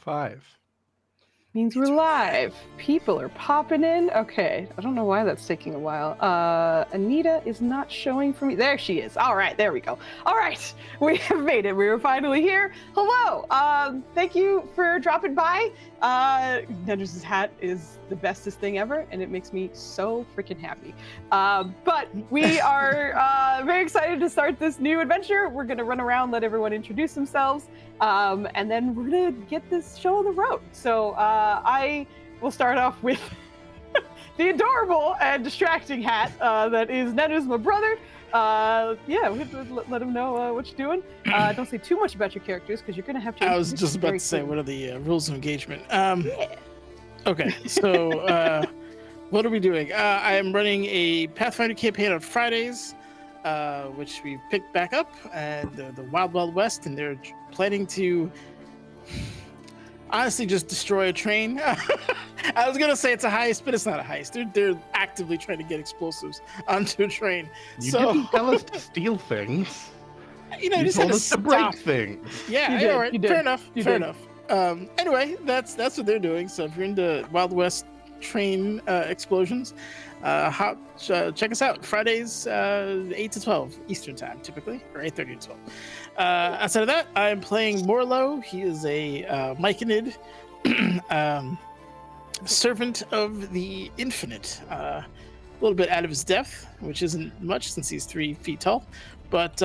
5. Means we're live. People are popping in. Okay, I don't know why that's taking a while. Anita is not showing for me. There she is. All right, there we go. All right, we have made it. We are finally here. Hello. Thank you for dropping by. Nedger's hat is the bestest thing ever, and it makes me so freaking happy. But we are very excited to start this new adventure. We're gonna run around, let everyone introduce themselves, and then we're gonna get this show on the road. So I will start off with the adorable and distracting hat that is Nedger's, my brother. Yeah, we have to let him know what you're doing. Don't say too much about your characters because you're gonna have to. I was just about to say, what are the rules of engagement? Yeah. Okay, so what are we doing? I am running a Pathfinder campaign on Fridays, which we picked back up, and the Wild Wild West, and they're planning to honestly just destroy a train. I was gonna say it's a heist, but it's not a heist. They're actively trying to get explosives onto a train. You didn't tell us to steal things. You know, You just told had us to break things. Yeah, You did, all right. you did. Fair enough. You Fair did. enough. Anyway, that's what they're doing. So if you're into Wild West train explosions, check us out. Fridays, 8 to 12 Eastern time, typically, or 8:30 to 12. Outside of that, I'm playing Morlo. He is a Myconid, servant of the infinite. A little bit out of his depth, which isn't much since he's 3 feet tall. But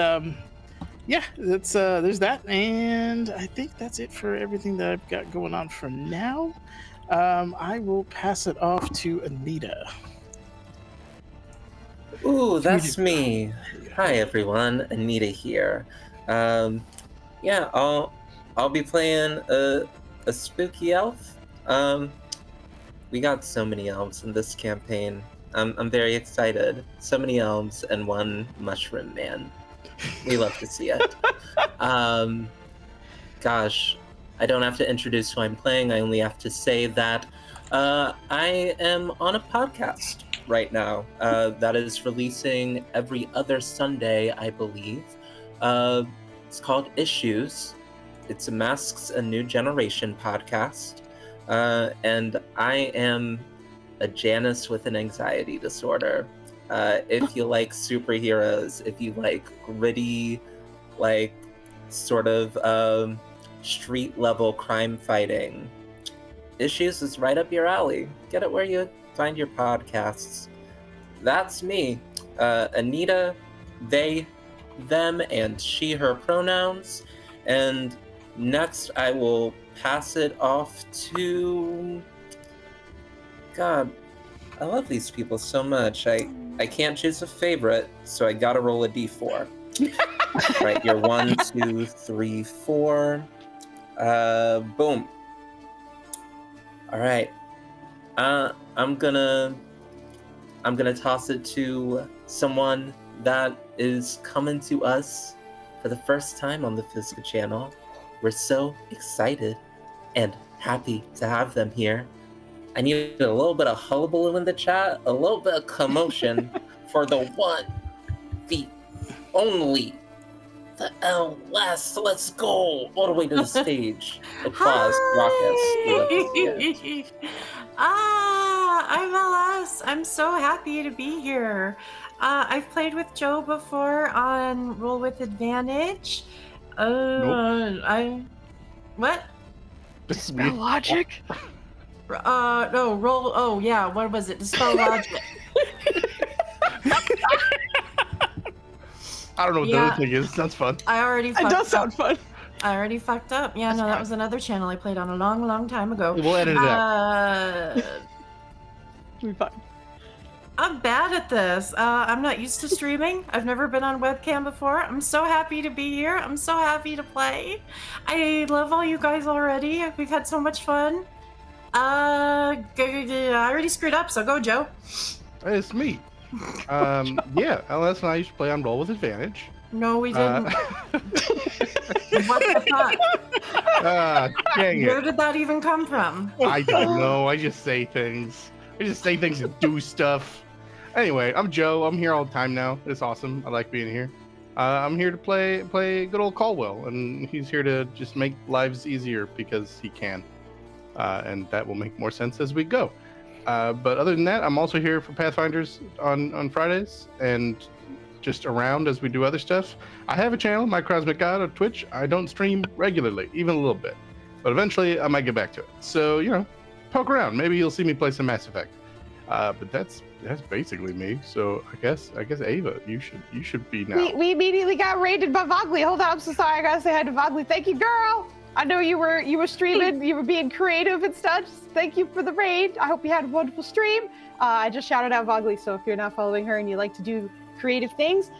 yeah, that's there's that, and I think that's it for everything that I've got going on for now. I will pass it off to Anita. Ooh, that's me. Hi everyone, Anita here. Yeah, I'll be playing a spooky elf. We got so many elves in this campaign. I'm very excited. So many elves and one mushroom man. We love to see it. Gosh, I don't have to introduce who I'm playing. I only have to say that I am on a podcast right now that is releasing every other Sunday, I believe. It's called Issues. It's a Masks a New Generation podcast. And I am a Janus with an anxiety disorder. If you like superheroes, if you like gritty, like sort of street level crime fighting, Issues is right up your alley. Get it where you find your podcasts. That's me. Anita, they, them, and she, her pronouns. And next I will pass it off to... God, I love these people so much. I can't choose a favorite, so I gotta roll a d4. Right, you're 1, 2, 3, 4. Boom. All right. I'm gonna toss it to someone that is coming to us for the first time on the Foozca channel. We're so excited and happy to have them here. I need a little bit of hullabaloo in the chat, a little bit of commotion for the one, the only, the LS. Let's go all the way to the stage. Applause, raucous. I'm LS. I'm so happy to be here. I've played with Joe before on Roll with Advantage. Nope. What? Dispel logic. No, roll. Oh, yeah. What was it? Dispel logic. I don't know what the other thing is. Sounds fun. I already. It does sound fun. I already fucked up. Yeah, That's no, fine. that was another channel I played on a long, long time ago. We'll edit it out. It'll be fine. I'm bad at this. I'm not used to streaming. I've never been on webcam before. I'm so happy to be here. I'm so happy to play. I love all you guys already. We've had so much fun. I already screwed up, so go, Joe. It's me. Yeah, LS and I used to play on Roll with Advantage. No, we didn't. What the fuck? Dang Where it. did that even come from? I don't know. I just say things. And do stuff. Anyway, I'm Joe. I'm here all the time now. It's awesome. I like being here. I'm here to play good old Caldwell, and he's here to just make lives easier because he can, and that will make more sense as we go. But other than that, I'm also here for Pathfinders on Fridays and just around as we do other stuff. I have a channel, My Cosmic God, on Twitch. I don't stream regularly, even a little bit, but eventually I might get back to it. So, you know, poke around. Maybe you'll see me play some Mass Effect. But that's basically me. So I guess Ava, you should be now. We immediately got raided by Vogly. Hold on, I'm so sorry. I gotta say hi to Vogly. Thank you, girl. I know you were streaming. You were being creative and such. Thank you for the raid. I hope you had a wonderful stream. I just shouted out Vogly, so if you're not following her and you like to do creative things,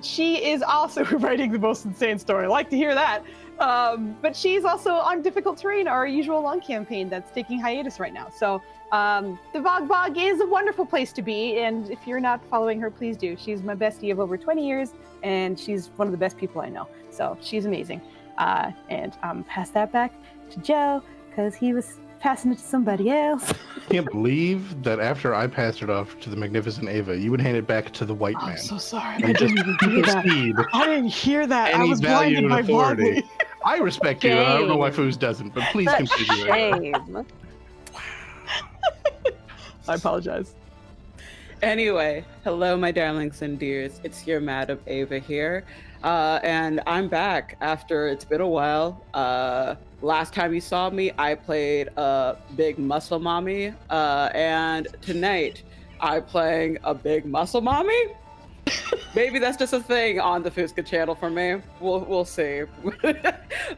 she is also writing the most insane story. I like to hear that. But she's also on Difficult Terrain, our usual long campaign that's taking hiatus right now. So the Vogbog is a wonderful place to be, and if you're not following her, please do. She's my bestie of over 20 years, and she's one of the best people I know. So she's amazing. And pass that back to Joe, because he was passing it to somebody else. I can't believe that after I passed it off to the magnificent Ava, you would hand it back to the white man. I'm so sorry. And I just didn't even hear that. I didn't hear that. I any was value blinded and by authority. Vogly. I respect you, and I don't know why Shame. Foos doesn't, but please Such continue. shame. I apologize. Anyway, hello, my darlings and dears. It's your Madam Ava here. And I'm back after it's been a while. Last time you saw me, I played a big muscle mommy. And tonight, I'm playing a big muscle mommy. Maybe that's just a thing on the Foozca channel for me. We'll see.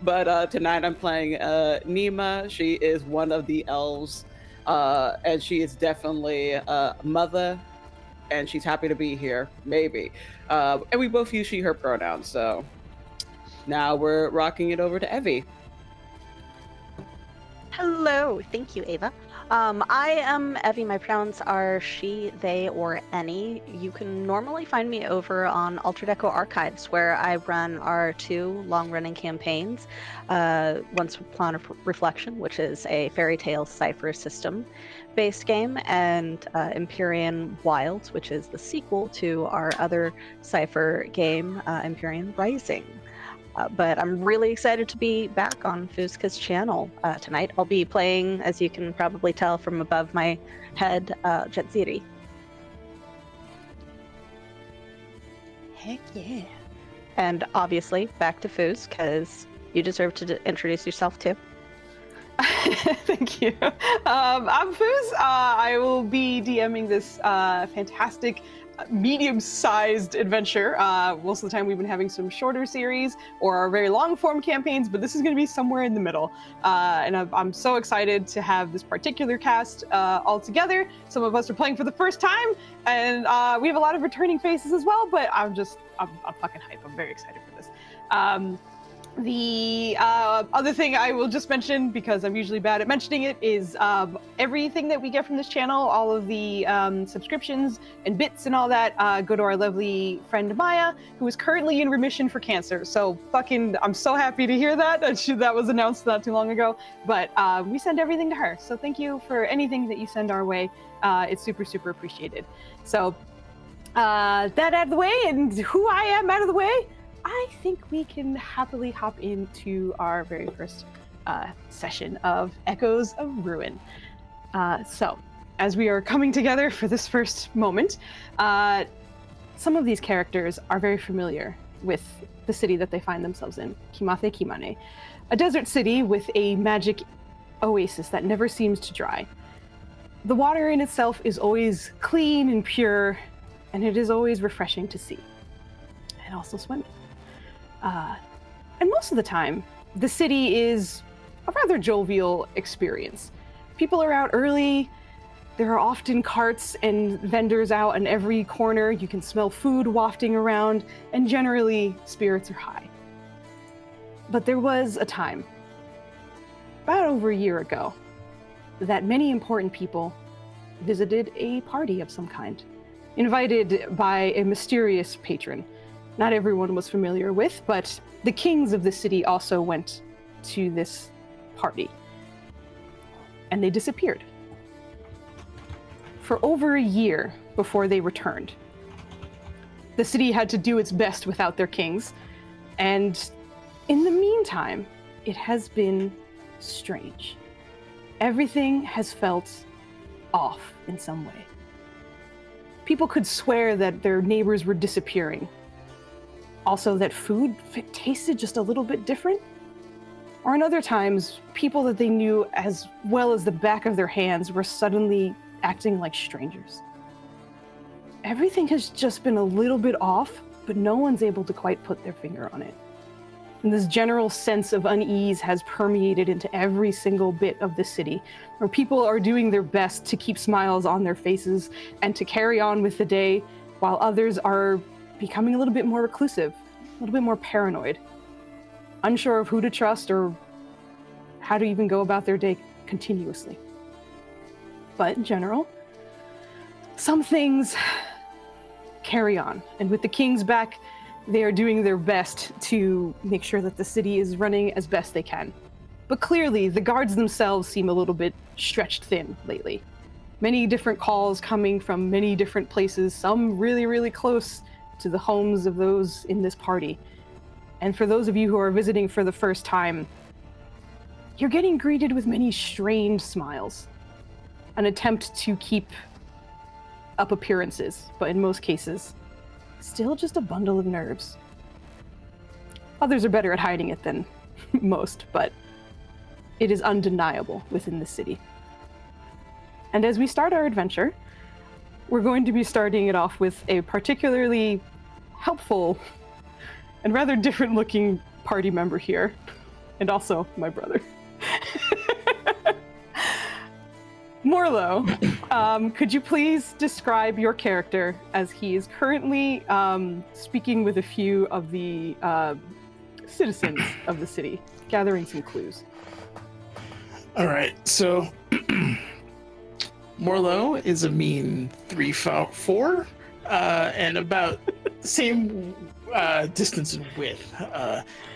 But tonight I'm playing Nima. She is one of the elves. And she is definitely a mother. And she's happy to be here, maybe. And we both use she, her pronouns, so now we're rocking it over to Evie. Hello, thank you, Ava. I am Evie. My pronouns are she, they, or any. You can normally find me over on Altered Echo Archives, where I run our 2 long-running campaigns. Once Upon a Reflection, which is a fairy tale cipher system-based game, and Empyrean Wilds, which is the sequel to our other cipher game, Empyrean Rising. But I'm really excited to be back on Foozca's channel tonight. I'll be playing, as you can probably tell from above my head, Jetsiri. Heck yeah. And obviously, back to Fooz, because you deserve to introduce yourself too. Thank you. I'm Foos. I will be DMing this fantastic medium-sized adventure. Most of the time we've been having some shorter series or our very long-form campaigns, but this is going to be somewhere in the middle. And I'm so excited to have this particular cast all together. Some of us are playing for the first time, and we have a lot of returning faces as well, but I'm fucking hype. I'm very excited for this. The other thing I will just mention, because I'm usually bad at mentioning it, is everything that we get from this channel, all of the subscriptions and bits and all that, go to our lovely friend Maya, who is currently in remission for cancer. So I'm so happy to hear that. That was announced not too long ago. But we send everything to her. So thank you for anything that you send our way. It's super, super appreciated. So that out of the way, and who I am out of the way, I think we can happily hop into our very first session of Echoes of Ruin. So, as we are coming together for this first moment, some of these characters are very familiar with the city that they find themselves in, Kimathe Kimane, a desert city with a magic oasis that never seems to dry. The water in itself is always clean and pure, and it is always refreshing to see, and also swimming. And most of the time, the city is a rather jovial experience. People are out early. There are often carts and vendors out in every corner. You can smell food wafting around, and generally, spirits are high. But there was a time, about over a year ago, that many important people visited a party of some kind, invited by a mysterious patron. Not everyone was familiar with, but the kings of the city also went to this party. And they disappeared. For over a year before they returned. the city had to do its best without their kings. And in the meantime, it has been strange. Everything has felt off in some way. People could swear that their neighbors were disappearing. Also, that food tasted just a little bit different. Or in other times, people that they knew as well as the back of their hands were suddenly acting like strangers. Everything has just been a little bit off, but no one's able to quite put their finger on it. And this general sense of unease has permeated into every single bit of the city, where people are doing their best to keep smiles on their faces and to carry on with the day, while others are becoming a little bit more reclusive, a little bit more paranoid, unsure of who to trust or how to even go about their day continuously. But in general, some things carry on. And with the kings back, they are doing their best to make sure that the city is running as best they can. But clearly, the guards themselves seem a little bit stretched thin lately. Many different calls coming from many different places, some really, really close to the homes of those in this party. And for those of you who are visiting for the first time, you're getting greeted with many strange smiles. An attempt to keep up appearances, but in most cases, still just a bundle of nerves. Others are better at hiding it than most, but it is undeniable within the city. And as we start our adventure, we're going to be starting it off with a particularly helpful and rather different looking party member here, and also my brother. Morlo, could you please describe your character as he is currently speaking with a few of the citizens of the city, gathering some clues? All right, so Morlo is a mean 3'4", and about the same distance and width.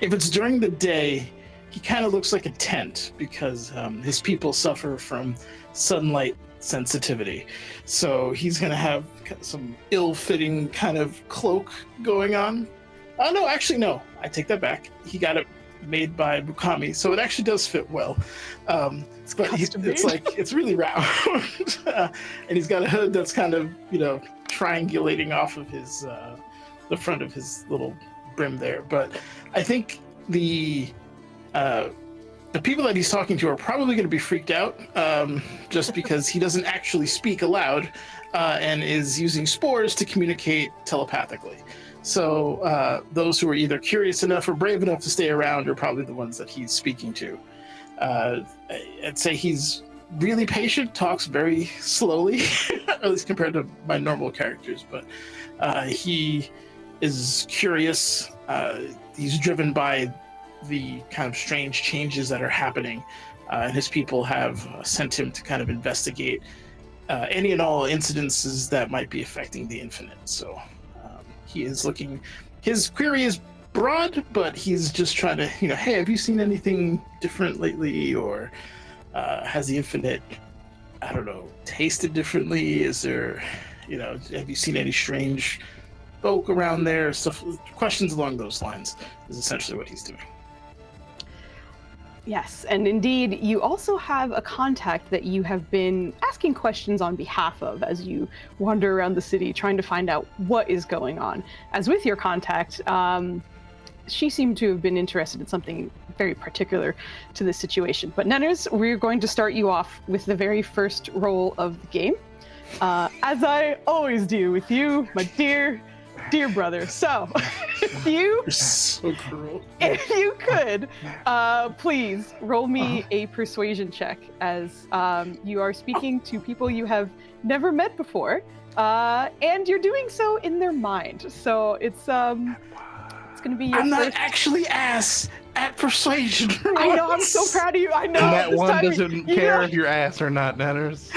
If it's during the day, he kind of looks like a tent because his people suffer from sunlight sensitivity. So he's going to have some ill-fitting kind of cloak going on. Oh, no, actually, no. I take that back. He got it made by Bukami, so it actually does fit well. But it's really round. And he's got a hood that's kind of, triangulating off of his, the front of his little brim there. But I think the people that he's talking to are probably going to be freaked out, just because he doesn't actually speak aloud and is using spores to communicate telepathically. So those who are either curious enough or brave enough to stay around are probably the ones that he's speaking to. I'd say he's really patient, talks very slowly, at least compared to my normal characters, but he is curious. He's driven by the kind of strange changes that are happening, and his people have sent him to kind of investigate any and all incidences that might be affecting the Infinite. So he is looking, his query is broad, but he's just trying to, hey, have you seen anything different lately? Or has the Infinite, I don't know, tasted differently? Is there, have you seen any strange folk around there? Stuff, questions along those lines is essentially what he's doing. Yes, and indeed, you also have a contact that you have been asking questions on behalf of as you wander around the city trying to find out what is going on. As with your contact, she seemed to have been interested in something very particular to this situation. But Nenners, we're going to start you off with the very first roll of the game, as I always do with you, my dear brother. So, if you You're so cruel. If you could, please roll me a persuasion check, as you are speaking to people you have never met before, and you're doing so in their mind. So it's going to be your I'm first... not actually ass at persuasion. I know. I'm so proud of you. I know. And that this one time doesn't care if you're ass or not, Nanners.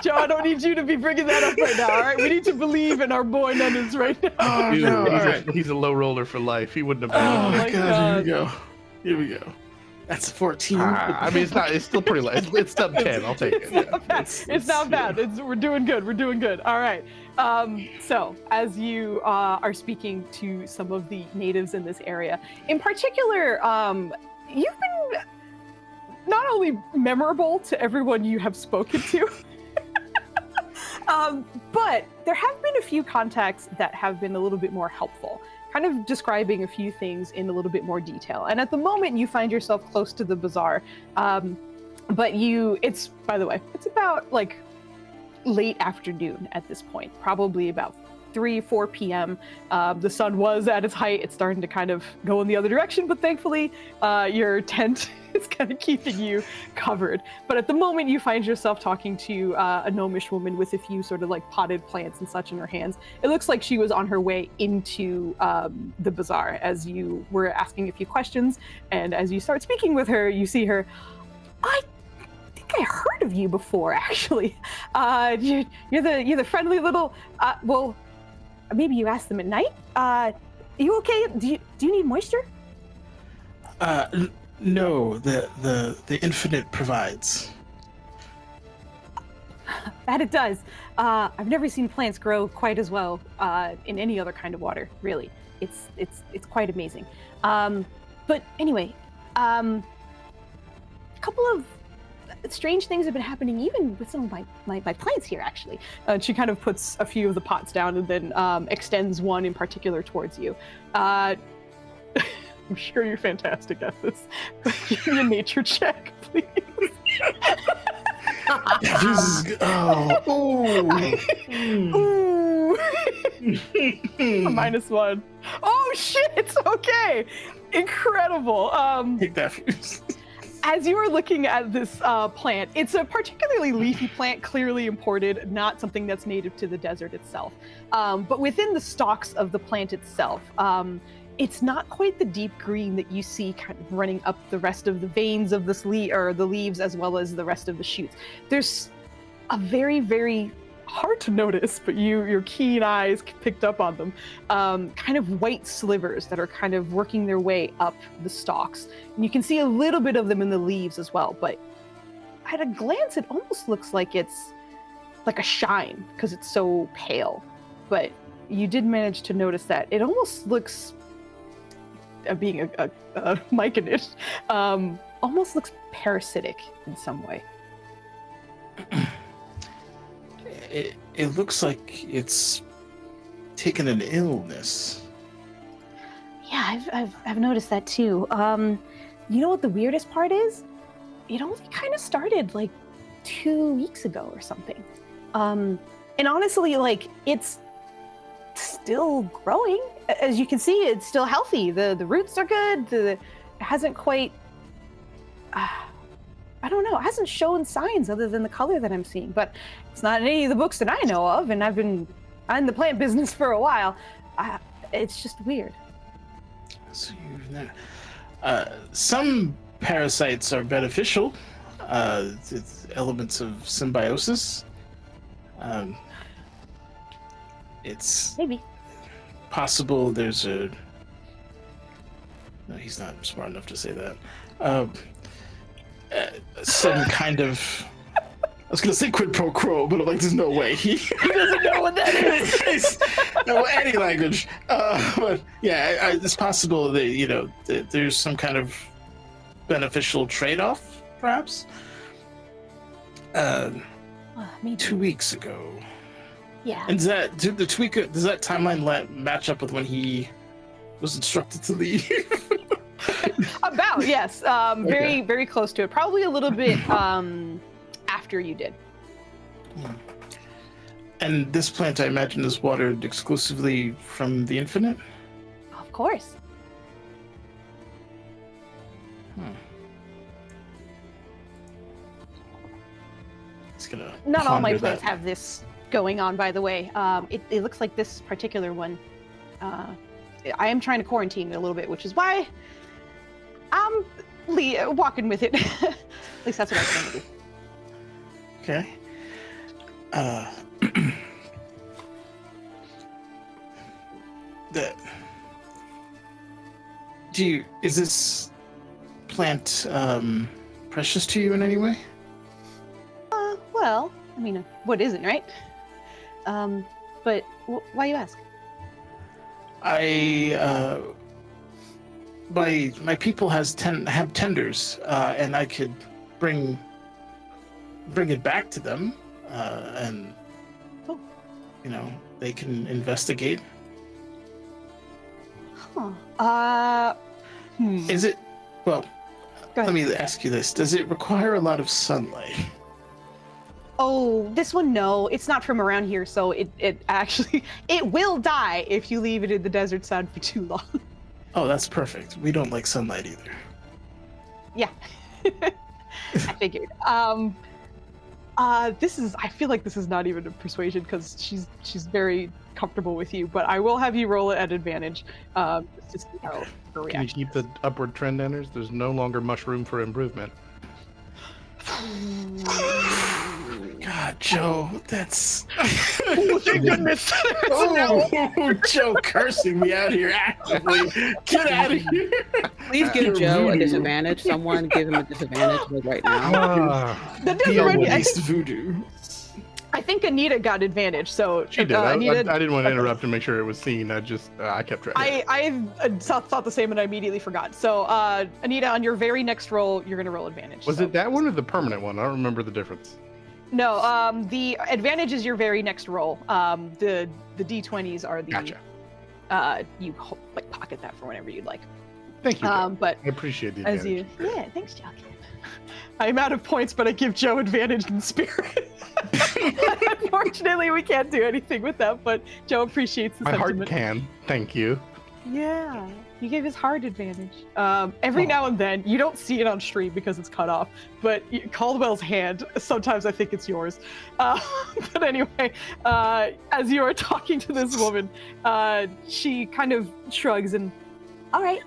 Joe, I don't need you to be bringing that up right now, all right? We need to believe in our boy Nenners right now. Oh, Dude, no. he's a low roller for life. He wouldn't have Oh, been. my God. Here we go. That's a 14. I mean, it's not. It's still pretty low. It's sub 10. I'll take it. Not bad. It's not bad. We're doing good. We're doing good. All right. So as you are speaking to some of the natives in this area, in particular, you've been not only memorable to everyone you have spoken to, but there have been a few contacts that have been a little bit more helpful, kind of describing a few things in a little bit more detail. And at the moment, you find yourself close to the bazaar, but it's, by the way, it's about like late afternoon at this point, probably about 3-4 p.m. The sun was at its height. It's starting to kind of go in the other direction, but thankfully your tent is kind of keeping you covered. But at the moment, you find yourself talking to a gnomish woman with a few sort of like potted plants and such in her hands. It looks like she was on her way into the bazaar as you were asking a few questions. And as you start speaking with her, you see her. I think I heard of you before, actually. You're the friendly little. Well, maybe you asked them at night. You okay? Do you need moisture? No, the infinite provides. That it does. I've never seen plants grow quite as well in any other kind of water. Really, it's quite amazing. But anyway, a couple of strange things have been happening even with some of my plants here, actually. She kind of puts a few of the pots down and then extends one in particular towards you. I'm sure you're fantastic at this, but give me a nature check, please. Ooh. -1. Oh shit! Okay, incredible. Take that. As you are looking at this plant, it's a particularly leafy plant, clearly imported, not something that's native to the desert itself. But within the stalks of the plant itself, it's not quite the deep green that you see kind of running up the rest of the veins of this or the leaves, as well as the rest of the shoots. There's a very, very hard to notice, but your keen eyes picked up on them, kind of white slivers that are kind of working their way up the stalks. And you can see a little bit of them in the leaves as well, but at a glance, it almost looks like it's like a shine because it's so pale. But you did manage to notice that. It almost looks, being a myconid, almost looks parasitic in some way. It looks like it's taken an illness. Yeah, I've noticed that too. You know what the weirdest part is? It only kind of started like 2 weeks ago or something. And honestly, like, it's still growing. As you can see, it's still healthy. The roots are good. It hasn't quite, I don't know, it hasn't shown signs other than the color that I'm seeing, but it's not in any of the books that I know of, and I'm in the plant business for a while. It's just weird. So some parasites are beneficial. It's elements of symbiosis. It's Maybe. possible there's a... No, he's not smart enough to say that. Some kind of... I was going to say quid pro quo, but I'm like, there's no way. He doesn't know what that is. No, any language. But yeah, it's possible that, there's some kind of beneficial trade-off, perhaps. Maybe. 2 weeks ago. Yeah. And does that timeline match up with when he was instructed to leave? About, yes. Very, very close to it. Probably a little bit after you did. And this plant, I imagine, is watered exclusively from the infinite? Of course. It's gonna Not all my ponder plants that. have this going on, by the way. It looks like this particular one. I am trying to quarantine it a little bit, which is why I'm walking with it. At least that's what I was going to do. Okay. Is this plant precious to you in any way? Well, I mean, what isn't, right? But why you ask? My people have tenders, and I could bring it back to them, and they can investigate. Huh. Is it? Well, Go ahead. let me ask you this: does it require a lot of sunlight? Oh, this one, no. It's not from around here, so it actually it will die if you leave it in the desert sun for too long. Oh, that's perfect. We don't like sunlight either. Yeah. I figured. I feel like this is not even a persuasion because she's very comfortable with you, but I will have you roll it at advantage. Just to see how her Can you reaction. keep the upward trend, Enders? There's no longer much room for improvement. God, Joe, that's. Oh, thank goodness. Oh, Joe cursing me out here actively. Get out of here. Please give Joe a disadvantage. Someone give him a disadvantage like right now. That doesn't Beer remind me, based voodoo. I think Anita got advantage, so She did. Anita, I didn't want to interrupt and make sure it was seen. I kept track. I thought the same and I immediately forgot. So Anita, on your very next roll, you're gonna roll advantage. Was so. it that one or the permanent one? I don't remember the difference. No, the advantage is your very next roll. The D20s are the. Gotcha. You like pocket that for whenever you'd like. Thank you. Joe. But I appreciate the as advantage. yeah, thanks, Joe. I'm out of points, but I give Joe advantage in spirit. Unfortunately, we can't do anything with that, but Joe appreciates the My heart sentiment. can. Thank you. Yeah, you gave his heart advantage. Every now and then, you don't see it on stream because it's cut off, but Caldwell's hand, sometimes I think it's yours. But anyway, as you are talking to this woman, she kind of shrugs and, all right,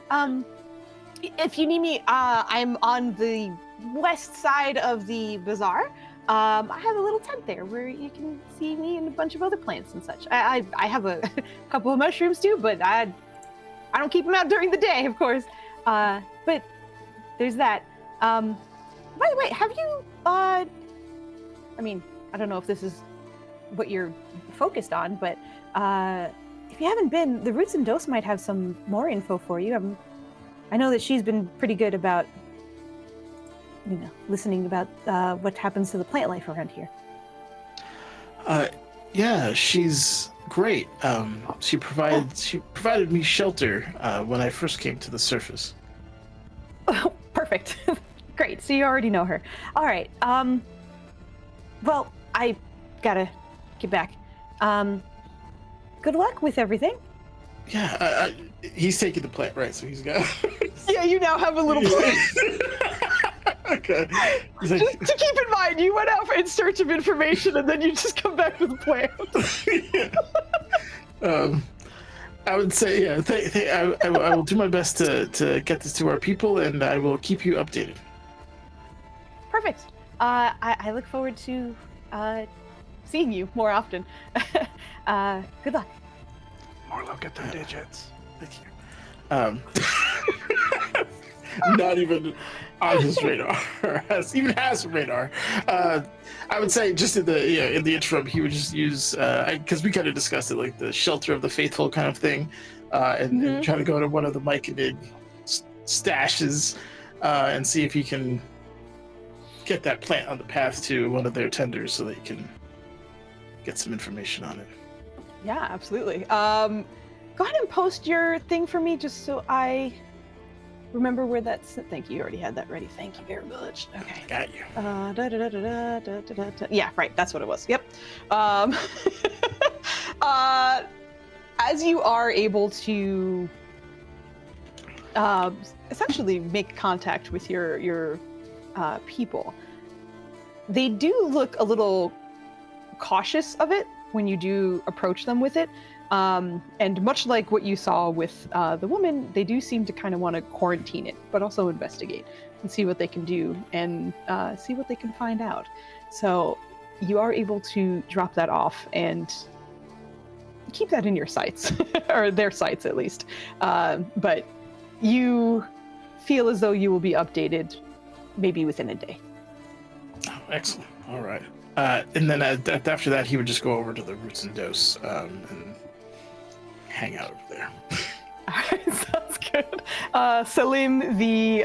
if you need me, I'm on the west side of the bazaar. I have a little tent there where you can see me and a bunch of other plants and such. I have a couple of mushrooms too, but I don't keep them out during the day, of course. But there's that. By the way, have you, I mean, I don't know if this is what you're focused on, but if you haven't been, the Roots and Dose might have some more info for you. I know that she's been pretty good about, listening about what happens to the plant life around here. Yeah, she's great. She provided me shelter when I first came to the surface. Oh, perfect. Great. So you already know her. All right. Well, I gotta get back. Good luck with everything. Yeah, he's taking the plant, right? So he's got. Yeah, you now have a little plant. Okay. He's like, Just to keep in mind, you went out in search of information and then you just come back with a plant. yeah. I would say, yeah. I will do my best to get this to our people, and I will keep you updated. Perfect. I look forward to seeing you more often. Good luck. More look at the digits. Thank you. Not even on his radar. Even has a radar. I would say just in the interim, he would just use because we kind of discussed it, like the shelter of the faithful kind of thing, and try to go to one of the Myconid stashes and see if he can get that plant on the path to one of their tenders so that he can get some information on it. Yeah, absolutely. Go ahead and post your thing for me just so I remember where that's. Thank you. You already had that ready. Thank you very much. Okay. Got you. Yeah, right. That's what it was. Yep. As you are able to essentially make contact with your people, they do look a little cautious of it when you do approach them with it. And much like what you saw with the woman, they do seem to kind of want to quarantine it, but also investigate and see what they can do and see what they can find out. So you are able to drop that off and keep that in your sights, or their sights at least. But you feel as though you will be updated maybe within a day. Oh, excellent. All right. And then after that, he would just go over to the Roots and Dose and hang out over there. Sounds good. Salim, the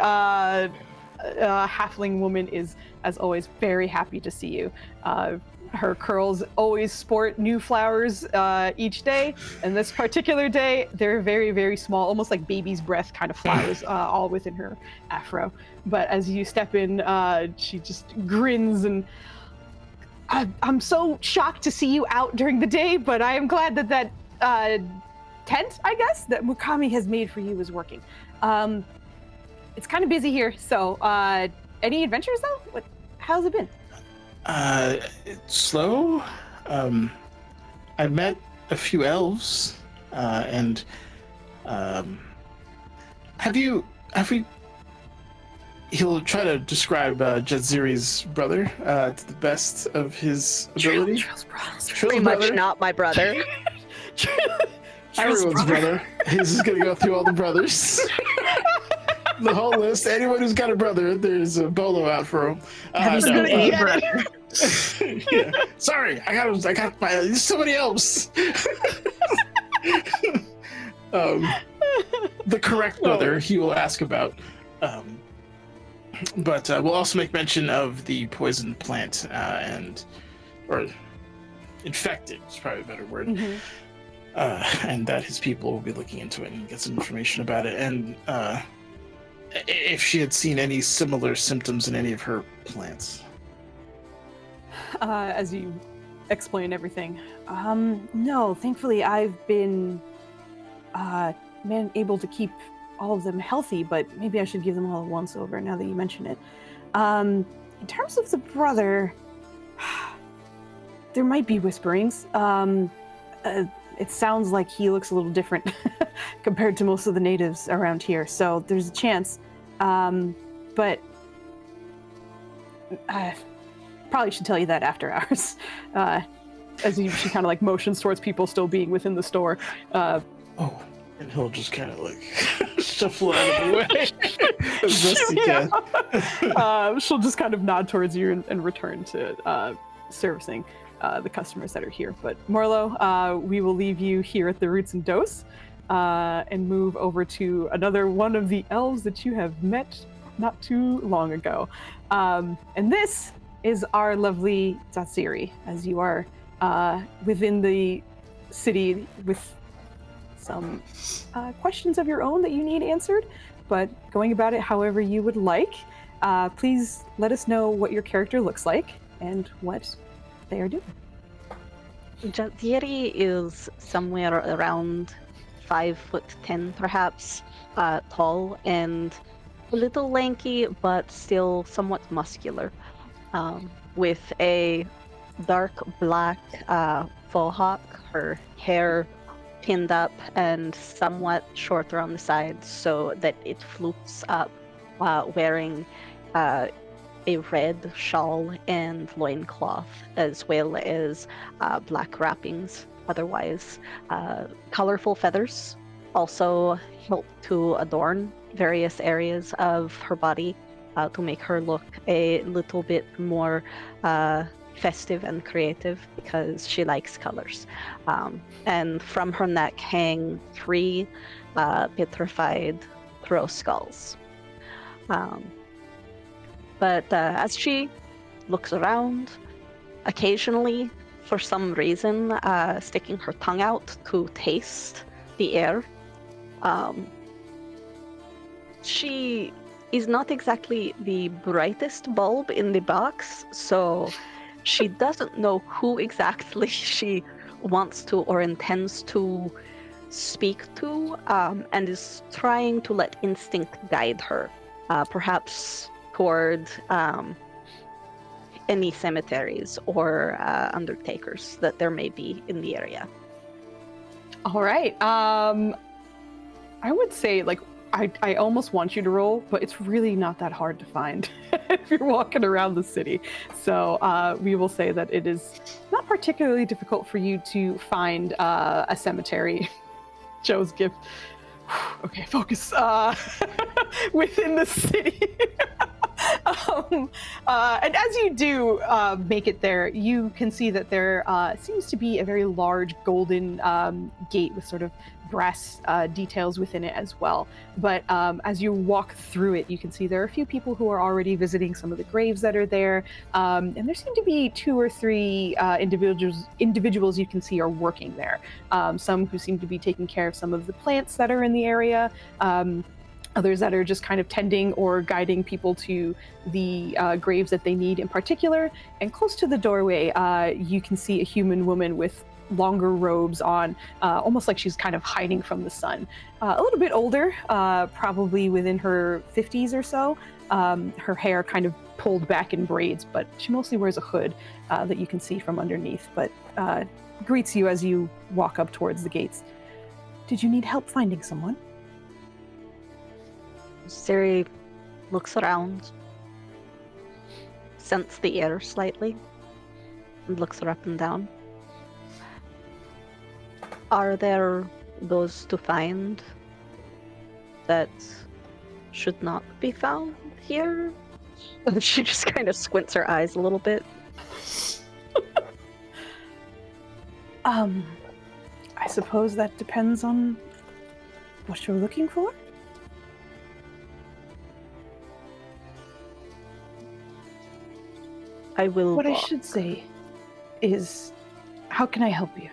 halfling woman, is, as always, very happy to see you. Her curls always sport new flowers each day, and this particular day, they're very, very small, almost like baby's breath kind of flowers, all within her afro. But as you step in, she just grins and... I'm so shocked to see you out during the day, but I am glad that tent, I guess, that Mukami has made for you is working. It's kind of busy here, so any adventures though? How's it been? It's slow. I met a few elves, and he'll try to describe Jadziri's brother to the best of his ability. Trill's pretty much not my brother. Everyone's brother. He's just gonna go through all the brothers. The whole list. Anyone who's got a brother, there's a bolo out for him. brother. Yeah. Sorry, I got there's somebody else. The correct brother he will ask about. But we'll also make mention of the poison plant or infected is probably a better word. Mm-hmm. And that his people will be looking into it and get some information about it. And if she had seen any similar symptoms in any of her plants. As you explain everything. No, thankfully I've been able to keep all of them healthy, but maybe I should give them all a once over now that you mention it. In terms of the brother, there might be whisperings. It sounds like he looks a little different compared to most of the natives around here, so there's a chance. But I probably should tell you that after hours. She kind of like motions towards people still being within the store. And he'll just kind of like shuffle out of the way as best he can. She'll just kind of nod towards you and return to servicing the customers that are here. But Morlo, we will leave you here at the Roots and Dose and move over to another one of the elves that you have met not too long ago. And this is our lovely Zatsiri, as you are within the city with some questions of your own that you need answered, but going about it however you would like. Please let us know what your character looks like and what they are doing. Jadziri is somewhere around 5'10", perhaps, tall and a little lanky, but still somewhat muscular, with a dark black faux hawk, her hair pinned up and somewhat short around the sides so that it floops up, wearing a red shawl and loincloth, as well as black wrappings. Otherwise, colorful feathers also help to adorn various areas of her body to make her look a little bit more festive and creative, because she likes colors. And from her neck hang 3 petrified crow skulls. But as she looks around, occasionally, for some reason, sticking her tongue out to taste the air, she is not exactly the brightest bulb in the box, so she doesn't know who exactly she wants to or intends to speak to, and is trying to let instinct guide her, perhaps toward any cemeteries or undertakers that there may be in the area. All right. I would say, like, I almost want you to roll, but it's really not that hard to find if you're walking around the city. So we will say that it is not particularly difficult for you to find a cemetery. Joe's gift. Okay, focus. within the city. And as you do make it there, you can see that there seems to be a very large golden gate with sort of brass details within it as well. But as you walk through it, you can see there are a few people who are already visiting some of the graves that are there. And there seem to be 2 or 3 individuals you can see are working there. Some who seem to be taking care of some of the plants that are in the area. Others that are just kind of tending or guiding people to the graves that they need in particular. And close to the doorway, you can see a human woman with longer robes on, almost like she's kind of hiding from the sun. A little bit older, probably within her 50s or so. Her hair kind of pulled back in braids, but she mostly wears a hood that you can see from underneath, but greets you as you walk up towards the gates. Did you need help finding someone? Siri looks around, scents the air slightly, and looks her up and down. Are there those to find that should not be found here? She just kind of squints her eyes a little bit. I suppose that depends on what you're looking for. I will What I walk. should say is, how can I help you?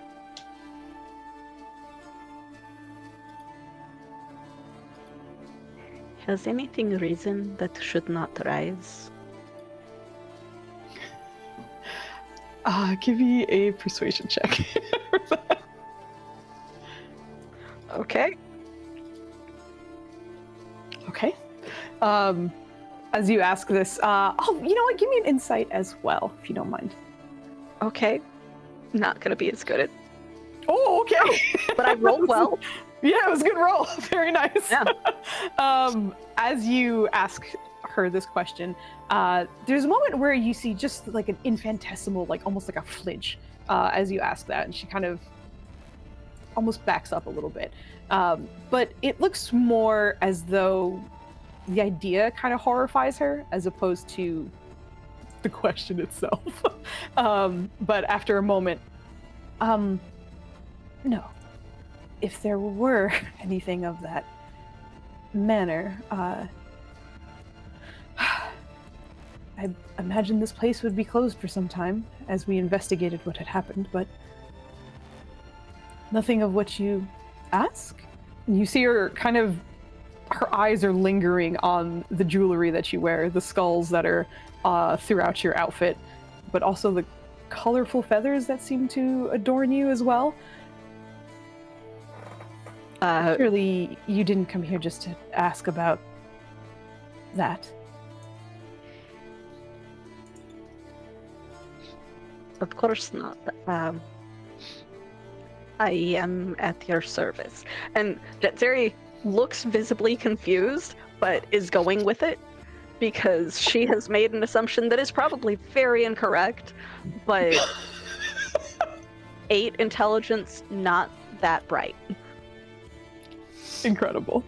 Has anything risen that should not rise? Give me a persuasion check. Okay. Okay. As you ask this, you know what? Give me an insight as well, if you don't mind. Okay. Not gonna be as good at, Oh, okay. but I rolled well. Yeah, it was a good roll. Very nice. Yeah. As you ask her this question, there's a moment where you see just like an infinitesimal, like almost like a flinch as you ask that, and she kind of almost backs up a little bit. But it looks more as though the idea kind of horrifies her as opposed to the question itself. But after a moment, no. If there were anything of that manner, I imagine this place would be closed for some time as we investigated what had happened, but nothing of what you ask? And you see her kind of, her eyes are lingering on the jewelry that you wear, the skulls that are throughout your outfit, but also the colorful feathers that seem to adorn you as well. Surely you didn't come here just to ask about that. Of course not. I am at your service. And Jetsari looks visibly confused, but is going with it because she has made an assumption that is probably very incorrect, but 8 intelligence, not that bright. Incredible.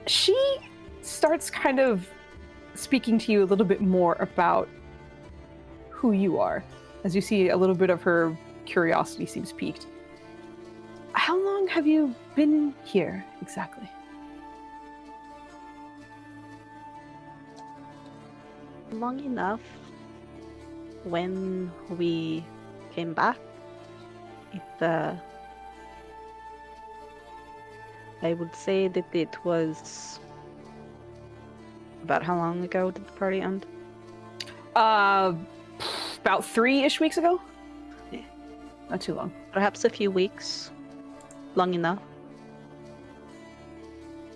She starts kind of speaking to you a little bit more about who you are, as you see a little bit of her curiosity seems piqued. How long have you been here exactly? Long enough. When we came back, I would say that it was about how long ago did the party end? About 3-ish weeks ago? Yeah. Not too long. Perhaps a few weeks. Long enough.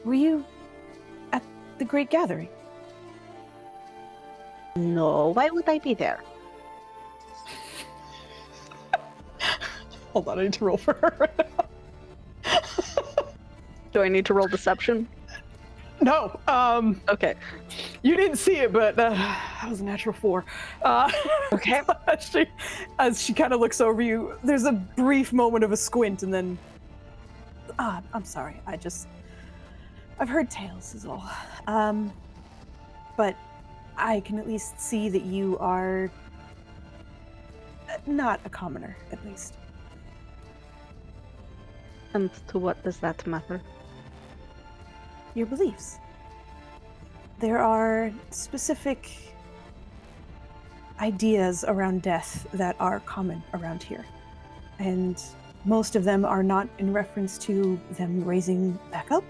Were you at the Great Gathering? No, why would I be there? Hold on, I need to roll for her. Do I need to roll deception? No, Okay. you didn't see it, but that was a natural 4. Okay. As she kind of looks over you, there's a brief moment of a squint, and then, I'm sorry, I've heard tales is all. But I can at least see that you are not a commoner, at least. And to what does that matter? Your beliefs. There are specific ideas around death that are common around here. And most of them are not in reference to them raising back up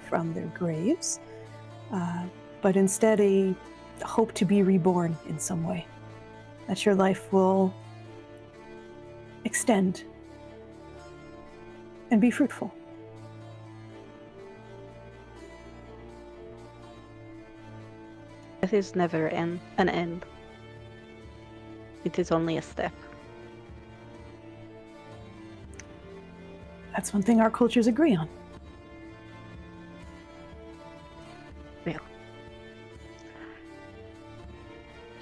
from their graves, but instead a hope to be reborn in some way. That your life will extend and be fruitful. It is never an end. It is only a step. That's one thing our cultures agree on. Well,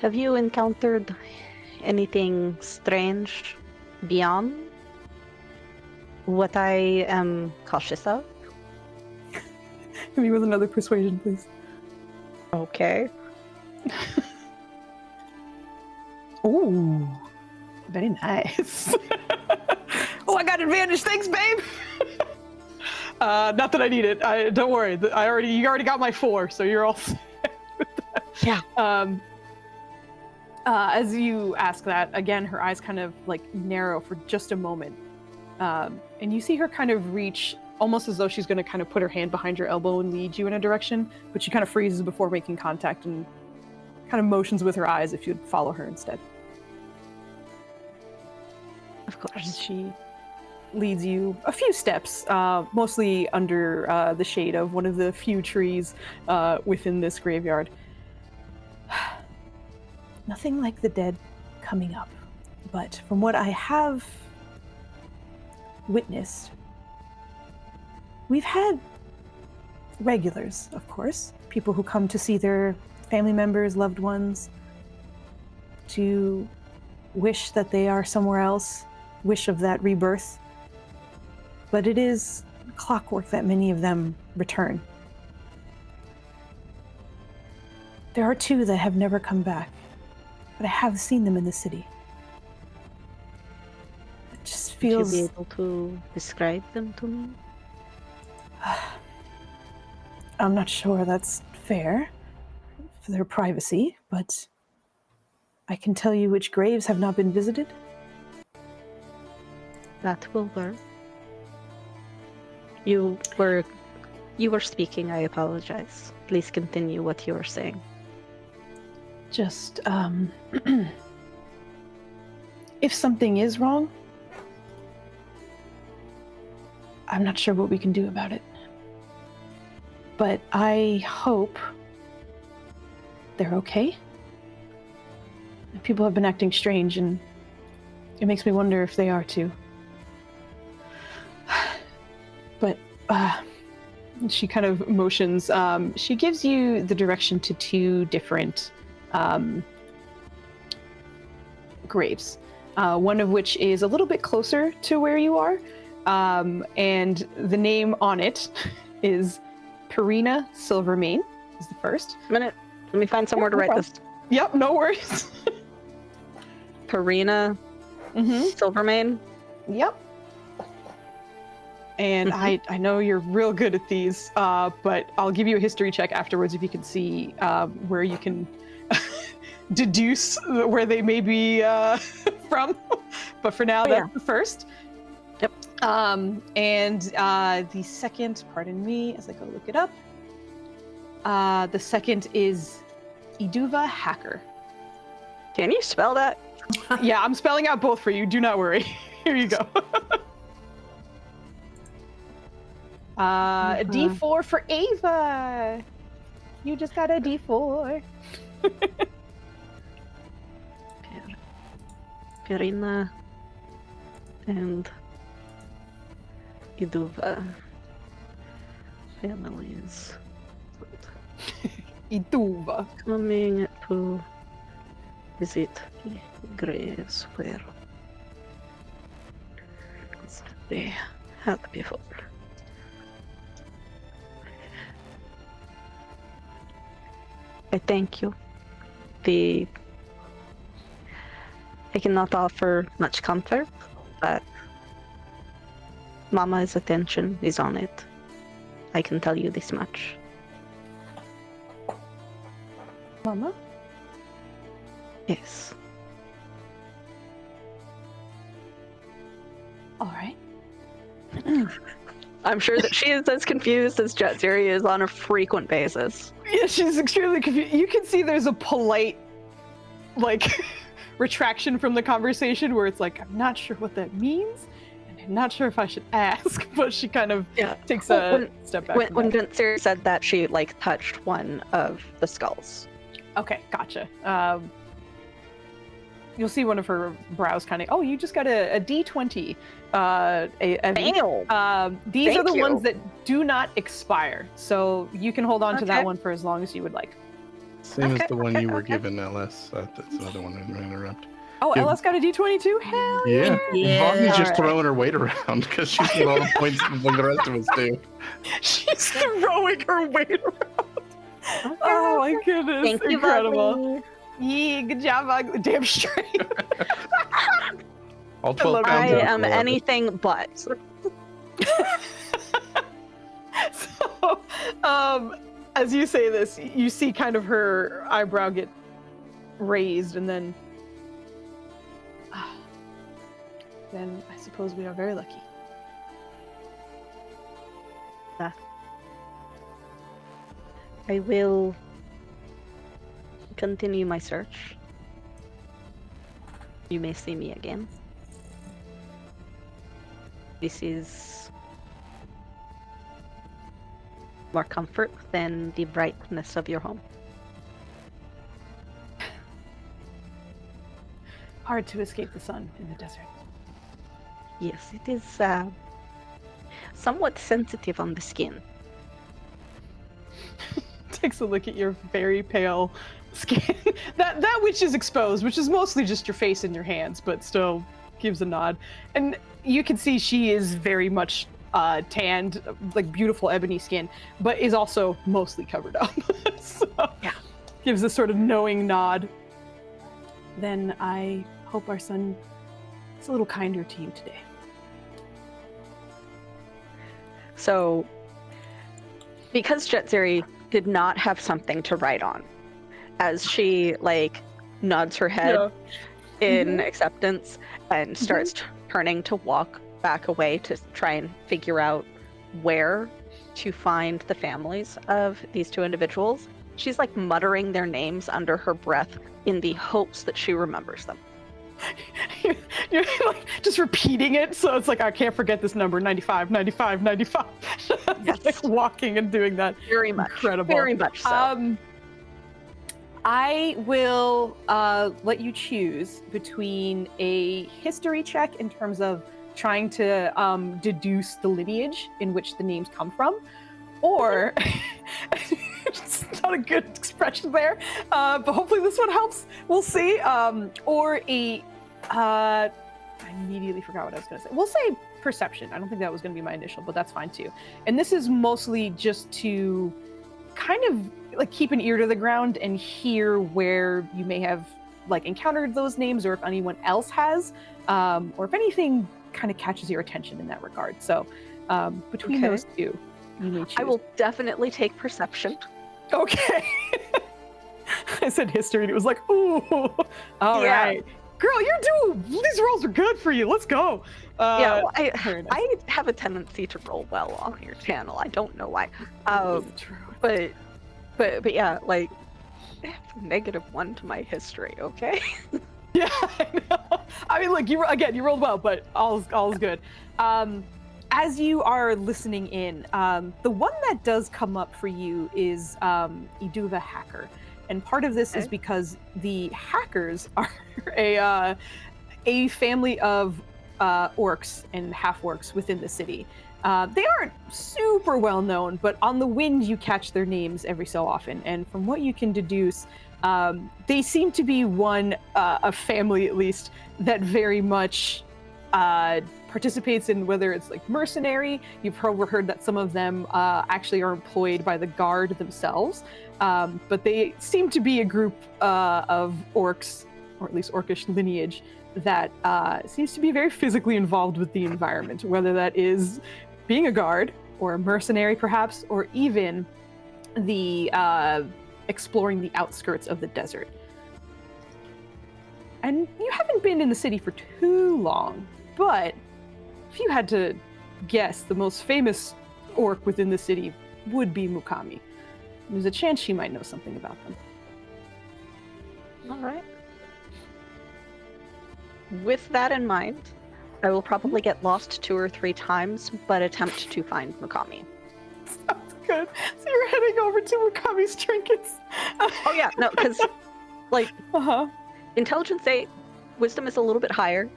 have you encountered anything strange beyond what I am cautious of? Hit me with another persuasion, please. Okay. Ooh, very nice. Oh, I got advantage. Thanks, babe. Not that I need it. Don't worry. You already got my 4, so you're all set with that. Yeah. As you ask that, again, her eyes kind of like narrow for just a moment. And you see her kind of reach, almost as though she's going to kind of put her hand behind your elbow and lead you in a direction, but she kind of freezes before making contact and kind of motions with her eyes if you'd follow her instead. Of And course. she leads you a few steps, mostly under the shade of one of the few trees within this graveyard. Nothing like the dead coming up, but from what I have witnessed, we've had regulars, of course, people who come to see their family members, loved ones, to wish that they are somewhere else, wish of that rebirth. But it is clockwork that many of them return. There are 2 that have never come back, but I have seen them in the city. It just feels... Would you be able to describe them to me? I'm not sure that's fair for their privacy, but I can tell you which graves have not been visited. That will work. You were speaking, I apologize. Please continue what you were saying. Just, if something is wrong, I'm not sure what we can do about it. But I hope they're okay. People have been acting strange, and it makes me wonder if they are too. But, she kind of motions. She gives you the direction to 2 different graves, one of which is a little bit closer to where you are, and the name on it is Perina Silvermane is the first. Minute. Let me find somewhere to write this. Yep, no worries. Perina Silvermane. Yep. And I know you're real good at these, but I'll give you a history check afterwards if you can see where you can deduce where they may be from. But for now, that's the first. Yep. And the second, pardon me as I go look it up. The second is Iduva Hacker. Can you spell that? Yeah, I'm spelling out both for you. Do not worry. Here you go. A D4 for Ava. You just got a D4. Perina and Iduva families Iduva. coming to visit the graves where they had before. I thank you. I cannot offer much comfort, but Mama's attention is on it. I can tell you this much. Mama? Yes. All right. I'm sure that she is as confused as Jetsiri is on a frequent basis. Yeah, she's extremely confused. You can see there's a polite, like, retraction from the conversation where it's like, I'm not sure what that means, and I'm not sure if I should ask, but she kind of takes a step back. When Jetsiri said that, she, like, touched one of the skulls. Okay, gotcha. You'll see one of her brows kind of, oh, you just got a D20. These are the ones that do not expire, so you can hold on to that one for as long as you would like. Same as the one you were given, LS. That's another one I'm going to interrupt. Oh, LS got a D20 too? Hell yeah. Bobby's just Alright. throwing her weight around because she's got all the points like the rest of us do. She's throwing her weight around. Oh my goodness. Thank you, incredible. Bobby. Yeah, good job, Ugly. Damn straight. All 12 I pounds. am anything but. So, as you say this, you see kind of her eyebrow get raised, and then I suppose we are very lucky. I will continue my search. You may see me again. This is more comfort than the brightness of your home. Hard to escape the sun in the desert. Yes, it is somewhat sensitive on the skin. Takes a look at your very pale skin. that which is exposed, which is mostly just your face and your hands, but still gives a nod. And you can see she is very much tanned, like beautiful ebony skin, but is also mostly covered up. So Yeah. gives a sort of knowing nod. Then I hope our son is a little kinder to you today. So, because Jetsiri did not have something to write on, as she like nods her head in acceptance and starts turning to walk back away to try and figure out where to find the families of these two individuals, she's like muttering their names under her breath in the hopes that she remembers them. You're like just repeating it, so it's like I can't forget this number, 95, 95, 95. Yes. Like walking and doing that. Very much. Incredible. Very much so. I will let you choose between a history check in terms of trying to deduce the lineage in which the names come from, or it's not a good expression there, but hopefully this one helps. We'll see. Or a I immediately forgot what I was going to say. We'll say perception. I don't think that was going to be my initial, but that's fine too. And this is mostly just to kind of like keep an ear to the ground and hear where you may have like encountered those names, or if anyone else has, or if anything kind of catches your attention in that regard. So between those two, you may choose. I will definitely take perception. Okay. I said history and it was like, ooh, all right. Girl, these rolls are good for you. Let's go. Yeah, well, very nice. I have a tendency to roll well on your channel. I don't know why. True. But yeah, like I have a -1 to my history, okay? Yeah, I know. I mean, look, you rolled well, but all's good. As you are listening in, the one that does come up for you is Iduva Hacker. And part of this is because the hackers are a family of orcs and half-orcs within the city. They aren't super well known, but on the wind you catch their names every so often. And from what you can deduce, they seem to be a family at least, that very much participates in whether it's like mercenary. You've heard that some of them actually are employed by the guard themselves. But they seem to be a group of orcs, or at least orcish lineage, that seems to be very physically involved with the environment, whether that is being a guard, or a mercenary perhaps, or even the exploring the outskirts of the desert. And you haven't been in the city for too long, but if you had to guess, the most famous orc within the city would be Mukami. There's a chance she might know something about them. All right. With that in mind, I will probably get lost 2 or 3 times, but attempt to find Mukami. Sounds good. So you're heading over to Mukami's trinkets. Oh yeah, no, because like intelligence 8, wisdom is a little bit higher.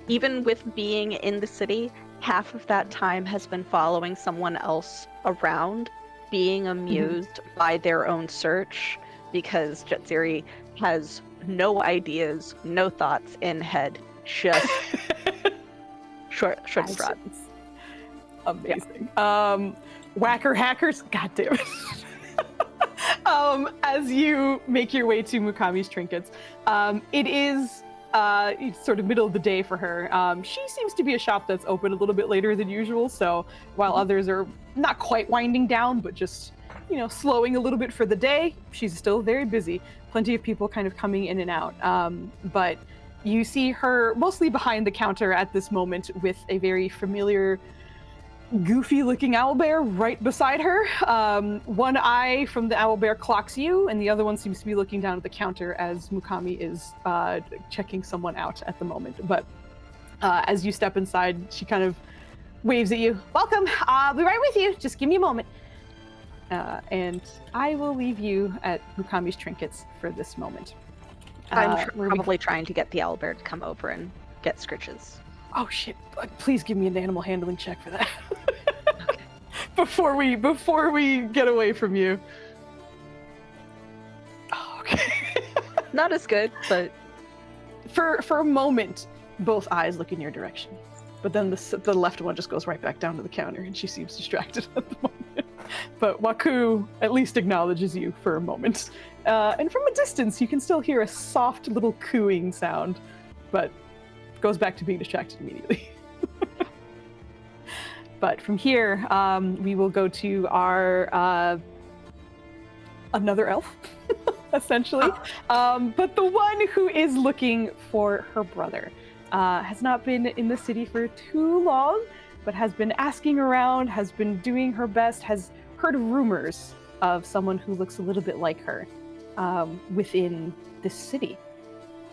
Even with being in the city, half of that time has been following someone else around, being amused by their own search, because Jetsiri has no ideas, no thoughts in head, just short strut. Amazing. Whacker hackers, god damn it. As you make your way to Mukami's trinkets, it is sort of middle of the day for her. She seems to be a shop that's open a little bit later than usual, so while others are not quite winding down, but just, slowing a little bit for the day, she's still very busy. Plenty of people kind of coming in and out. But you see her mostly behind the counter at this moment with a very familiar, goofy-looking owlbear right beside her. One eye from the owlbear clocks you, and the other one seems to be looking down at the counter as Mukami is checking someone out at the moment. But as you step inside, she kind of waves at you. Welcome, I'll be right with you. Just give me a moment. And I will leave you at Mukami's trinkets for this moment. I'm probably trying to get the owlbear to come over and get Scritches. Oh shit! Please give me an animal handling check for that. Okay. Before we get away from you. Oh, okay. Not as good, but for a moment, both eyes look in your direction, but then the left one just goes right back down to the counter, and she seems distracted at the moment. But Waku at least acknowledges you for a moment, and from a distance, you can still hear a soft little cooing sound, but goes back to being distracted immediately. But from here, we will go to our another elf, essentially. But the one who is looking for her brother has not been in the city for too long, but has been asking around, has been doing her best, has heard rumors of someone who looks a little bit like her within this city.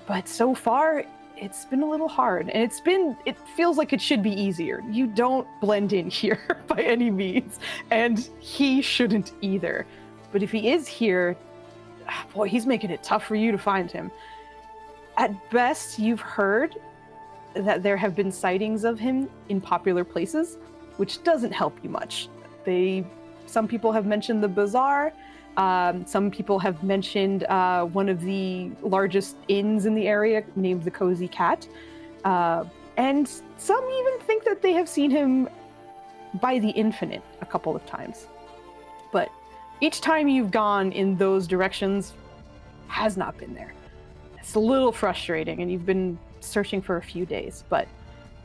But so far, it's been a little hard, and it feels like it should be easier. You don't blend in here by any means, and he shouldn't either. But if he is here, boy, he's making it tough for you to find him. At best, you've heard that there have been sightings of him in popular places, which doesn't help you much. Some people have mentioned the bazaar. Some people have mentioned one of the largest inns in the area named the Cozy Cat. And some even think that they have seen him by the Infinite a couple of times. But each time you've gone in those directions has not been there. It's a little frustrating, and you've been searching for a few days. But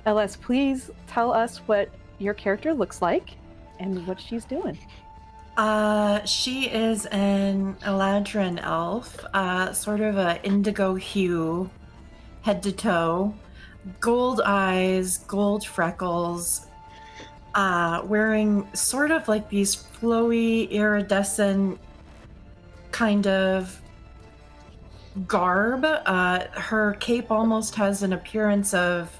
LS, please tell us what your character looks like and what she's doing. She is an Eladrin elf, sort of a indigo hue, head to toe, gold eyes, gold freckles, wearing sort of like these flowy, iridescent kind of garb. Her cape almost has an appearance of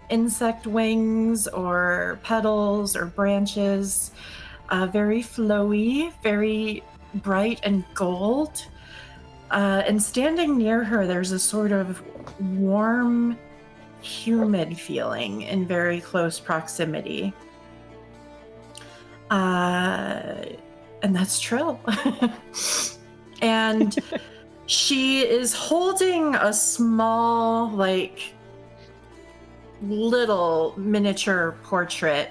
insect wings or petals or branches. Very flowy, very bright and gold. And standing near her, there's a sort of warm, humid feeling in very close proximity. And that's Trill. And she is holding a small, little miniature portrait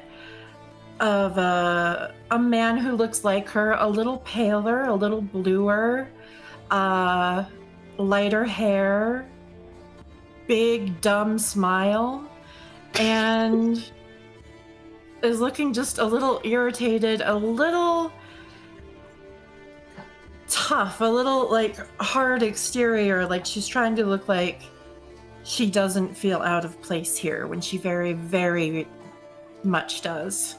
of a man who looks like her, a little paler, a little bluer, lighter hair, big dumb smile, and is looking just a little irritated, a little tough, a little like hard exterior, like she's trying to look like she doesn't feel out of place here when she very, very much does.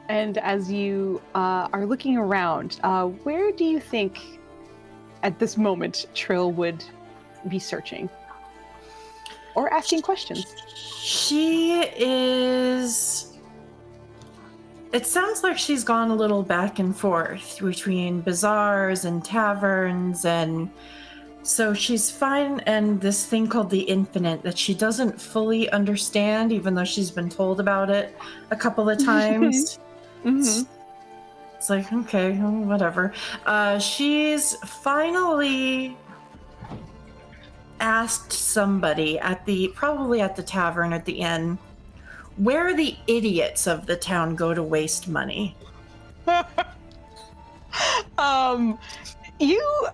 And as you are looking around, where do you think at this moment Trill would be searching? Or asking questions? She is... It sounds like she's gone a little back and forth between bazaars and taverns, and so she's fine in this thing called the Infinite that she doesn't fully understand, even though she's been told about it a couple of times. Mm-hmm. It's like, okay, whatever. She's finally asked somebody probably at the tavern at the inn, where the idiots of the town go to waste money. You,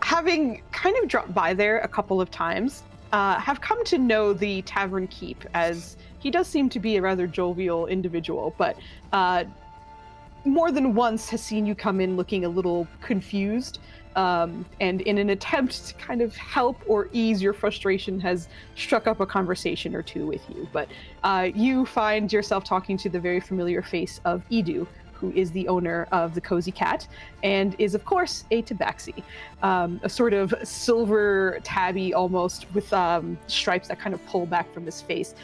having kind of dropped by there a couple of times, have come to know the Tavern Keep, as he does seem to be a rather jovial individual, but more than once has seen you come in looking a little confused, and in an attempt to kind of help or ease your frustration has struck up a conversation or two with you. But you find yourself talking to the very familiar face of Edu, who is the owner of the Cozy Cat, and is, of course, a tabaxi, a sort of silver tabby almost with stripes that kind of pull back from his face.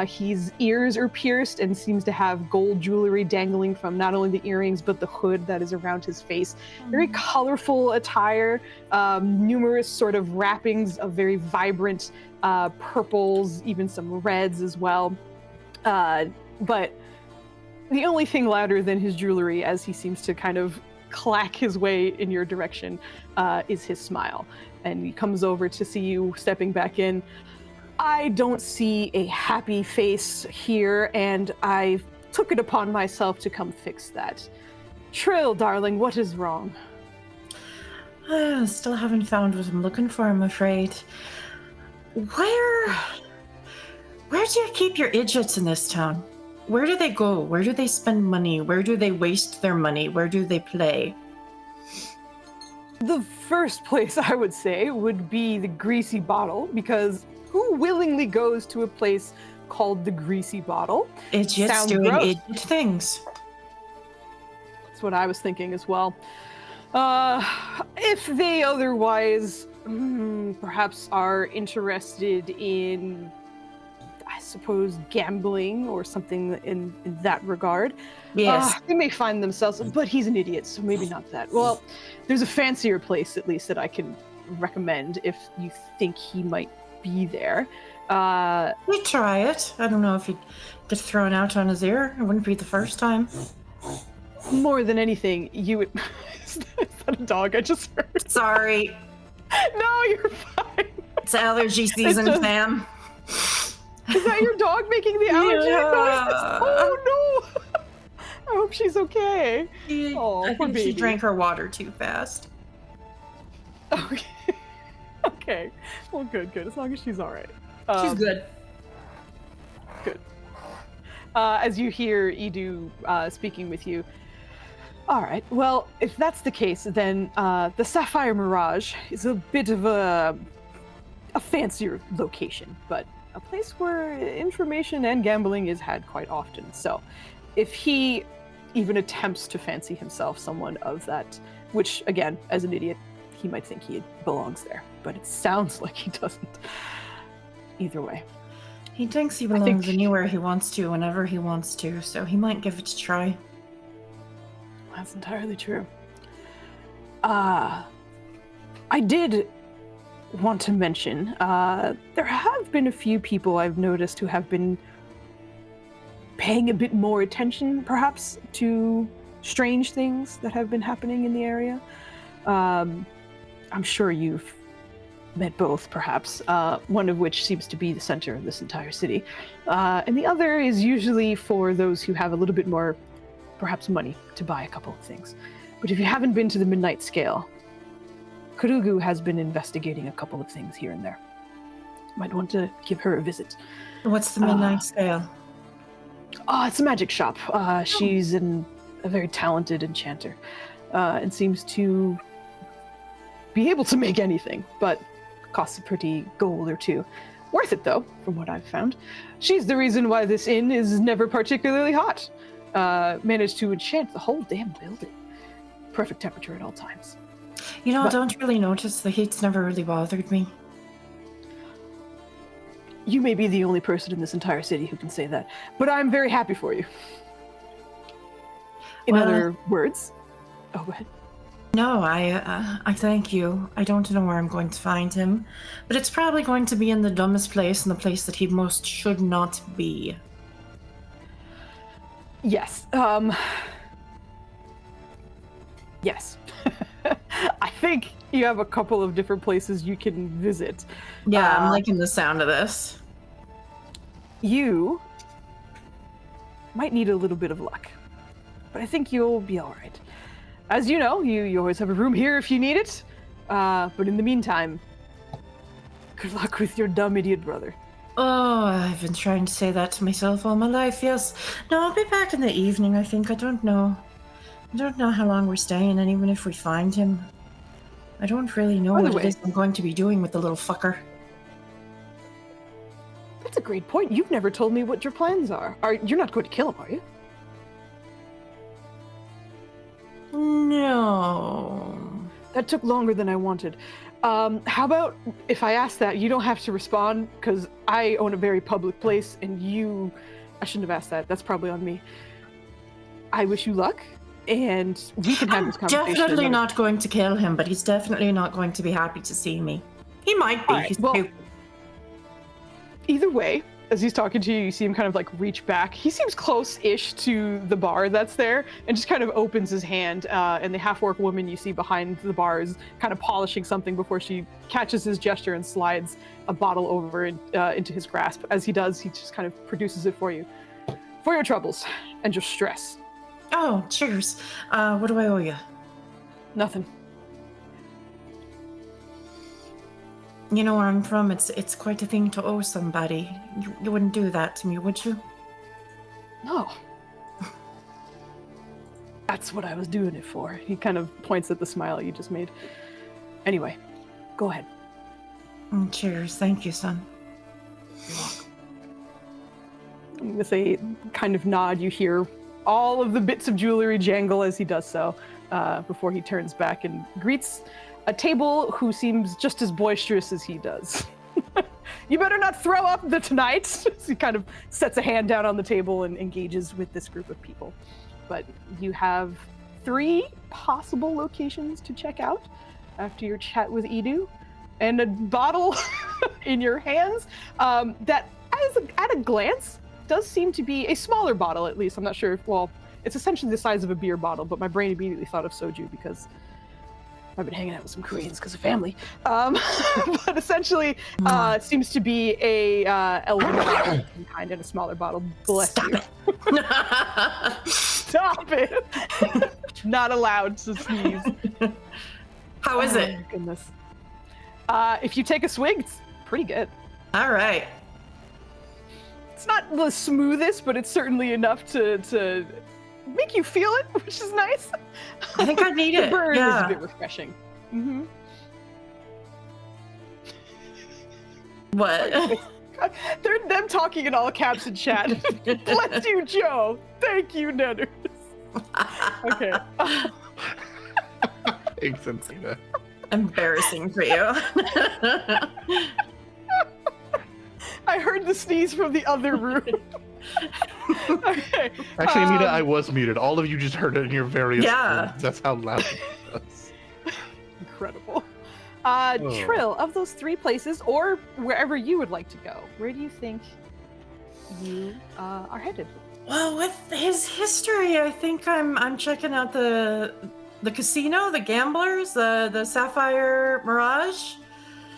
His ears are pierced and seems to have gold jewelry dangling from not only the earrings, but the hood that is around his face. Very colorful attire, numerous sort of wrappings of very vibrant purples, even some reds as well. But the only thing louder than his jewelry, as he seems to kind of clack his way in your direction, is his smile. And he comes over to see you stepping back in. I don't see a happy face here, and I took it upon myself to come fix that. Trill, darling, what is wrong? Still haven't found what I'm looking for, I'm afraid. Where do you keep your idiots in this town? Where do they go? Where do they spend money? Where do they waste their money? Where do they play? The first place I would say would be the Greasy Bottle, because who willingly goes to a place called the Greasy Bottle? Idiots Sounds doing gross. idiot things. That's what I was thinking as well. If they otherwise perhaps are interested in, I suppose, gambling or something in that regard. Yes. They may find themselves, but he's an idiot, so maybe not that. Well, there's a fancier place, at least, that I can recommend if you think he might be there. We try it. I don't know if he'd get thrown out on his ear. It wouldn't be the first time. More than anything, you would... Is that a dog I just heard? Sorry. No, you're fine. It's allergy season, just- Sam. Is that your dog making the allergy Yeah. noises? Oh no! I hope she's okay. Oh, I poor think she baby. drank her water too fast. Okay. Okay. Well, good. As long as she's all right. She's good. Good. As you hear Edu speaking with you. All right. Well, if that's the case, then the Sapphire Mirage is a bit of a fancier location, but a place where information and gambling is had quite often. So if he even attempts to fancy himself someone of that, which, again, as an idiot, he might think he belongs there, but it sounds like he doesn't. Either way. He thinks he belongs anywhere he wants to, whenever he wants to, so he might give it a try. That's entirely true. I did want to mention, there have been a few people I've noticed who have been paying a bit more attention, perhaps, to strange things that have been happening in the area. I'm sure you've met both, perhaps, one of which seems to be the center of this entire city. And the other is usually for those who have a little bit more, perhaps, money to buy a couple of things. But if you haven't been to the Midnight Scale, Kurugu has been investigating a couple of things here and there. Might want to give her a visit. What's the Midnight Scale? Oh, it's a magic shop. She's a very talented enchanter and seems to be able to make anything, but costs a pretty gold or two. Worth it, though, from what I've found. She's the reason why this inn is never particularly hot. Managed to enchant the whole damn building. Perfect temperature at all times. You know, I don't really notice. The heat's never really bothered me. You may be the only person in this entire city who can say that, but I'm very happy for you. In other words... Oh, go ahead. No, I thank you. I don't know where I'm going to find him, but it's probably going to be in the dumbest place, in the place that he most should not be. Yes. Yes. I think you have a couple of different places you can visit. Yeah, I'm liking the sound of this. You might need a little bit of luck, but I think you'll be all right. As you know, you always have a room here if you need it. But in the meantime, good luck with your dumb idiot brother. Oh, I've been trying to say that to myself all my life, yes. No, I'll be back in the evening, I think. I don't know. I don't know how long we're staying, and even if we find him, I don't really know what it is I'm going to be doing with the little fucker. That's a great point. You've never told me what your plans are. You're not going to kill him, are you? No. That took longer than I wanted. How about if I ask that, you don't have to respond, because I own a very public place, and I shouldn't have asked that. That's probably on me. I wish you luck, and we can have this conversation. I'm definitely not going to kill him, but he's definitely not going to be happy to see me. He might be. Right, He's well, cute. Either way, as he's talking to you, you see him kind of like reach back. He seems close-ish to the bar that's there and just kind of opens his hand. And the half-orc woman you see behind the bar is kind of polishing something before she catches his gesture and slides a bottle over into his grasp. As he does, he just kind of produces it for you. For your troubles and your stress. Oh, cheers. What do I owe you? Nothing. You know where I'm from. It's quite a thing to owe somebody. You wouldn't do that to me, would you? No. That's what I was doing it for. He kind of points at the smile you just made. Anyway, go ahead. Cheers. Thank you, son. With a kind of nod, you hear all of the bits of jewelry jangle as he does so, before he turns back and greets a table who seems just as boisterous as he does. You better not throw up tonight. So he kind of sets a hand down on the table and engages with this group of people. But you have 3 possible locations to check out after your chat with Edu, and a bottle in your hands that, at a glance, does seem to be a smaller bottle, at least. I'm not sure if, well, it's essentially the size of a beer bottle, but my brain immediately thought of soju because I've been hanging out with some Koreans because of family. But essentially, it seems to be a Elven Blues kind in a smaller bottle. Bless you. Stop it. Not allowed to sneeze. How is it? Oh, my goodness. If you take a swig, it's pretty good. All right. It's not the smoothest, but it's certainly enough to make you feel it, which is nice. I think I need The it. burn Yeah. is a bit refreshing. Mm-hmm. What? They're them talking in all caps in chat. Bless you, Joe. Thank you, Netters. Okay. Thanks, Ancina. Embarrassing for you. I heard the sneeze from the other room. Okay. Actually, Anita, I was muted. All of you just heard it in your various Yeah. rooms. That's how loud it was. Incredible. Trill, of those 3 places, or wherever you would like to go, where do you think you are headed? Well, with his history, I think I'm checking out the casino, the gamblers, the Sapphire Mirage.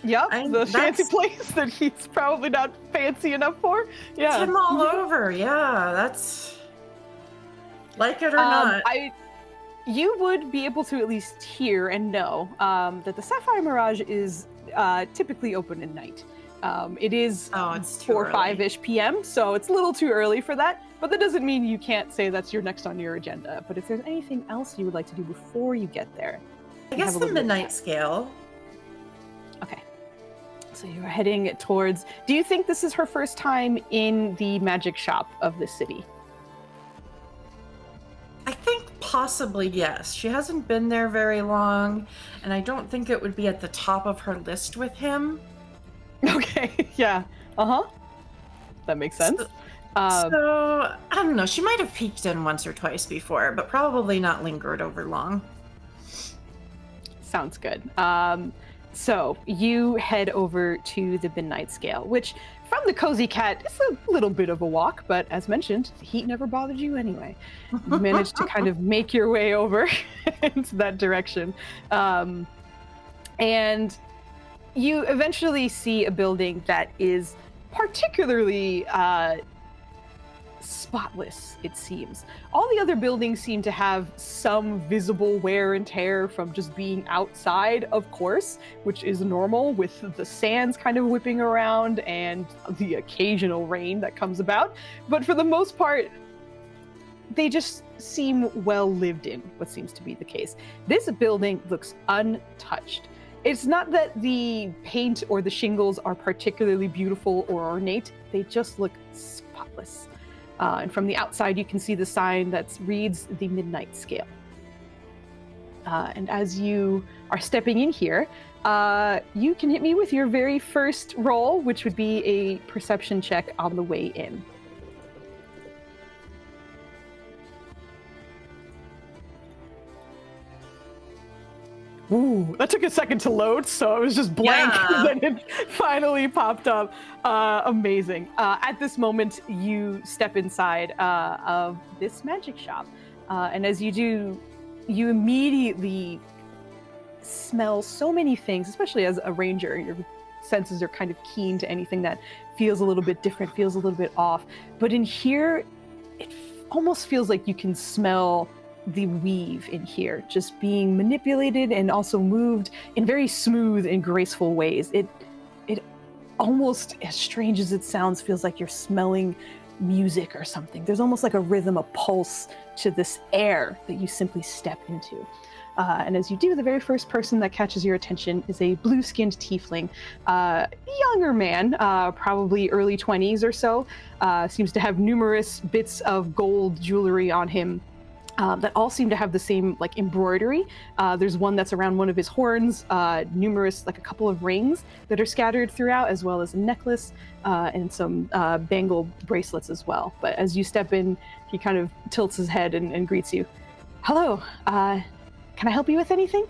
Yep, the fancy that's- place that he's probably not fancy enough for. It's Yeah. him all over. Yeah, that's like it or not. You would be able to at least hear and know that the Sapphire Mirage is typically open at night. It is It's too 4 or early. 5-ish p.m., so it's a little too early for that, but that doesn't mean you can't say that's your next on your agenda. But if there's anything else you would like to do before you get there. I you guess have a the little bit of midnight time. scale. Okay. So you're heading towards... Do you think this is her first time in the magic shop of the city? I think possibly yes. She hasn't been there very long, and I don't think it would be at the top of her list with him. Okay, yeah. That makes sense. So I don't know. She might have peeked in once or twice before, but probably not lingered over long. Sounds good. So you head over to the midnight scale, which from the Cozy Cat is a little bit of a walk, but as mentioned, the heat never bothered you anyway. You managed to kind of make your way over into that direction. And you eventually see a building that is particularly spotless, it seems. All the other buildings seem to have some visible wear and tear from just being outside, of course, which is normal with the sands kind of whipping around and the occasional rain that comes about. But for the most part, they just seem well lived in, what seems to be the case. This building looks untouched. It's not that the paint or the shingles are particularly beautiful or ornate, they just look spotless. And from the outside, you can see the sign that reads the Midnight Scale. And as you are stepping in here, you can hit me with your very first roll, which would be a perception check on the way in. Ooh, that took a second to load, so it was just blank. Yeah. Then it finally popped up. Amazing. At this moment, you step inside of this magic shop. And as you do, you immediately smell so many things, especially as a ranger. Your senses are kind of keen to anything that feels a little bit different, feels a little bit off. But in here, it almost feels like you can smell the weave in here, just being manipulated and also moved in very smooth and graceful ways. It almost, as strange as it sounds, feels like you're smelling music or something. There's almost like a rhythm, a pulse to this air that you simply step into. And as you do, the very first person that catches your attention is a blue-skinned tiefling, younger man, probably early 20s or so, seems to have numerous bits of gold jewelry on him that all seem to have the same like embroidery. There's one that's around one of his horns, numerous, like a couple of rings that are scattered throughout, as well as a necklace and some bangle bracelets as well. But as you step in, he kind of tilts his head and greets you. Hello, can I help you with anything?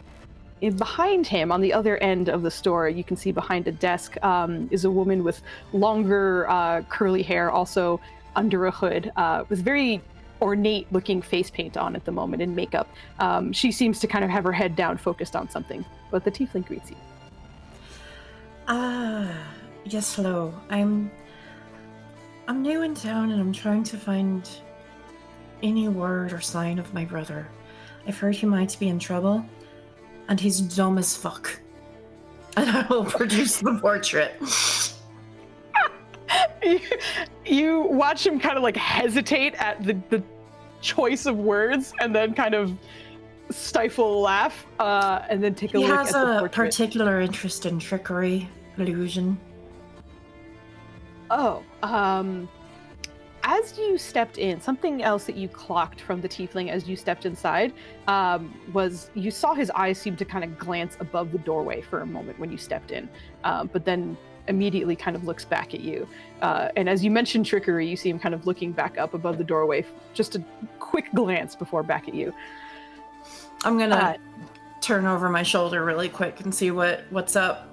And behind him, on the other end of the store, you can see behind a desk is a woman with longer curly hair, also under a hood, with very ornate looking face paint on at the moment and makeup. She seems to kind of have her head down focused on something, but the tiefling greets you. Yes, hello. I'm new in town and I'm trying to find any word or sign of my brother. I've heard he might be in trouble and he's dumb as fuck. And I will produce the portrait. You watch him kind of like hesitate at the choice of words and then kind of stifle a laugh and then take a He look has at the a portrait. particular interest in trickery, illusion. Oh, as you stepped in, something else that you clocked from the tiefling as you stepped inside was you saw his eyes seem to kind of glance above the doorway for a moment when you stepped in, but then immediately kind of looks back at you. And as you mentioned trickery, you see him kind of looking back up above the doorway, just a quick glance before back at you. I'm gonna turn over my shoulder really quick and see what's up.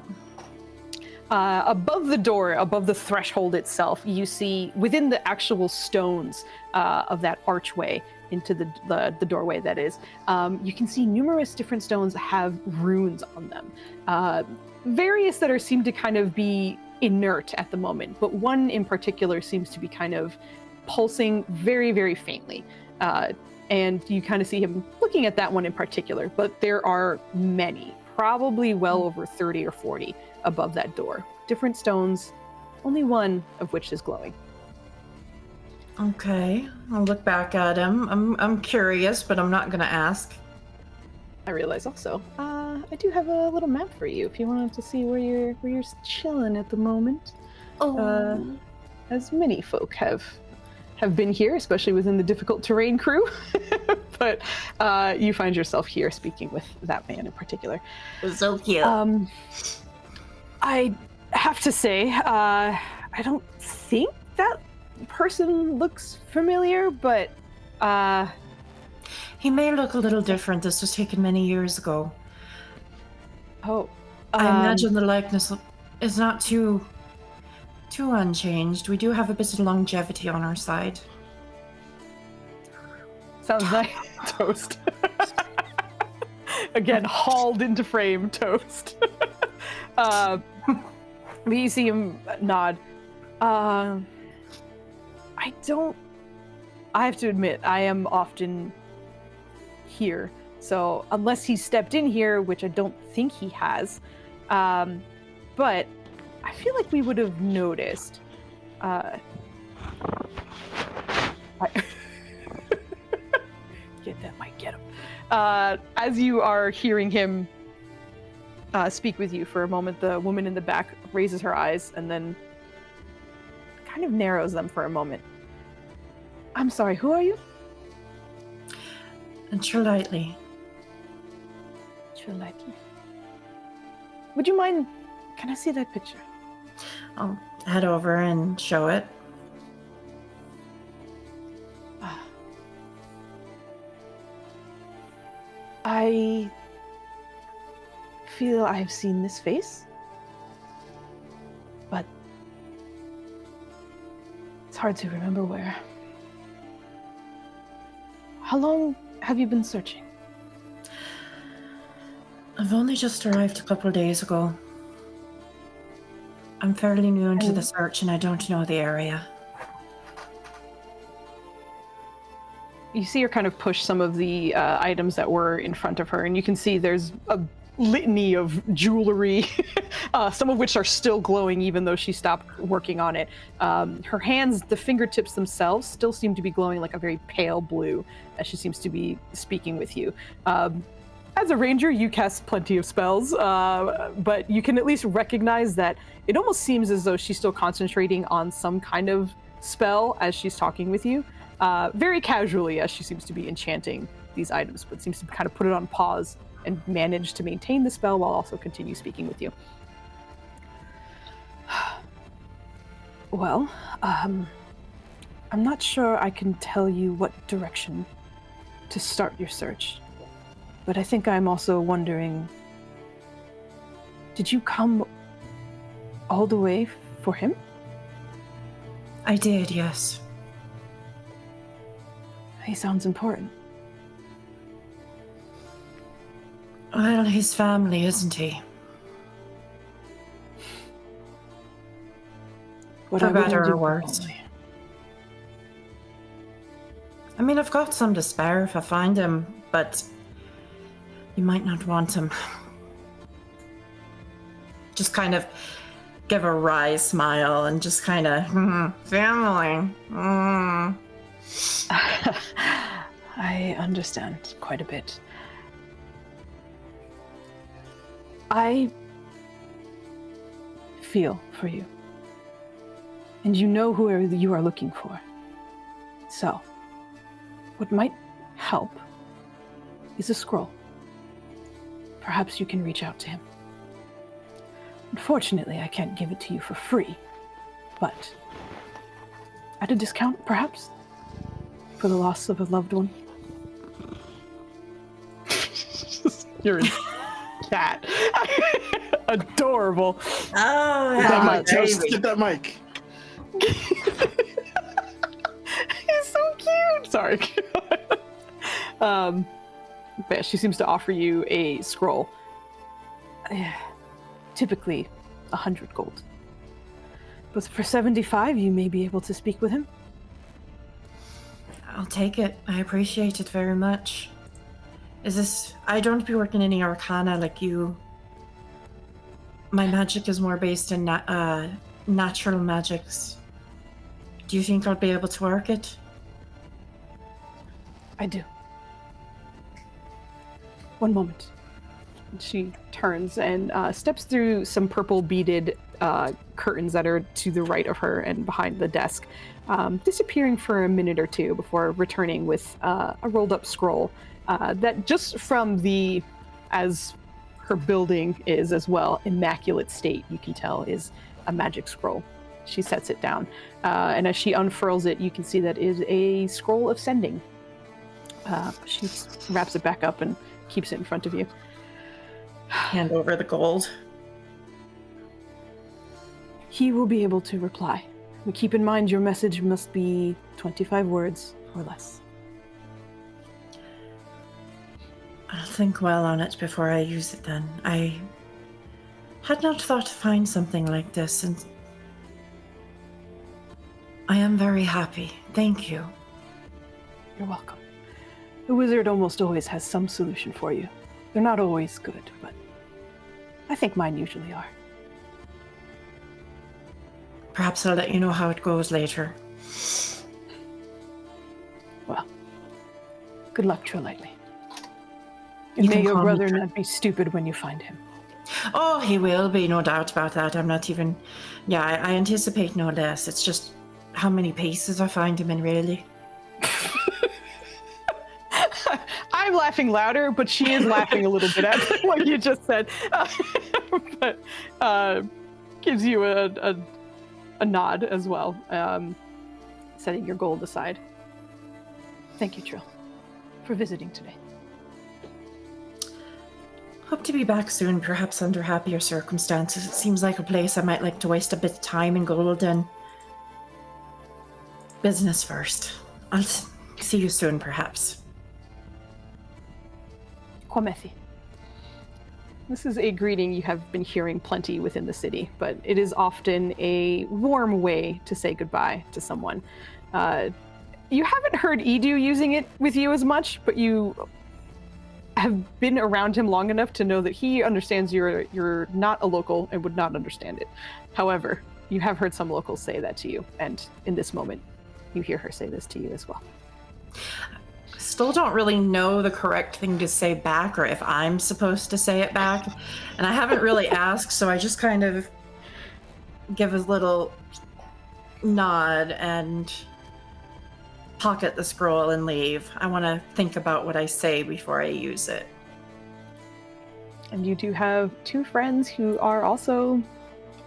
Above the door, above the threshold itself, you see within the actual stones of that archway into the doorway that is, you can see numerous different stones have runes on them. various that seem to kind of be inert at the moment, but one in particular seems to be kind of pulsing very, very faintly. And you kind of see him looking at that one in particular, but there are many, probably well over 30 or 40 above that door. Different stones, only one of which is glowing. Okay, I'll look back at him. I'm curious, but I'm not gonna ask. I realize also, I do have a little map for you if you wanted to see where you're chilling at the moment. Oh, As many folk have been here, especially within the difficult terrain crew. But you find yourself here speaking with that man in particular. it's so cute. I have to say, I don't think that person looks familiar, but He may look a little different. This was taken many years ago. oh, I imagine the likeness is not too unchanged. We do have a bit of longevity on our side. sounds nice. Toast. Again, hauled into frame. Toast. But you see him nod. I have to admit, I am often here. So unless he stepped in here, which I don't think he has, but I feel like we would have noticed. Get that mic, get him. As you are hearing him speak with you for a moment, the woman in the back raises her eyes and then kind of narrows them for a moment. I'm sorry, who are you? And Trelitely. Trelitely. Would you mind? Can I see that picture? I'll head over and show it. I feel I've seen this face, but it's hard to remember where. How long have you been searching? I've only just arrived a couple of days ago. I'm fairly new into the search and I don't know the area. You see her kind of push some of the items that were in front of her, and you can see there's a litany of jewelry, some of which are still glowing even though she stopped working on it. Her hands, the fingertips themselves, still seem to be glowing like a very pale blue as she seems to be speaking with you. As a ranger, you cast plenty of spells, but you can at least recognize that it almost seems as though she's still concentrating on some kind of spell as she's talking with you. Very casually, as she seems to be enchanting these items, but seems to kind of put it on pause and manage to maintain the spell while also continue speaking with you. Well, I'm not sure I can tell you what direction to start your search, but I think I'm also wondering, did you come all the way for him? I did, yes. He sounds important. Well, his family, isn't he? What For are we gonna better do or with worse. Ollie? I mean, I've got some to spare if I find him, but you might not want him. Just kind of give a wry smile and just kind of, family. I understand quite a bit. I feel for you. And you know who you are looking for. So, what might help is a scroll. Perhaps you can reach out to him. Unfortunately, I can't give it to you for free, but at a discount, perhaps, for the loss of a loved one. You're a cat. Adorable. Oh, Get that yeah, mic, Toast. baby. Get that mic. He's so cute. Sorry. But she seems to offer you a scroll. typically 100 gold. But for 75, you may be able to speak with him. I'll take it. I appreciate it very much. I don't be working any arcana like you. My magic is more based in natural magics. Do you think I'll be able to work it? I do. One moment. She turns and steps through some purple beaded curtains that are to the right of her and behind the desk, disappearing for a minute or two before returning with a rolled up scroll that just from as her building is as well, immaculate state, you can tell is a magic scroll. She sets it down, and as she unfurls it, you can see that is a scroll of sending. She wraps it back up and keeps it in front of you. Hand over the gold. He will be able to reply. But keep in mind your message must be 25 words or less. I'll think well on it before I use it then. I had not thought to find something like this, and I am very happy. Thank you. You're welcome. The wizard almost always has some solution for you. They're not always good, but I think mine usually are. Perhaps I'll let you know how it goes later. Well, good luck, Trellightly. You And may can your call me brother Tre- not be stupid when you find him. Oh, he will be, no doubt about that. I'm not even... Yeah, I anticipate no less. It's just how many paces I find him in, really. I'm laughing louder, but she is laughing a little bit at what you just said. But gives you a nod as well, setting your gold aside. Thank you, Trill, for visiting today. Hope to be back soon, perhaps under happier circumstances. It seems like a place I might like to waste a bit of time in gold and business first. I'll see you soon, perhaps. Kwamethi. This is a greeting you have been hearing plenty within the city, but it is often a warm way to say goodbye to someone. You haven't heard Edu using it with you as much, but you have been around him long enough to know that he understands you're not a local and would not understand it. However, you have heard some locals say that to you, and in this moment, you hear her say this to you as well. Still don't really know the correct thing to say back, or if I'm supposed to say it back. And I haven't really asked, so I just kind of give a little nod and pocket the scroll and leave. I want to think about what I say before I use it. And you do have two friends who are also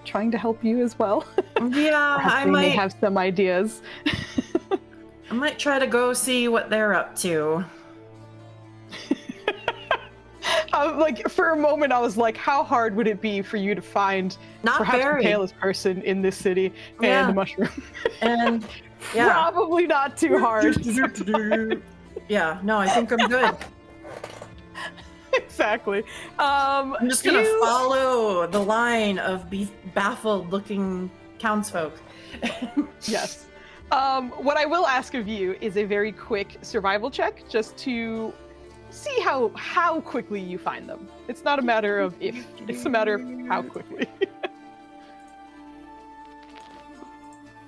trying to help you as well. Yeah, Perhaps they may have some ideas. I might try to go see what they're up to. Like for a moment, I was like, how hard would it be for you to find Not perhaps very. the palest person in this city Yeah. and a mushroom? And yeah. Probably not too hard. Yeah, no, I think I'm good. Exactly. I'm just gonna follow the line of baffled-looking townsfolk. Yes. What I will ask of you is a very quick survival check, just to see how quickly you find them. It's not a matter of if; it's a matter of how quickly.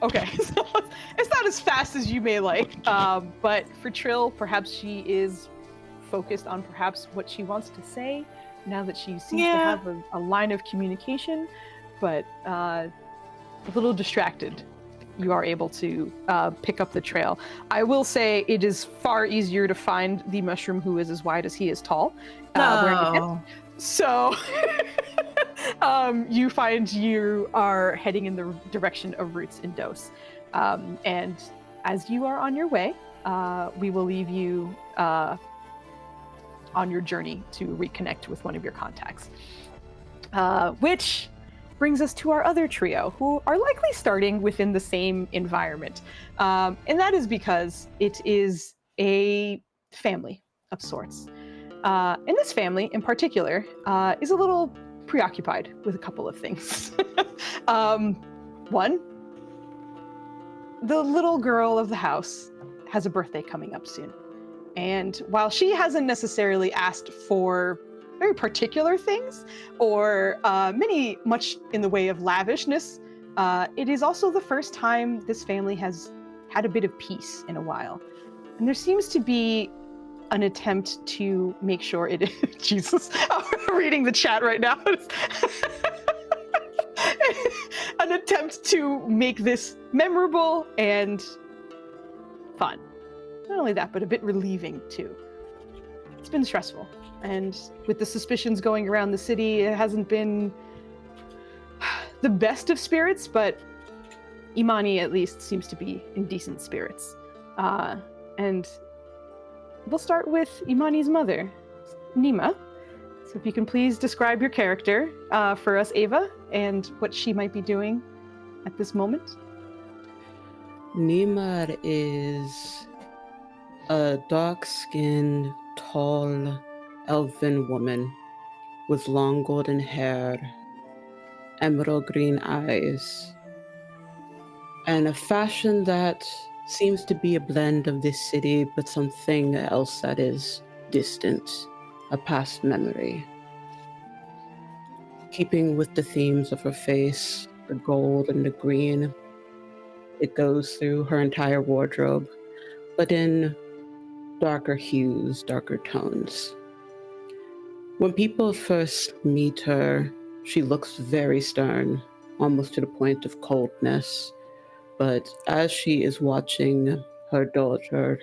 Okay, so it's not as fast as you may like, but for Trill, perhaps she is focused on perhaps what she wants to say now that she seems to have a line of communication, but a little distracted. You are able to pick up the trail. I will say it is far easier to find the mushroom who is as wide as he is tall. So you find you are heading in the direction of Roots and Dose. And as you are on your way, we will leave you on your journey to reconnect with one of your contacts. Which brings us to our other trio, who are likely starting within the same environment. And that is because it is a family of sorts. And this family in particular is a little preoccupied with a couple of things. One, the little girl of the house has a birthday coming up soon. And while she hasn't necessarily asked for very particular things or much in the way of lavishness, it is also the first time this family has had a bit of peace in a while. And there seems to be an attempt to make sure it is... Jesus, I'm reading the chat right now. An attempt to make this memorable and fun. Not only that, but a bit relieving too. It's been stressful. And with the suspicions going around the city, it hasn't been the best of spirits, but Imani at least seems to be in decent spirits. And we'll start with Imani's mother, Nima. So if you can please describe your character for us, Ava, and what she might be doing at this moment. Nima is a dark-skinned, tall, elven woman with long golden hair, emerald green eyes, and a fashion that seems to be a blend of this city, but something else that is distant, a past memory. Keeping with the themes of her face, the gold and the green, it goes through her entire wardrobe, but in darker hues, darker tones. When people first meet her, she looks very stern, almost to the point of coldness. But as she is watching her daughter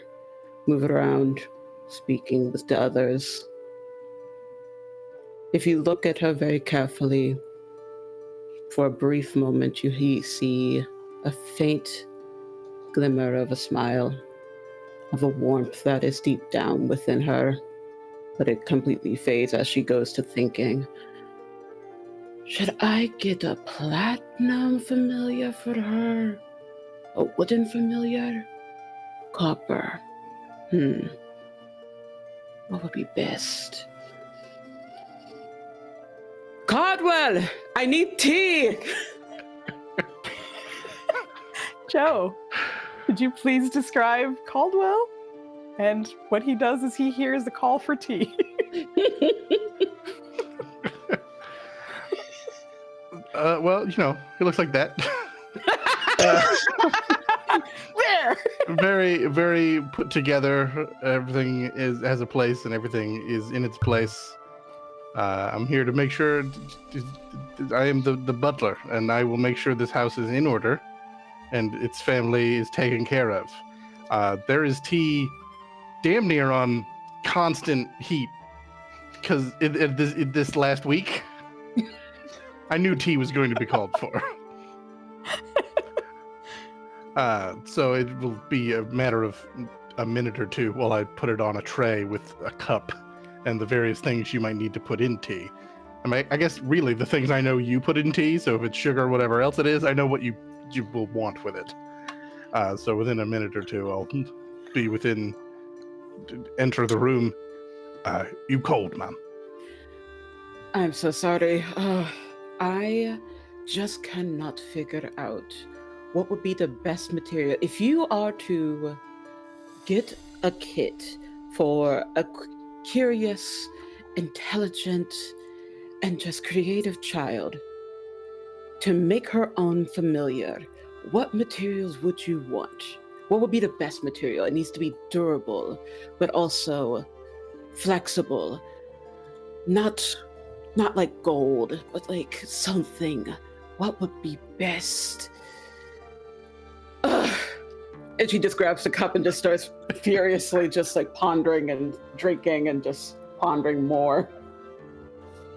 move around, speaking with the others, if you look at her very carefully, for a brief moment you see a faint glimmer of a smile, of a warmth that is deep down within her, but it completely fades as she goes to thinking, should I get a platinum familiar for her? A wooden familiar? Copper? What would be best? Cardwell! I need tea! Joe, could you please describe Caldwell? And what he does is he hears the call for tea. Well, he looks like that. There! Very, very put together. Everything has a place and everything is in its place. I'm here to make sure I am the butler, and I will make sure this house is in order and its family is taken care of. There is tea damn near on constant heat because this last week, I knew tea was going to be called for. So it will be a matter of a minute or two while I put it on a tray with a cup and the various things you might need to put in tea. I guess really the things I know you put in tea, so if it's sugar or whatever else it is, I know what you will want with it. So within a minute or two, I'll be enter the room. You cold, ma'am? I'm so sorry. I just cannot figure out what would be the best material. If you are to get a kit for a curious, intelligent, and just creative child to make her own familiar, what materials would you want? What would be the best material? It needs to be durable, but also flexible. Not like gold, but like something. What would be best? Ugh. And she just grabs the cup and just starts furiously just like pondering and drinking and just pondering more.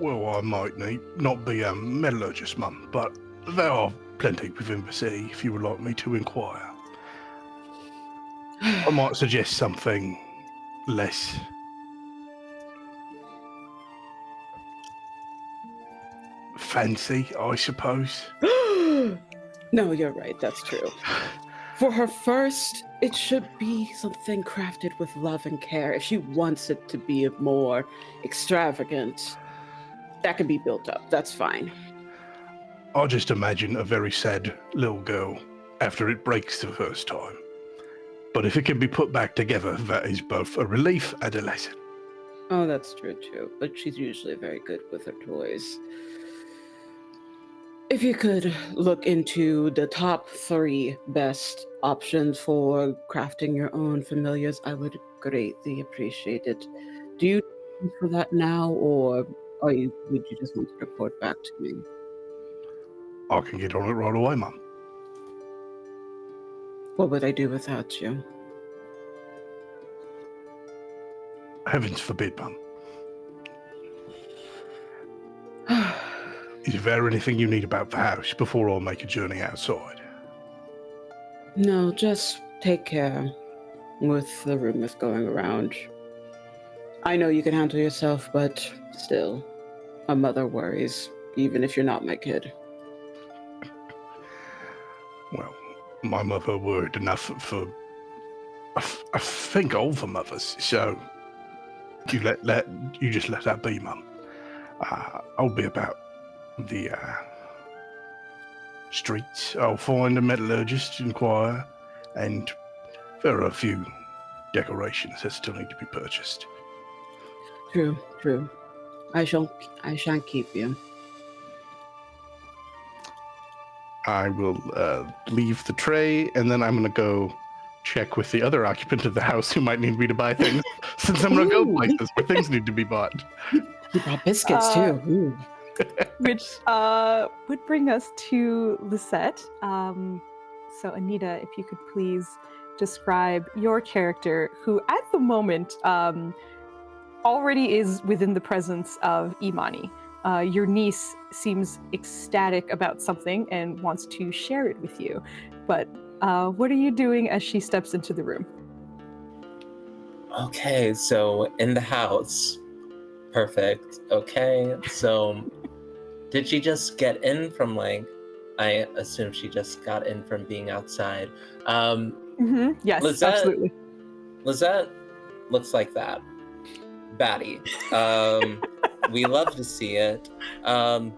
Well, I might not be a metallurgist, mum, but there are plenty within the city if you would like me to inquire. I might suggest something less fancy, I suppose. No, you're right, that's true. For her first, it should be something crafted with love and care. If she wants it to be more extravagant, that can be built up. That's fine. I just imagine a very sad little girl after it breaks the first time. But if it can be put back together, that is both a relief and a lesson. Oh, that's true too. But she's usually very good with her toys. If you could look into the top 3 best options for crafting your own familiars, I would greatly appreciate it. Do you need for that now, or would you just want to report back to me? I can get on it right away, Mum. What would I do without you? Heavens forbid, Mum. Is there anything you need about the house before I make a journey outside? No, just take care with the rumors going around. I know you can handle yourself, but still, a mother worries, even if you're not my kid. Well, my mother worried enough for, I think, all the mothers. So you just let that be, Mum. I'll be about the streets. I'll find a metallurgist, inquire, and there are a few decorations that still need to be purchased. True. I shan't keep you. I will leave the tray, and then I'm going to go check with the other occupant of the house who might need me to buy things, since I'm going to go places where things need to be bought. You brought biscuits too. Ooh. Which would bring us to Lisette. So Anita, if you could please describe your character, who at the moment already is within the presence of Imani. Your niece seems ecstatic about something and wants to share it with you. But what are you doing as she steps into the room? Okay, so in the house. Perfect. Okay, so did she just get in from, like, I assume she just got in from being outside. Yes, Lisette, absolutely. Lisette looks like that. Batty. We love to see it. A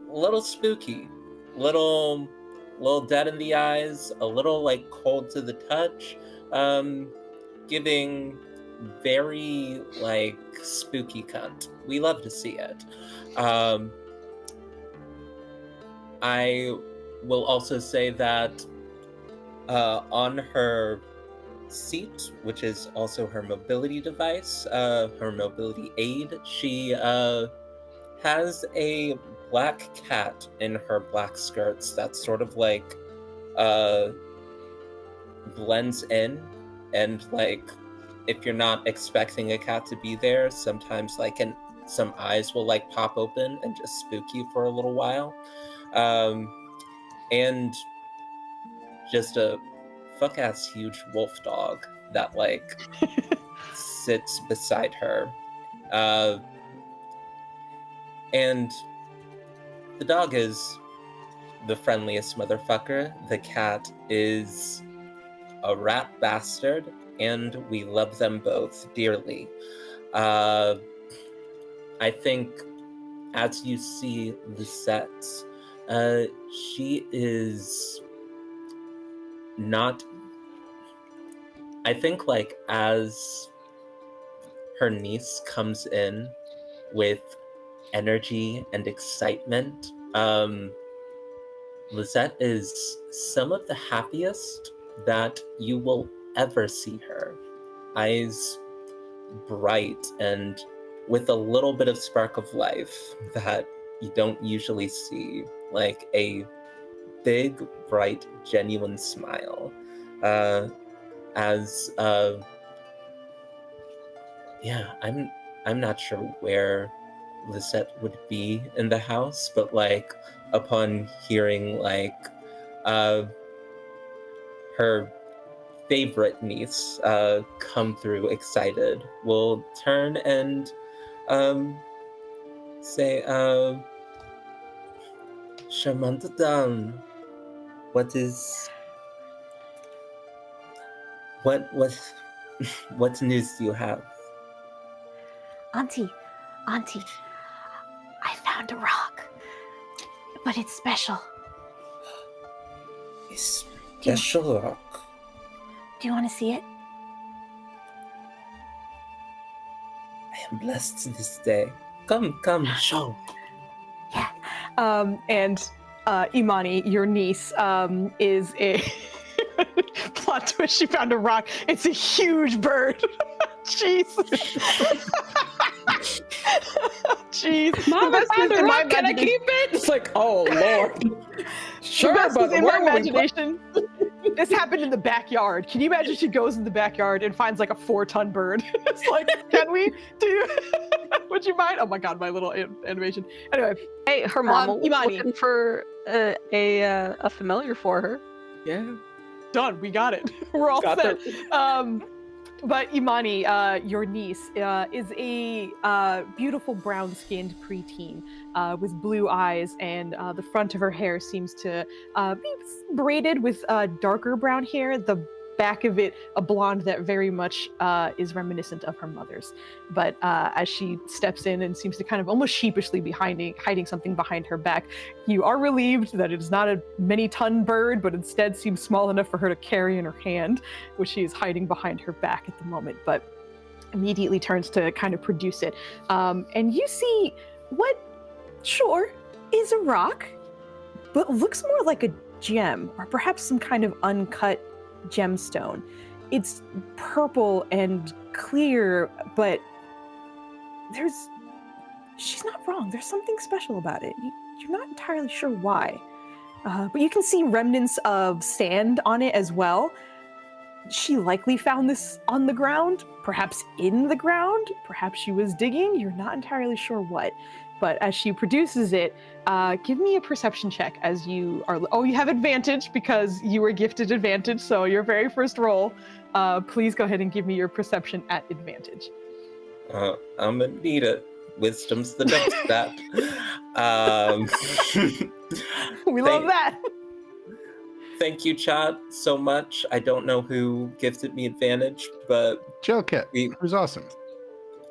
little spooky. Little dead in the eyes. A little, like, cold to the touch. Giving very, like, spooky cunt. We love to see it. I will also say that on her seat, which is also her mobility device, her mobility aid, she has a black cat in her black skirts that sort of, like, blends in, and, like, if you're not expecting a cat to be there, sometimes, like, some eyes will, like, pop open and just spook you for a little while. And just a fuck-ass huge wolf dog that, like, sits beside her. And the dog is the friendliest motherfucker. The cat is a rat bastard, and we love them both dearly. I think as you see Lisette, she is not... I think, like, as her niece comes in with energy and excitement, Lisette is some of the happiest that you will ever see her. Eyes bright and with a little bit of spark of life that you don't usually see, like a big, bright, genuine smile. I'm not sure where Lisette would be in the house, but, like, upon hearing, like, her favorite niece come through excited, will turn and say, Charmante dame, what what news do you have? Auntie, I found a rock, but it's special. A special rock. Do you want to see it? I am blessed this day. Come, show. And Imani, your niece, is a plot twist. She found a rock. It's a huge bird. Jeez. Jeez. Mom, I found a in my rock. Can I imagination- keep it? It's like, oh Lord. Sure, the best but is in where my will we put- imagination. This happened in the backyard. Can you imagine she goes in the backyard and finds like a 4-ton bird? It's like, can we do? Would you mind? Oh my god, my little animation. Anyway, Hey, her mama was Imani. looking for a familiar for her. Yeah. done. We got it. We're all Got set. the- But Imani, your niece, is a beautiful brown-skinned preteen with blue eyes, and the front of her hair seems to be braided with darker brown hair. The back of it, a blonde that very much is reminiscent of her mother's. But as she steps in and seems to kind of almost sheepishly be hiding something behind her back, you are relieved that it is not a many-ton bird, but instead seems small enough for her to carry in her hand, which she is hiding behind her back at the moment, but immediately turns to kind of produce it. And you see what, sure, is a rock, but looks more like a gem, or perhaps some kind of uncut gemstone. It's purple and clear, but she's not wrong. There's something special about it. You're not entirely sure why. But you can see remnants of sand on it as well. She likely found this on the ground, perhaps in the ground, perhaps she was digging. You're not entirely sure what. But as she produces it, give me a perception check as you are. Oh, you have advantage because you were gifted advantage. So your very first roll, please go ahead and give me your perception at advantage. I'm gonna need it. Wisdom's the next step. We love that. Thank you, chat, so much. I don't know who gifted me advantage, but Jelcat, We- who's awesome.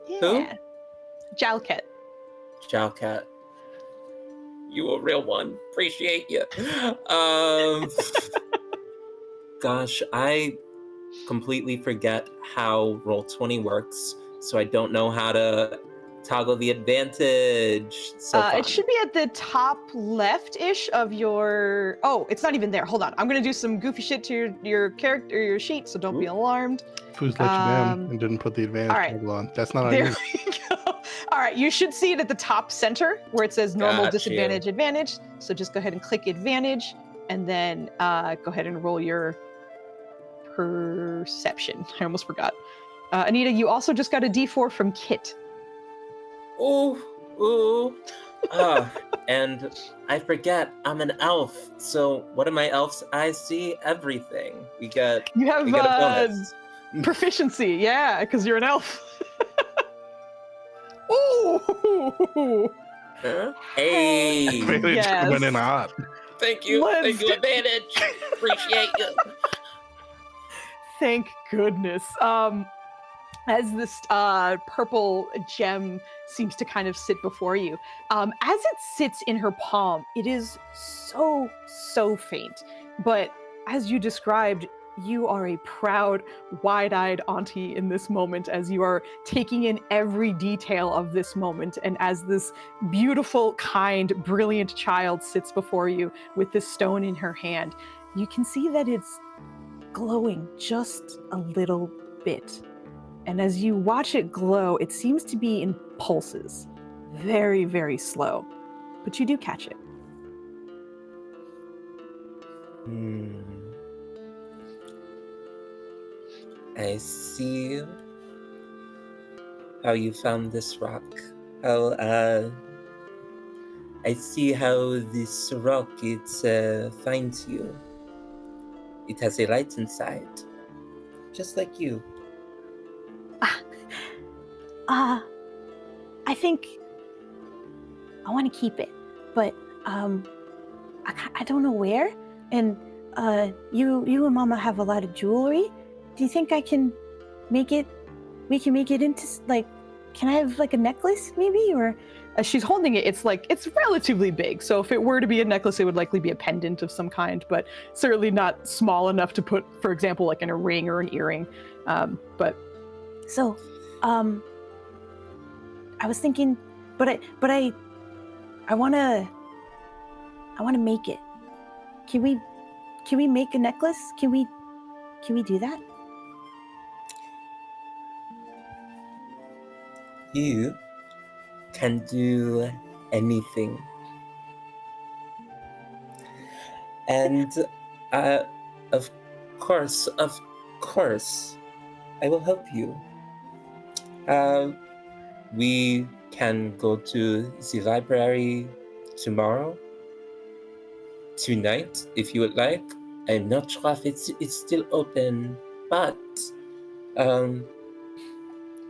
Yeah. Jalket. Jalcat, you a real one. Appreciate you. Gosh, I completely forget how Roll20 works, so I don't know how to toggle the advantage. So It should be at the top left-ish of your. Oh, it's not even there. Hold on. I'm gonna do some goofy shit to your character, or your sheet, so don't be alarmed. Who's let you down Um, and didn't put the advantage all right. toggle on? That's not on There you. we go. All right, you should see it at the top center where it says normal, Got you. disadvantage, advantage. So just go ahead and click advantage, and then go ahead and roll your perception. I almost forgot. Anita, you also just got a D4 from Kit. Ooh. And I forget, I'm an elf. So what do my elf's eyes see? Everything. We get You have a bonus. proficiency, yeah, because you're an elf. Ooh! Huh? Hey, Advantage Yes. went in hot. thank you. Let's Thank you, do- advantage. Appreciate you. Thank goodness. As this purple gem seems to kind of sit before you, as it sits in her palm, it is so faint. But as you described, you are a proud, wide-eyed auntie in this moment as you are taking in every detail of this moment. And as this beautiful, kind, brilliant child sits before you with this stone in her hand, you can see that it's glowing just a little bit. And as you watch it glow, it seems to be in pulses. Very, very slow. But you do catch it. I see how you found this rock. I see how this rock finds you. It has a light inside, just like you. I think I want to keep it, but I don't know where. And you and Mama have a lot of jewelry. Do you think we can make it into, like, can I have like a necklace maybe, or as she's holding it, it's relatively big. So if it were to be a necklace, it would likely be a pendant of some kind, but certainly not small enough to put, for example, like in a ring or an earring. But So, I was thinking, but I wanna make it. Can we make a necklace? Can we do that? You can do anything. And of course, I will help you. We can go to the library tomorrow, tonight, if you would like. I'm not sure if it's still open, but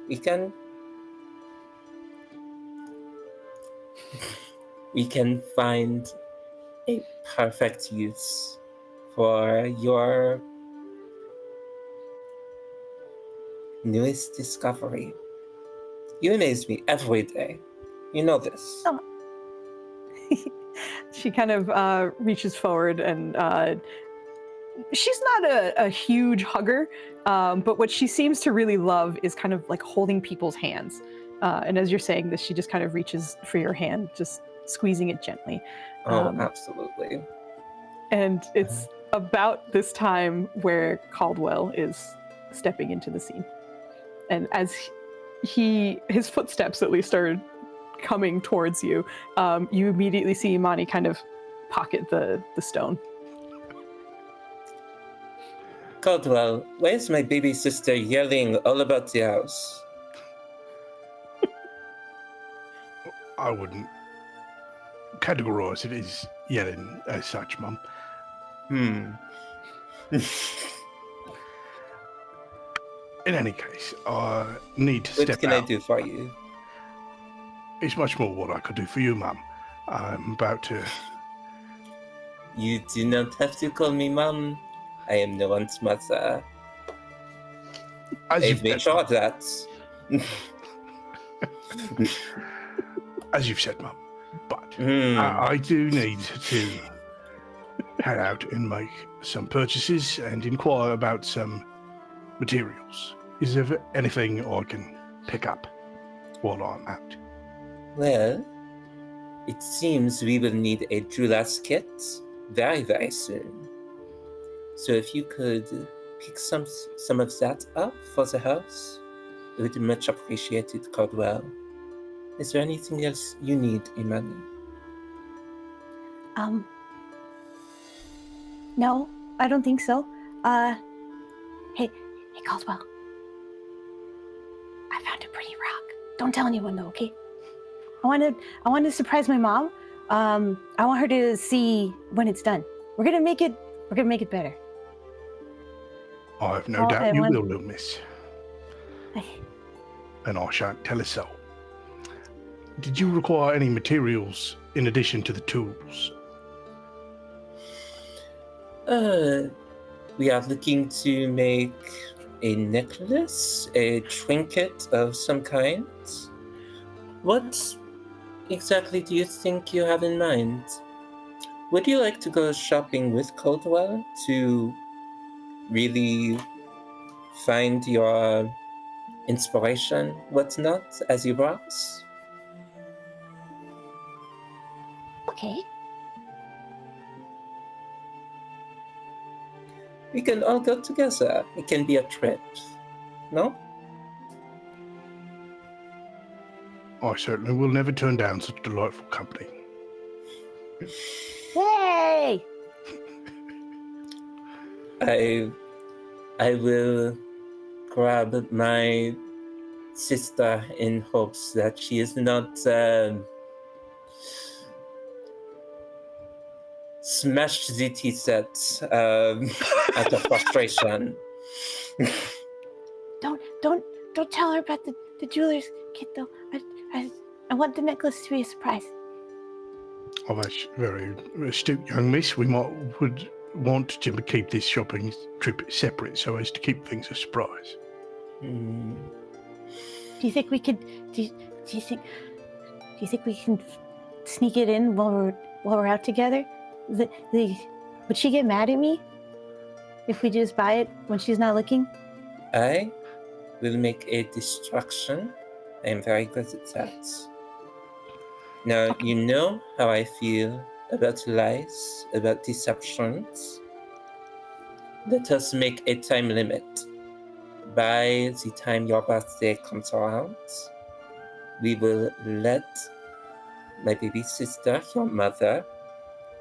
we can find a perfect use for your newest discovery. You amaze me every day. You know this. Oh. she kind of reaches forward and she's not a huge hugger, but what she seems to really love is kind of like holding people's hands. And as you're saying this, she just kind of reaches for your hand, just squeezing it gently. Absolutely. And it's about this time where Caldwell is stepping into the scene. And as his footsteps at least are coming towards you, you immediately see Imani kind of pocket the stone. Caldwell, why is my baby sister yelling all about the house? I wouldn't categorize it as yelling as such, Mum. In any case, I need to step out. What can I do for you? It's much more what I could do for you, Mum. I'm about to... You do not have to call me Mum. I am no one's mother. I've made sure of that. As you've said, Mum. But I do need to head out and make some purchases and inquire about some materials. Is there anything I can pick up while I'm out? Well, it seems we will need a jeweler's kit very, very soon. So if you could pick some of that up for the house, it would be much appreciated, Caldwell. Is there anything else you need, Imani? No, I don't think so. Hey, Caldwell. I found a pretty rock. Don't tell anyone though, okay? I want to surprise my mom. I want her to see when it's done. We're gonna make it better. I have no doubt you will, little miss. And I shan't tell a soul. Did you require any materials in addition to the tools? We are looking to make a necklace, a trinket of some kind. What exactly do you think you have in mind? Would you like to go shopping with Caldwell to really find your inspiration, whatnot, as you browse? Okay. We can all go together. It can be a trip, no? I certainly will never turn down such delightful company. Yay! I will grab my sister in hopes that she is not smashed the tea set out of frustration. Don't tell her about the jeweler's kit though. I want the necklace to be a surprise. Oh, that's very astute, young miss. We would want to keep this shopping trip separate so as to keep things a surprise. Do you think we could? Do you think you think we can sneak it in while we're out together? Would she get mad at me if we just buy it when she's not looking? I will make a distraction. I am very good at that. Now, you know how I feel about lies, about deceptions. Let us make a time limit. By the time your birthday comes around, we will let my baby sister, your mother,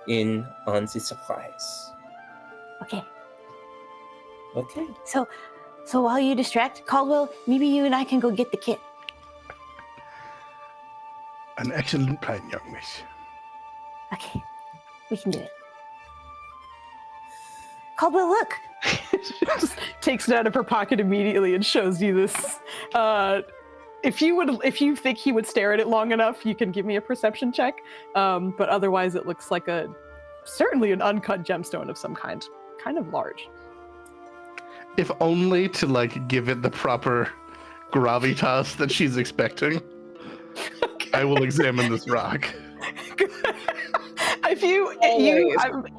in on the surprise. Okay. Okay. So while you distract Caldwell, maybe you and I can go get the kit. An excellent plan, young miss. Okay, we can do it. Caldwell, look! Just takes it out of her pocket immediately and shows you this. If you think he would stare at it long enough, you can give me a perception check. But otherwise, it looks like certainly an uncut gemstone of some kind of large. If only to like give it the proper gravitas that she's expecting. Okay. I will examine this rock.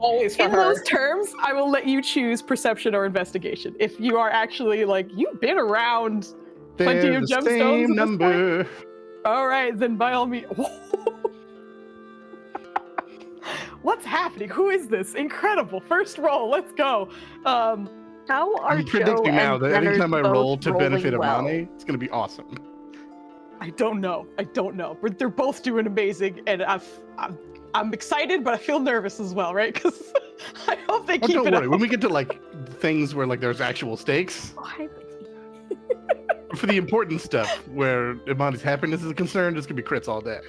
Always for in her. Those terms, I will let you choose perception or investigation. If you are actually like, you've been around plenty of gemstones. Same number. All right, then by all means. What's happening? Who is this? Incredible. First roll. Let's go. How are I'm predicting now that anytime I roll to benefit well? Imani, it's going to be awesome. I don't know. But they're both doing amazing, and I'm excited, but I feel nervous as well, right? Because I hope they keep it up. Don't worry. When we get to like things where like there's actual stakes, for the important stuff where Imani's happiness is concerned, it's gonna be crits all day.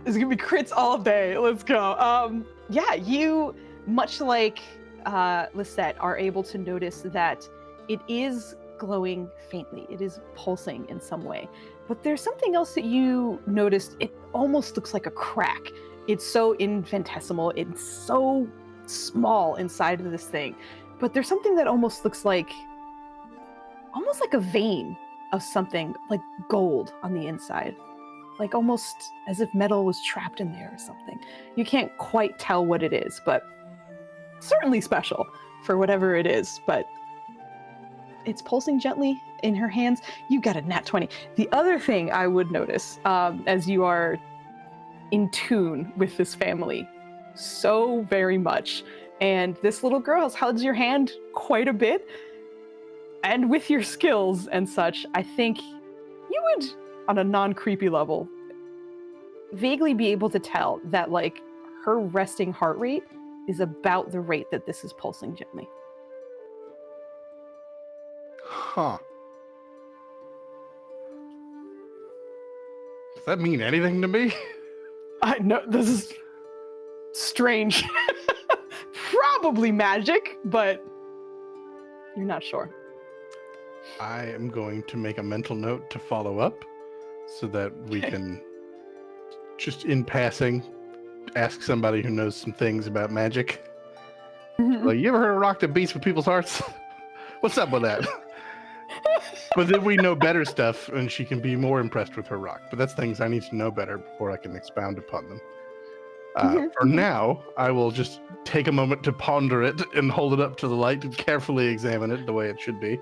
It's gonna be crits all day. Let's go. Yeah, you, much like Lisette, are able to notice that it is glowing faintly. It is pulsing in some way. But there's something else that you noticed. It almost looks like a crack. It's so infinitesimal. It's so small inside of this thing. But there's something that almost looks like a vein of something, like gold on the inside. Like almost as if metal was trapped in there or something. You can't quite tell what it is, but certainly special for whatever it is. But it's pulsing gently in her hands. You got a nat 20. The other thing I would notice, as you are in tune with this family so very much, and this little girl has held your hand quite a bit, and with your skills and such, I think you would, on a non-creepy level, vaguely be able to tell that like her resting heart rate is about the rate that this is pulsing gently. Huh. Does that mean anything to me? I know, this is strange. Probably magic, but you're not sure. I am going to make a mental note to follow up so that we can, just in passing, ask somebody who knows some things about magic. Like, you ever heard of rock that beats with people's hearts? What's up with that? But then we know better stuff, and she can be more impressed with her rock. But that's things I need to know better before I can expound upon them. For now, I will just take a moment to ponder it and hold it up to the light and carefully examine it the way it should be.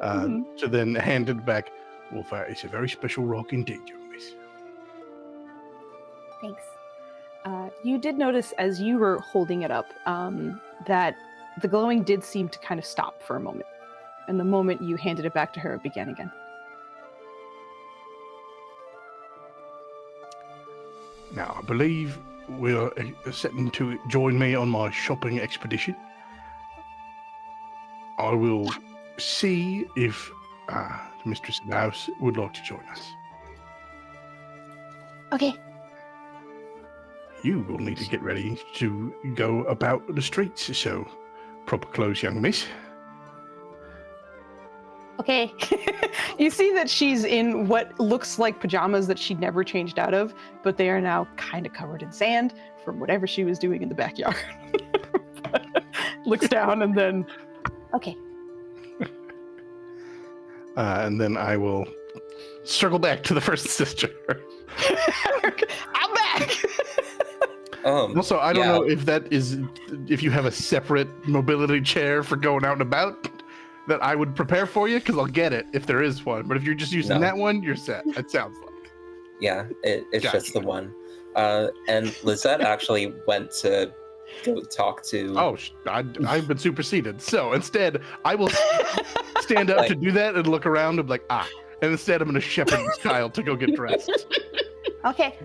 To then hand it back. Well, it's a very special rock indeed, young miss. Thanks. You did notice as you were holding it up that the glowing did seem to kind of stop for a moment. And the moment you handed it back to her, it began again. Now, I believe we're setting to join me on my shopping expedition. I will see if the mistress of the house would like to join us. Okay. You will need to get ready to go about the streets, so proper clothes, young miss. Okay. You see that she's in what looks like pajamas that she never changed out of, but they are now kind of covered in sand from whatever she was doing in the backyard. Looks down and then... Okay. And then I will circle back to the first sister. I'm back. Also, I don't know if you have a separate mobility chair for going out and about that I would prepare for you, because I'll get it if there is one. But if you're just using that one, you're set. It sounds like. Yeah, it's Gotcha. just the one. And Lizette actually went to go talk to. Oh, I've been superseded. So instead, I will stand up to do that and look around and be like, ah. And instead, I'm going to shepherd this child to go get dressed. Okay.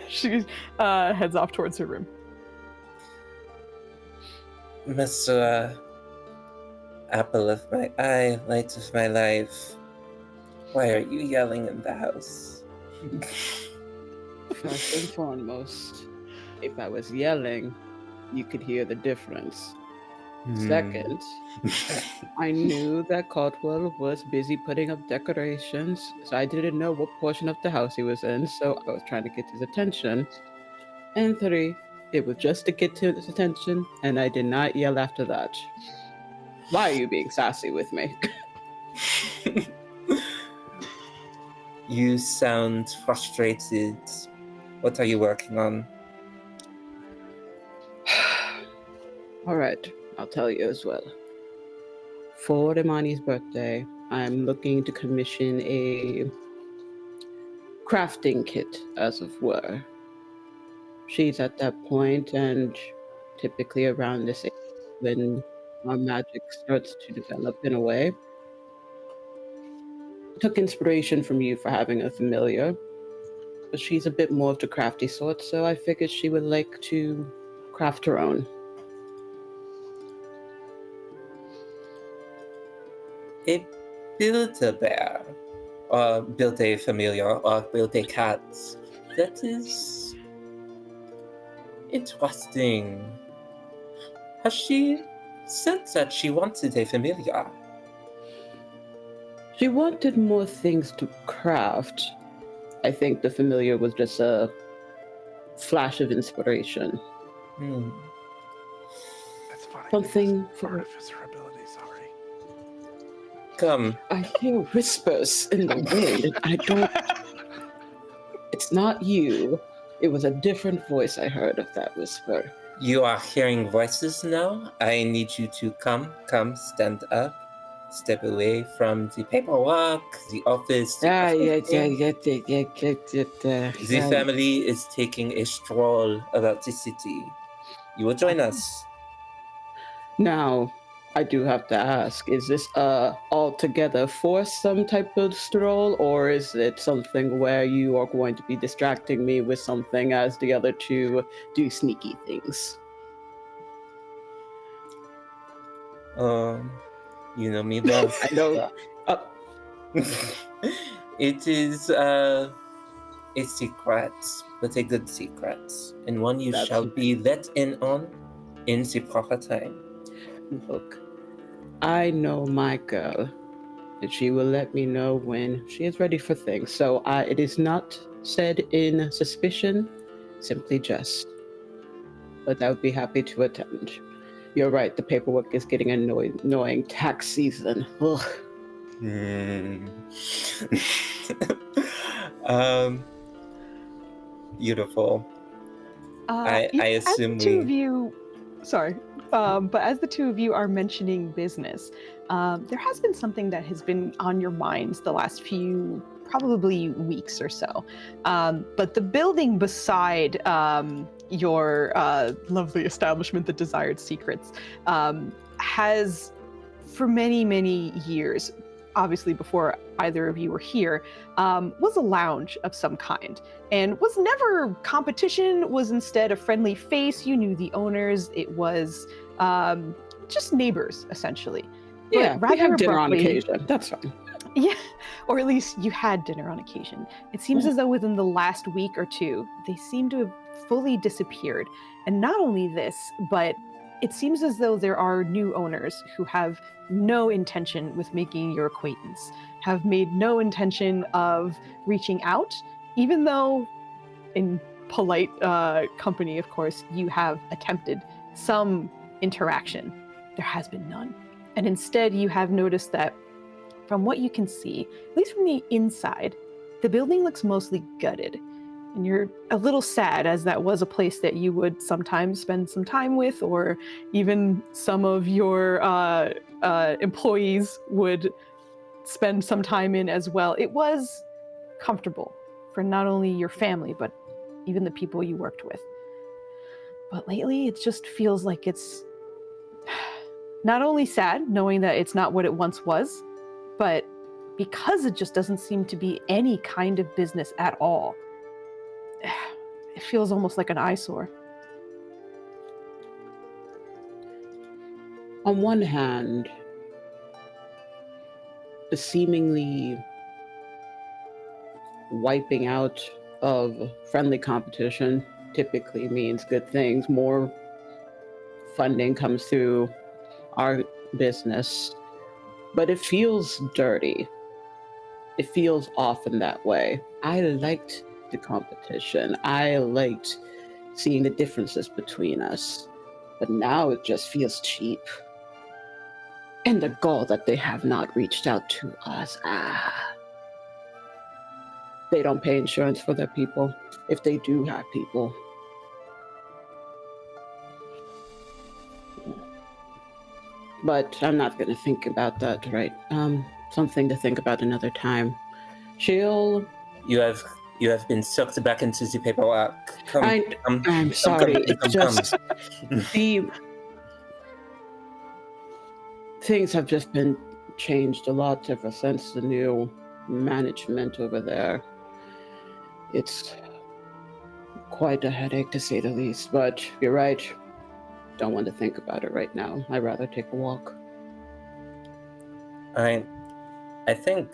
She heads off towards her room. Mr. Apple of my eye, light of my life. Why are you yelling in the house? First and foremost, if I was yelling, you could hear the difference. Second, I knew that Caldwell was busy putting up decorations, so I didn't know what portion of the house he was in, so I was trying to get his attention. And 3, it was just to get his attention, and I did not yell after that. Why are you being sassy with me? You sound frustrated. What are you working on? All right, I'll tell you as well. For Imani's birthday, I'm looking to commission a crafting kit, as it were. She's at that point, and typically around this age, when our magic starts to develop in a way. Took inspiration from you for having a familiar, but she's a bit more of the crafty sort, so I figured she would like to craft her own. A Build-A-Bear, or Build-A-Familiar, or Build-A-Cat. That is interesting. Has she said that she wanted a familiar? She wanted more things to craft. I think the familiar was just a flash of inspiration. That's funny. Something Part for... of his ability, sorry. Come. I hear whispers in the wind. I don't... It's not you. It was a different voice I heard of that whisper. You are hearing voices now. I need you to come, stand up. Step away from the paperwork, the office. The family is taking a stroll about the city. You will join us. Now, I do have to ask, is this all together for some type of stroll, or is it something where you are going to be distracting me with something as the other two do sneaky things? You know me best. I know. It is a secret, but a good secret, and one you shall be let in on in the proper time. Look, I know my girl, and she will let me know when she is ready for things. So it is not said in suspicion, simply jest. But I would be happy to attend. You're right, the paperwork is getting annoying. Tax season. Ugh. Beautiful. I assume as the two of you, sorry, but as the two of you are mentioning business, there has been something that has been on your minds the last few probably weeks or so. But the building beside your lovely establishment, the Desired Secrets, has for many, many years, obviously before either of you were here, was a lounge of some kind, and was never competition, was instead a friendly face. You knew the owners. It was just neighbors, essentially. Yeah, but we have dinner on occasion. That's fine. Yeah, or at least you had dinner on occasion. It seems as though within the last week or two, they seem to have fully disappeared. And not only this, but it seems as though there are new owners who have no intention with making your acquaintance, have made no intention of reaching out, even though in polite company, of course, you have attempted some interaction. There has been none. And instead, you have noticed that from what you can see, at least from the inside, the building looks mostly gutted. And you're a little sad, as that was a place that you would sometimes spend some time with, or even some of your employees would spend some time in as well. It was comfortable for not only your family, but even the people you worked with. But lately, it just feels like it's not only sad, knowing that it's not what it once was, but because it just doesn't seem to be any kind of business at all. It feels almost like an eyesore. On one hand, the seemingly wiping out of friendly competition typically means good things. More funding comes through our business, but it feels dirty. It feels off in that way. I liked the competition. I liked seeing the differences between us, but now it just feels cheap. And the gall that they have not reached out to us. They don't pay insurance for their people, if they do have people. But I'm not going to think about that, right? Something to think about another time. She'll... You have been sucked back into the paperwork. I'm sorry. It's just the things have just been changed a lot ever since the new management over there. It's quite a headache, to say the least. But you're right. Don't want to think about it right now. I'd rather take a walk. I think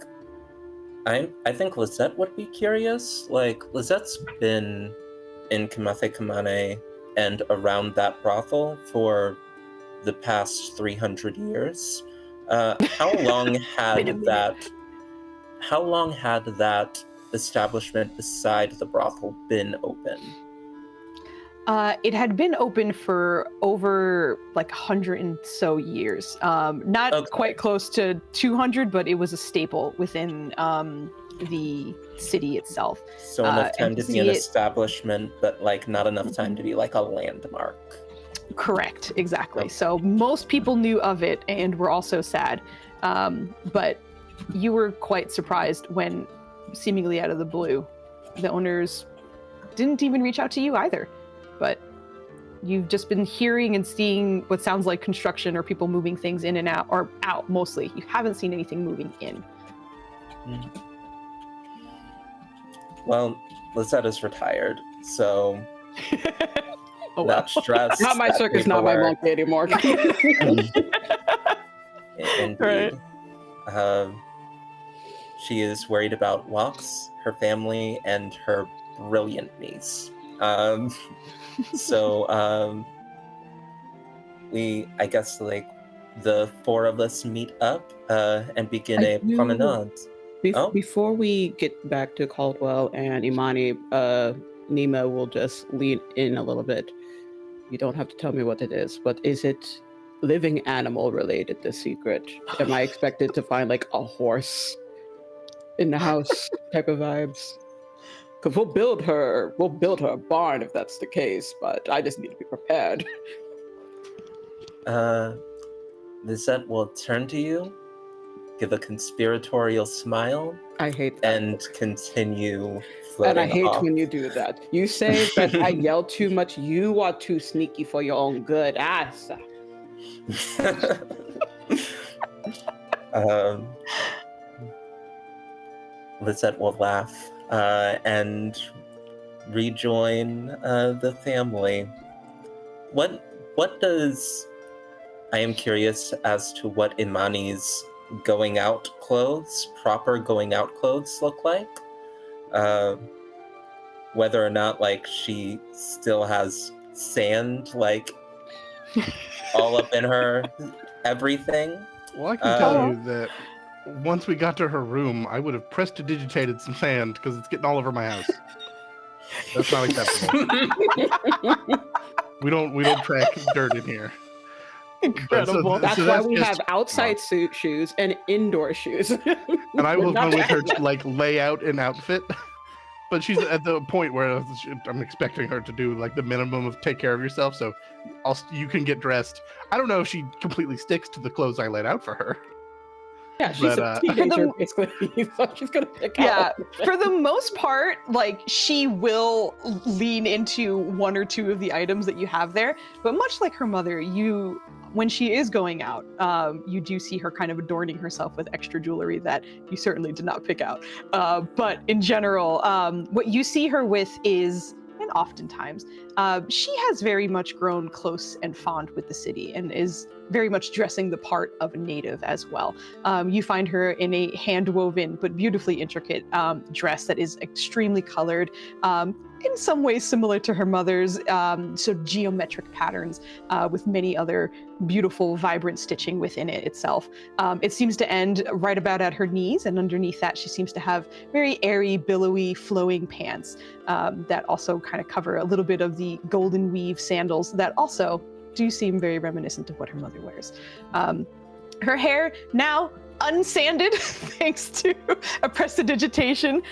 Lisette would be curious. Like, Lisette's been in Kamathe Kamane and around that brothel for the past 300 years. How long had that establishment beside the brothel been open? It had been open for over like 100 and so years. Not quite close to 200, but it was a staple within the city itself. So enough time to be an establishment, but like not enough time to be like a landmark. Correct, exactly. So most people knew of it and were also sad. But you were quite surprised when, seemingly out of the blue, the owners didn't even reach out to you either. But you've just been hearing and seeing what sounds like construction or people moving things in and out, or out mostly. You haven't seen anything moving in. Well, Lisette is retired, so not stressed. Not my circus, not my monkey anymore. Indeed. Right. She is worried about walks, her family, and her brilliant niece. I guess like the four of us meet up and begin a promenade. Before we get back to Caldwell and Imani, Nima will just lean in a little bit. You don't have to tell me what it is, but is it living animal related, the secret? Am I expected to find like a horse in the house type of vibes? Because we'll build her a barn if that's the case, but I just need to be prepared. Lisette will turn to you, give a conspiratorial smile. I hate that. And continue floating And I hate off. when you do that. You say that I yell too much. You are too sneaky for your own good. Lisette will laugh and rejoin the family. What does... I am curious as to what Imani's going out clothes, proper going out clothes look like. Whether or not like she still has sand like all up in her everything. Well, I can tell you that once we got to her room, I would have prestidigitated some sand because it's getting all over my house. That's not acceptable. We don't track dirt in here. Incredible. That's why we have outside suit shoes and indoor shoes. and I will Not go with her bad. to like lay out an outfit. But she's at the point where I'm expecting her to do like the minimum of take care of yourself. So you can get dressed. I don't know if she completely sticks to the clothes I laid out for her. Yeah, she's But, a teenager, basically. So she's going to pick out. Yeah, for the most part, like she will lean into one or two of the items that you have there. But much like her mother, when she is going out, you do see her kind of adorning herself with extra jewelry that you certainly did not pick out. But in general, what you see her with is, and oftentimes, she has very much grown close and fond with the city and is very much dressing the part of a native as well. You find her in a hand-woven but beautifully intricate dress that is extremely colored, in some ways similar to her mother's, so geometric patterns with many other beautiful, vibrant stitching within it itself. It seems to end right about at her knees, and underneath that she seems to have very airy, billowy, flowing pants that also kind of cover a little bit of the golden weave sandals that also do seem very reminiscent of what her mother wears. Her hair, now unsanded thanks to a prestidigitation,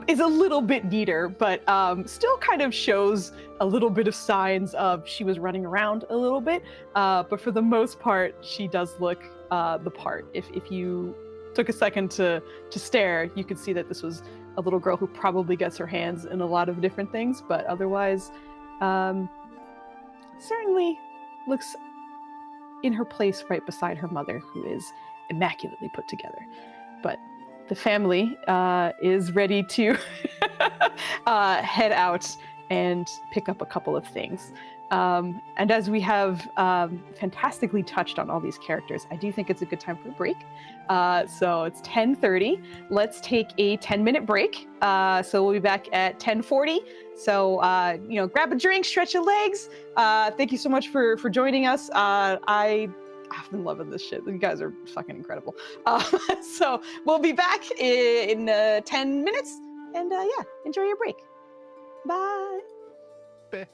is a little bit neater, but still kind of shows a little bit of signs of she was running around a little bit. But for the most part, she does look the part. If you took a second to stare, you could see that this was a little girl who probably gets her hands in a lot of different things, but otherwise certainly looks in her place right beside her mother, who is immaculately put together. But the family is ready to head out and pick up a couple of things. And as we have fantastically touched on all these characters, I do think it's a good time for a break. So it's 10:30. Let's take a 10-minute break. So we'll be back at 10:40. So, grab a drink, stretch your legs. Thank you so much for joining us. I've been loving this shit. You guys are fucking incredible. So we'll be back in 10 minutes. And enjoy your break. Bye. Beh.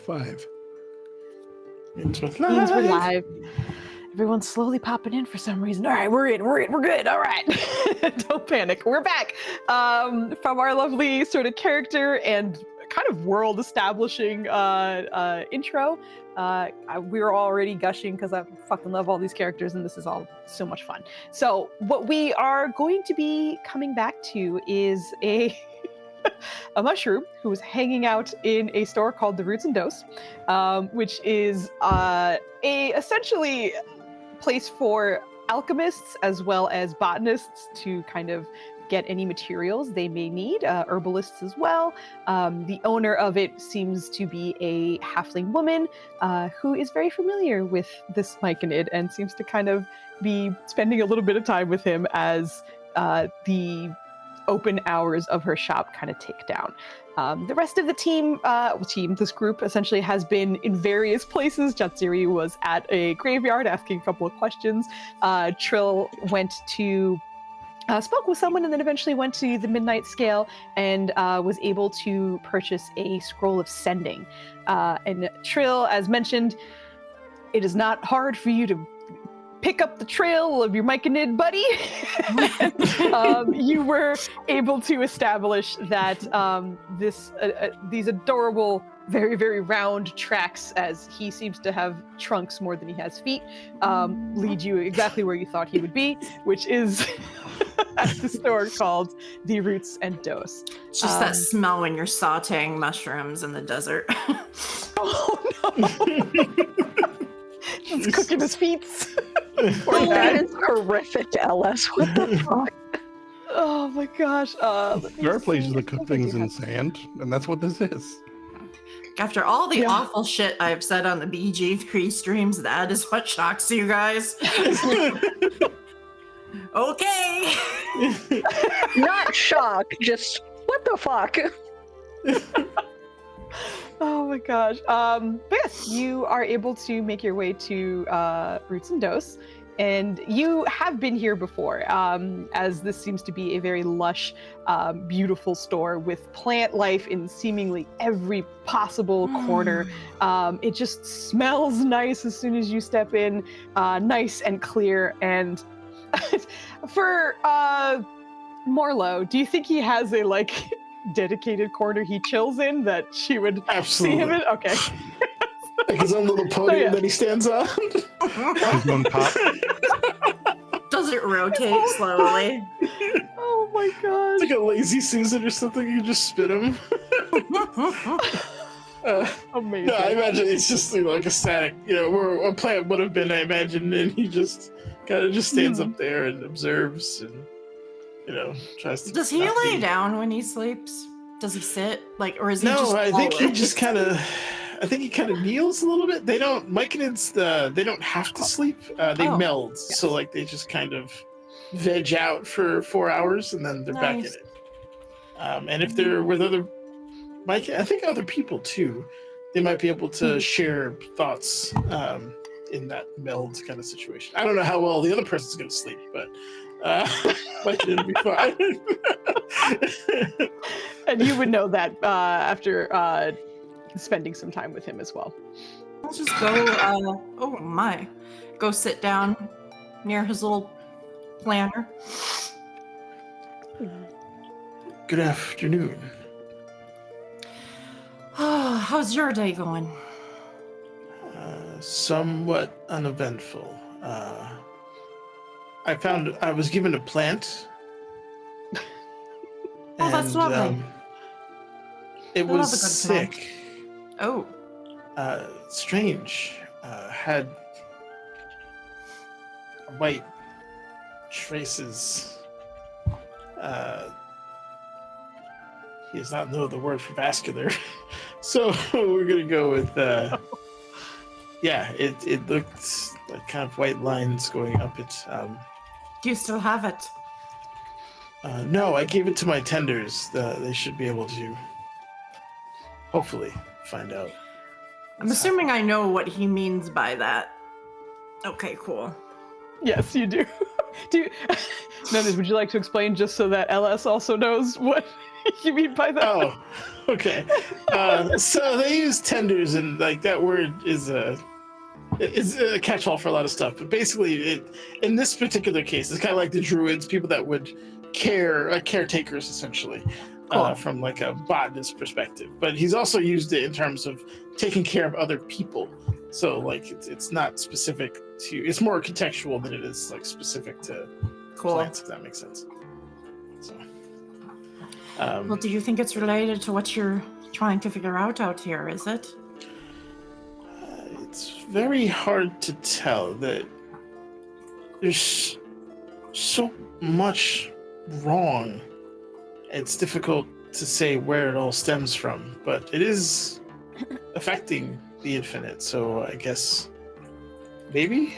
5. Means we're Means we're live. live. Everyone's slowly popping in for some reason. All right, we're good. All right. Don't panic. We're back from our lovely sort of character and kind of world establishing intro. We were already gushing because I fucking love all these characters and this is all so much fun. So what we are going to be coming back to is a mushroom who was hanging out in a store called the Roots and Dose, which is a essentially place for alchemists as well as botanists to kind of get any materials they may need, herbalists as well. The owner of it seems to be a halfling woman who is very familiar with this myconid and seems to kind of be spending a little bit of time with him as the open hours of her shop kind of take down. The rest of the this group essentially has been in various places. Jatsiri was at a graveyard asking a couple of questions. Trill went to spoke with someone and then eventually went to the Midnight Scale and was able to purchase a scroll of sending. And Trill, as mentioned, it is not hard for you to pick up the trail of your myconid buddy. You were able to establish that these adorable, very, very round tracks, as he seems to have trunks more than he has feet, lead you exactly where you thought he would be, which is at the store called the Roots and Dose. It's just that smell when you're sauteing mushrooms in the desert. Oh no! Just cooking his feet. That is horrific, Ellis. What the fuck? Oh my gosh. There are places that cook things in sand, and that's what this is. After all the awful shit I've said on the BG3 streams, that is what shocks you guys. Okay. Not shock, just what the fuck? Oh my gosh. But yes, you are able to make your way to Roots and Dose, and you have been here before, as this seems to be a very lush, beautiful store with plant life in seemingly every possible corner. It just smells nice as soon as you step in, nice and clear. And for Morlo, do you think he has a dedicated corner he chills in that she would see him in? Okay. Like his own little podium that he stands on. His own top. Does it rotate slowly? Oh my god. It's like a lazy Susan or something. You just spin him. Amazing. No, I imagine it's just like a static, where a plant would have been, I imagine, and he just kind of just stands up there and observes and, tries to. Does he lay down when he sleeps? Does he sit? Or is he just No, I think he always? just kind of. I think he kind of kneels a little bit. They don't. Myconids, they don't have to sleep. They meld, yes. so they just kind of veg out for 4 hours and then they're back in Nice. it. And if they're with I think other people too, they might be able to share thoughts in that meld kind of situation. I don't know how well the other person's going to sleep, but Myconid will be fine. And you would know that after spending some time with him as well. I'll just go, go sit down near his little planter. Good afternoon. How's your day going? Somewhat uneventful. I was given a plant. Oh, that's lovely. It I love was a good plant. sick. Oh, Strange. Had white traces. He does not know the word for vascular. So we're gonna go with it looked like kind of white lines going up it. do you still have it? No, I gave it to my tenders. They should be able to hopefully find out. I'm assuming I know what he means by that. Okay, cool. Yes, you do. Do you, Nunez, would you like to explain just so that LS also knows what you mean by that? Oh, okay. So they use tenders, and like that word is a catch-all for a lot of stuff. But basically, in this particular case, it's kind of like the druids, people that would caretakers essentially, Cool. from like a botanist perspective. But he's also used it in terms of taking care of other people. So like it's not specific to. It's more contextual than it is like specific to plants, if that makes sense. So. Well, do you think it's related to what you're trying to figure out here, is it? It's very hard to tell. That there's so much wrong. It's difficult to say where it all stems from, but it is affecting the infinite, so I guess maybe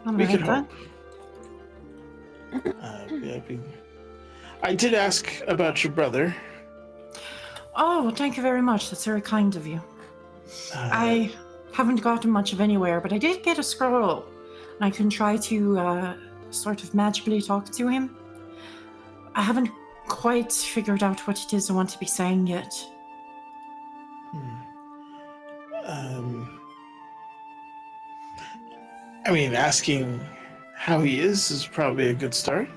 we could hope. I did ask about your brother. Oh, thank you very much. That's very kind of you. I haven't gotten much of anywhere, but I did get a scroll. And I can try to sort of magically talk to him. I haven't quite figured out what it is I want to be saying yet. I mean, asking how he is probably a good start.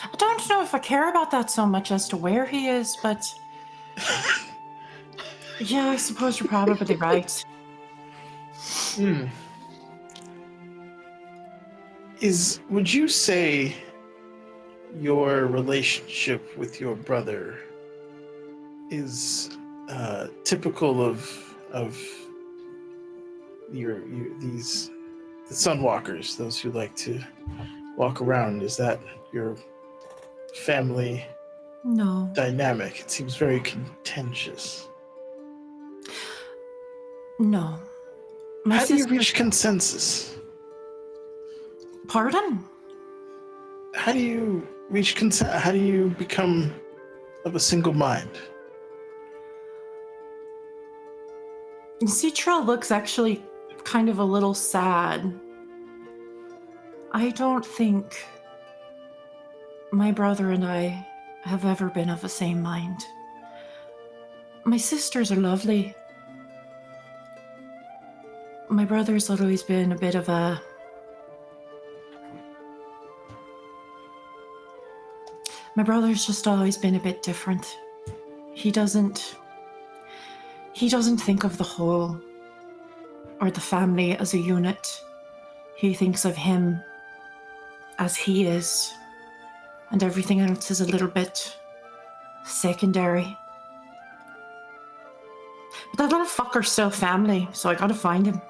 I don't know if I care about that so much as to where he is, but... yeah, I suppose you're probably right. Would you say your relationship with your brother is typical of the Sunwalkers, those who like to walk around? Is that your family dynamic? It seems very contentious. No. How do you reach consensus? Pardon? How do you reach consent? How do you become of a single mind? Citra looks actually kind of a little sad. I don't think my brother and I have ever been of the same mind. My sisters are lovely. My brother's always been a bit of a... My brother's just always been a bit different. He doesn't think of the whole or the family as a unit. He thinks of him as he is, and everything else is a little bit secondary. But that little fucker's still family, so I gotta find him.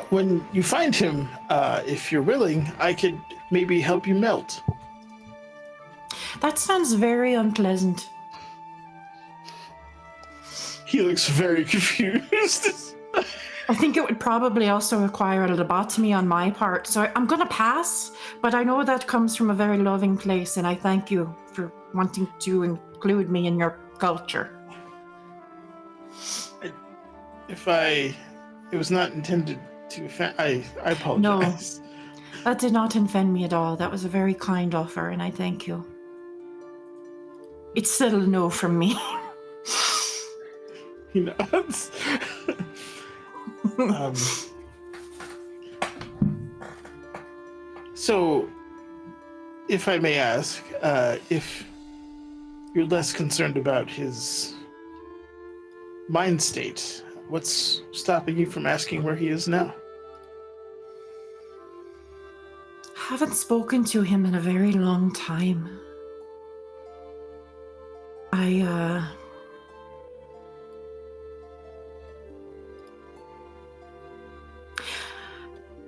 When you find him, if you're willing, I could maybe help you melt. That sounds very unpleasant. He looks very confused. I think it would probably also require a lobotomy on my part, so I'm gonna pass, but I know that comes from a very loving place, and I thank you for wanting to include me in your culture. It was not intended to offend. I apologize. No, that did not offend me at all. That was a very kind offer, and I thank you. It's still a no from me. He nods. So, if I may ask, if you're less concerned about his mind state, what's stopping you from asking where he is now? Haven't spoken to him in a very long time.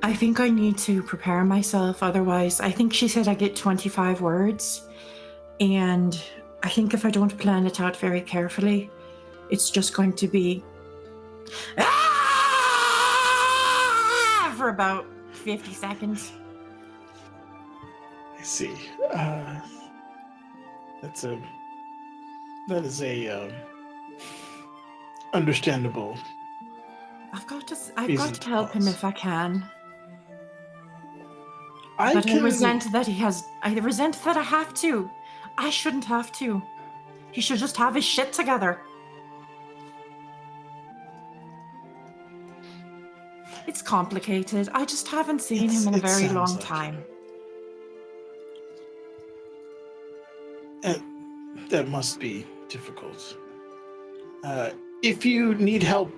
I think I need to prepare myself, otherwise, I think she said I get 25 words, and I think if I don't plan it out very carefully, it's just going to be for about 50 seconds. I see. That is a understandable. I've got to Reason to help him pause. if I can. I But I can. resent that I resent that I have to. I shouldn't have to. He should just have his shit together. It's complicated. I just haven't seen him in a It very sounds long like time. That must be difficult. If you need help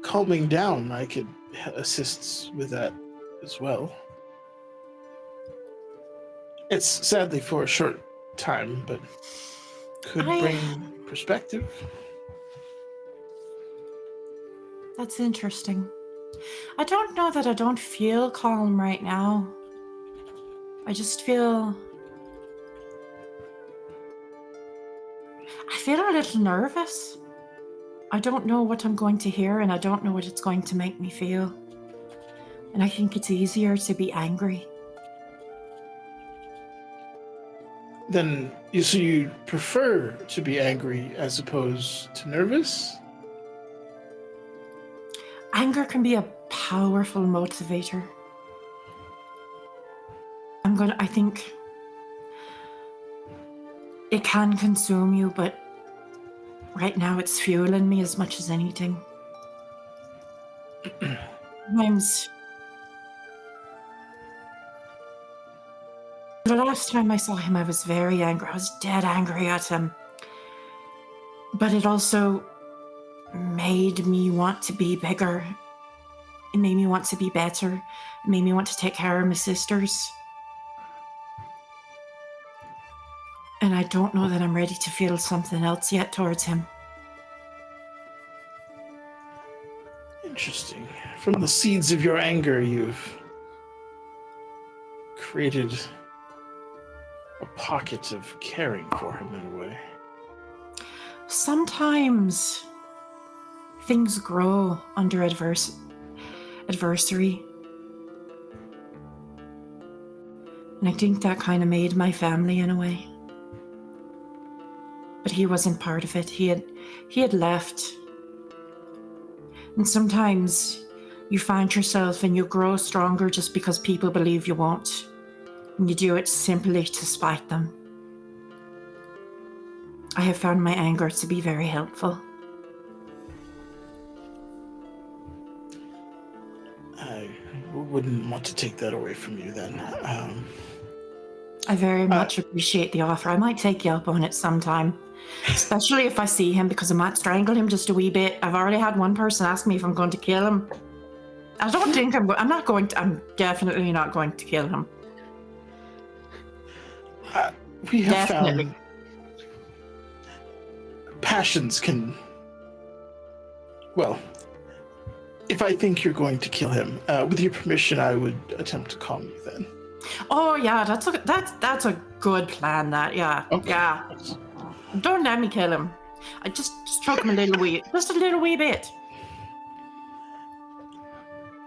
calming down, I could assist with that as well. It's sadly for a short time, but could bring perspective. That's interesting. I don't know that I don't feel calm right now. I just feel... I feel a little nervous. I don't know what I'm going to hear, and I don't know what it's going to make me feel. And I think it's easier to be angry. Then you prefer to be angry as opposed to nervous? Anger can be a powerful motivator. I think it can consume you, but right now it's fueling me as much as anything. Sometimes, the last time I saw him, I was very angry. I was dead angry at him. But it also made me want to be bigger. It made me want to be better. It made me want to take care of my sisters. And I don't know that I'm ready to feel something else yet towards him. Interesting. From the seeds of your anger, you've created a pocket of caring for him in a way. Sometimes things grow under adversity. And I think that kind of made my family in a way. But he wasn't part of it. He had left. And sometimes you find yourself and you grow stronger just because people believe you won't. And you do it simply to spite them. I have found my anger to be very helpful. I wouldn't want to take that away from you then. I very much appreciate the offer. I might take you up on it sometime. Especially if I see him, because I might strangle him just a wee bit. I've already had one person ask me if I'm going to kill him. I don't think I'm definitely not going to kill him. We have Definitely. found passions can... Well, if I think you're going to kill him, with your permission, I would attempt to calm you then. Oh yeah, that's a good plan. That Okay. yeah. Don't let me kill him. I just stroke him a little wee bit.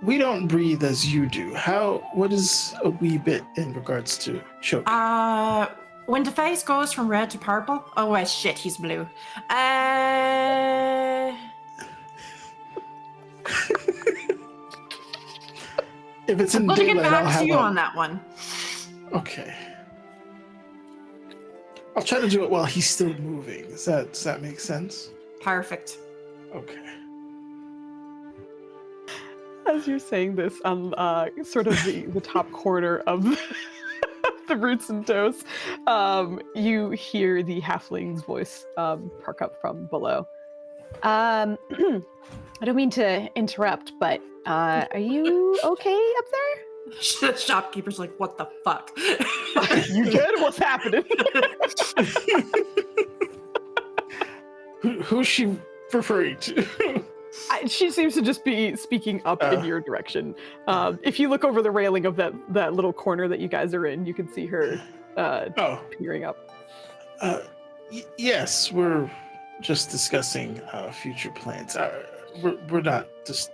We don't breathe as you do. What is a wee bit in regards to choking? When the face goes from red to purple. Oh well, shit, he's blue. If it's I'm in going to get daylight, I'll back have to you on that one. Okay. I'll try to do it while he's still moving. Does that make sense? Perfect. Okay. As you're saying this, on sort of the top corner of the roots and toes, you hear the halfling's voice perk up from below. I don't mean to interrupt, but are you okay up there? The shopkeeper's like, what the fuck? You good? What's happening? Who's she referring to? She seems to just be speaking up in your direction. If you look over the railing of that little corner that you guys are in, you can see her peering up. Yes, we're just discussing future plans. We're not just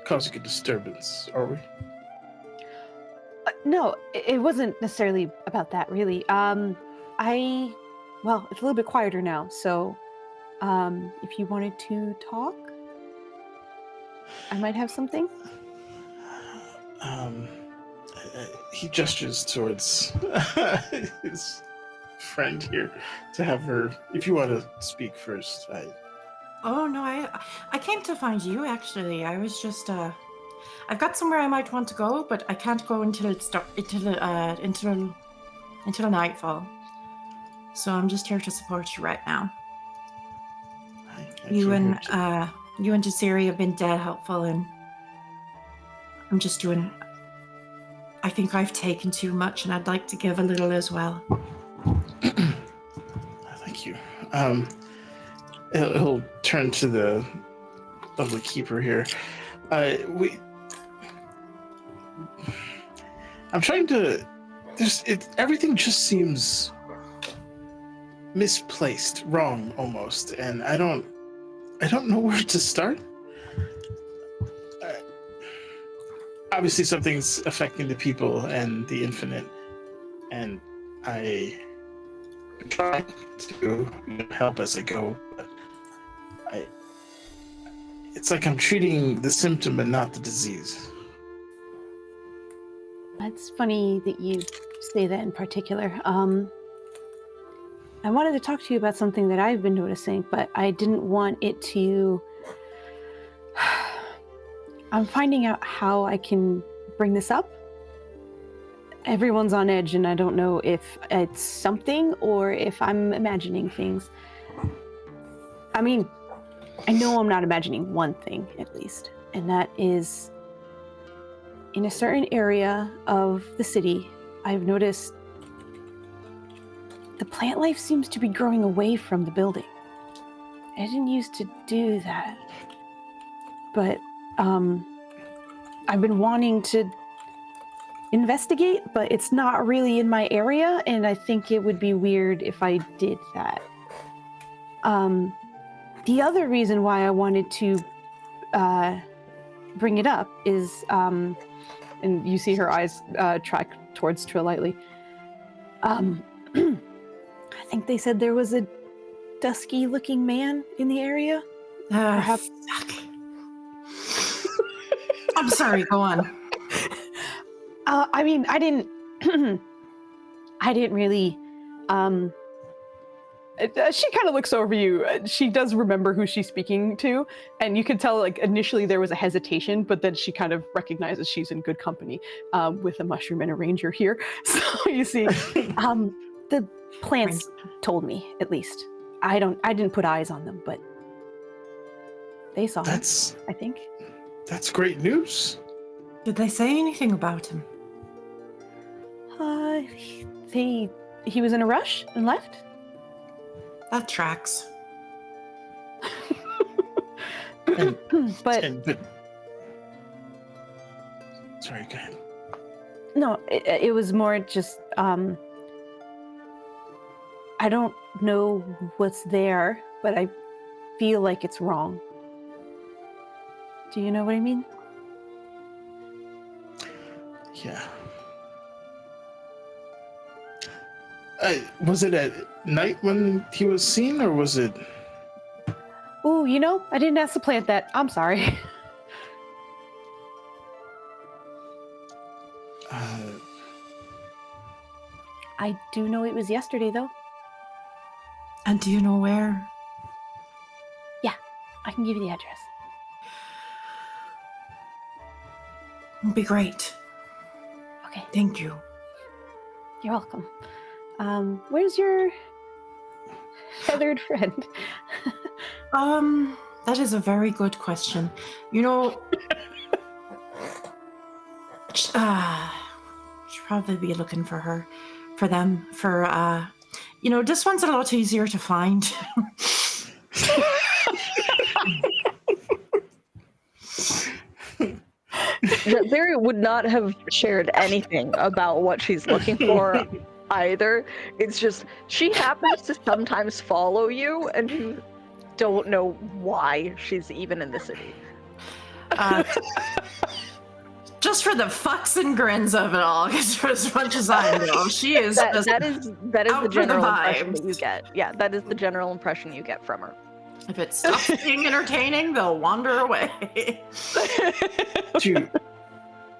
causing a disturbance, are we? No, it wasn't necessarily about that, really. Well, it's a little bit quieter now, so if you wanted to talk, I might have something. He gestures towards his friend here to have her. If you want to speak first, Oh no, I came to find you actually. I was just I've got somewhere I might want to go, but I can't go until until nightfall. So I'm just here to support you right now. You and Jasiri have been dead helpful, and I'm just doing. I think I've taken too much, and I'd like to give a little as well. Thank you. He'll turn to the lovely keeper here. I'm trying to. Everything just seems misplaced, wrong almost, and I don't know where to start. Obviously, something's affecting the people and the infinite, and I try to help as I go, but it's like I'm treating the symptom and not the disease. That's funny that you say that in particular. I wanted to talk to you about something that I've been noticing, but I didn't want it to... I'm finding out how I can bring this up. Everyone's on edge, and I don't know if it's something or if I'm imagining things. I mean, I know I'm not imagining one thing, at least, and that is in a certain area of the city, I've noticed the plant life seems to be growing away from the building. I didn't used to do that, but I've been wanting to investigate, but it's not really in my area, and I think it would be weird if I did that. The other reason why I wanted to bring it up is, and you see her eyes track towards Trillightly. I think they said there was a dusky-looking man in the area. Perhaps. I'm sorry. Go on. I mean, I didn't really. She kind of looks over you. She does remember who she's speaking to, and you can tell, like, initially there was a hesitation, but then she kind of recognizes she's in good company with a mushroom and a ranger here. So you see, The plants told me, at least. I didn't put eyes on them, but they saw him, I think. That's great news. Did they say anything about him? He was in a rush and left. That tracks. But sorry, go ahead. no, it was more just I don't know what's there, but I feel like it's wrong. Do you know what I mean? Yeah. Was it at night when he was seen, or was it? Oh, I didn't ask the plant that. I'm sorry. I do know it was yesterday, though. And do you know where? Yeah, I can give you the address. It'll be great. Okay. Thank you. You're welcome. Where's your feathered friend? That is a very good question. Should probably be looking for them, this one's a lot easier to find. Barry would not have shared anything about what she's looking for either. It's just she happens to sometimes follow you, and you don't know why she's even in the city. Just for the fucks and grins of it all, because for as much as I know, she is that is the general impression that you vibes. get. Yeah, that is the general impression you get from her. If it stops being entertaining, they'll wander away.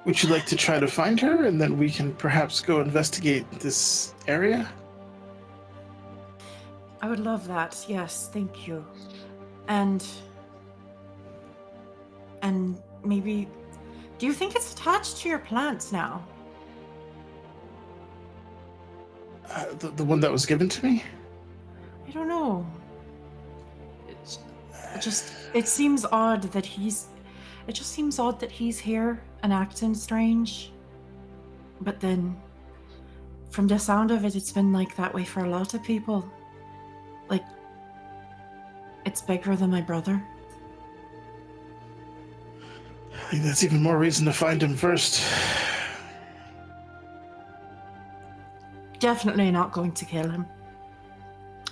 Would you like to try to find her, and then we can perhaps go investigate this area? I would love that. Yes, thank you. And maybe, do you think it's attached to your plants now? The one that was given to me? I don't know. It seems odd that it just seems odd that he's here and acting strange. But then, from the sound of it, it's been like that way for a lot of people. Like, it's bigger than my brother. I think that's even more reason to find him first. Definitely not going to kill him.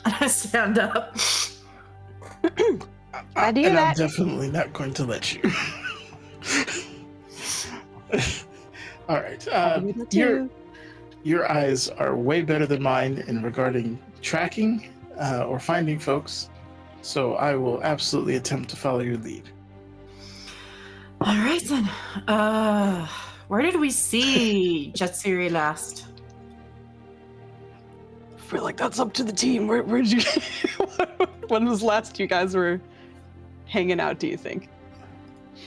And I stand up. I do and that. I'm definitely not going to let you. All right. Your eyes are way better than mine in regarding tracking or finding folks, so I will absolutely attempt to follow your lead. All right then. Where did we see Jetsiri last? I feel like that's up to the team. Where'd you? When was last you guys were hanging out? Do you think?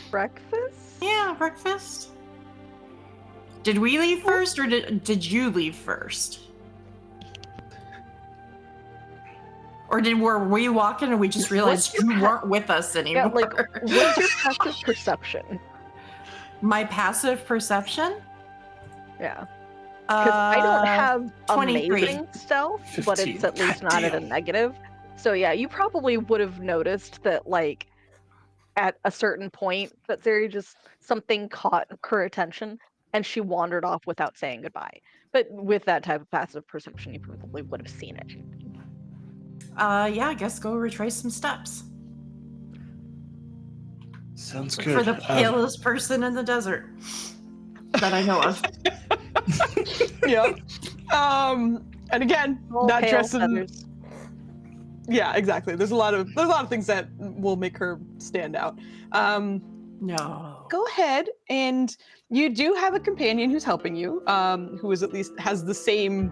Breakfast? Yeah, breakfast. Did we leave first, or did you leave first? Or were we walking and we just realized you weren't with us anymore? Yeah, like, what's your passive perception? My passive perception? Yeah. Because I don't have 23. amazing stealth, but 15. it's at least not at a negative. So yeah, you probably would have noticed that, like, at a certain point, that there just something caught her attention, and she wandered off without saying goodbye. But with that type of passive perception, you probably would have seen it. Yeah, I guess go retrace some steps. Sounds good. For the palest person in the desert that I know of. Yeah. And again, All not pale dressing. feathers. Yeah, exactly. There's a lot of things that will make her stand out. No. Go ahead, and you do have a companion who's helping you, who is at least has the same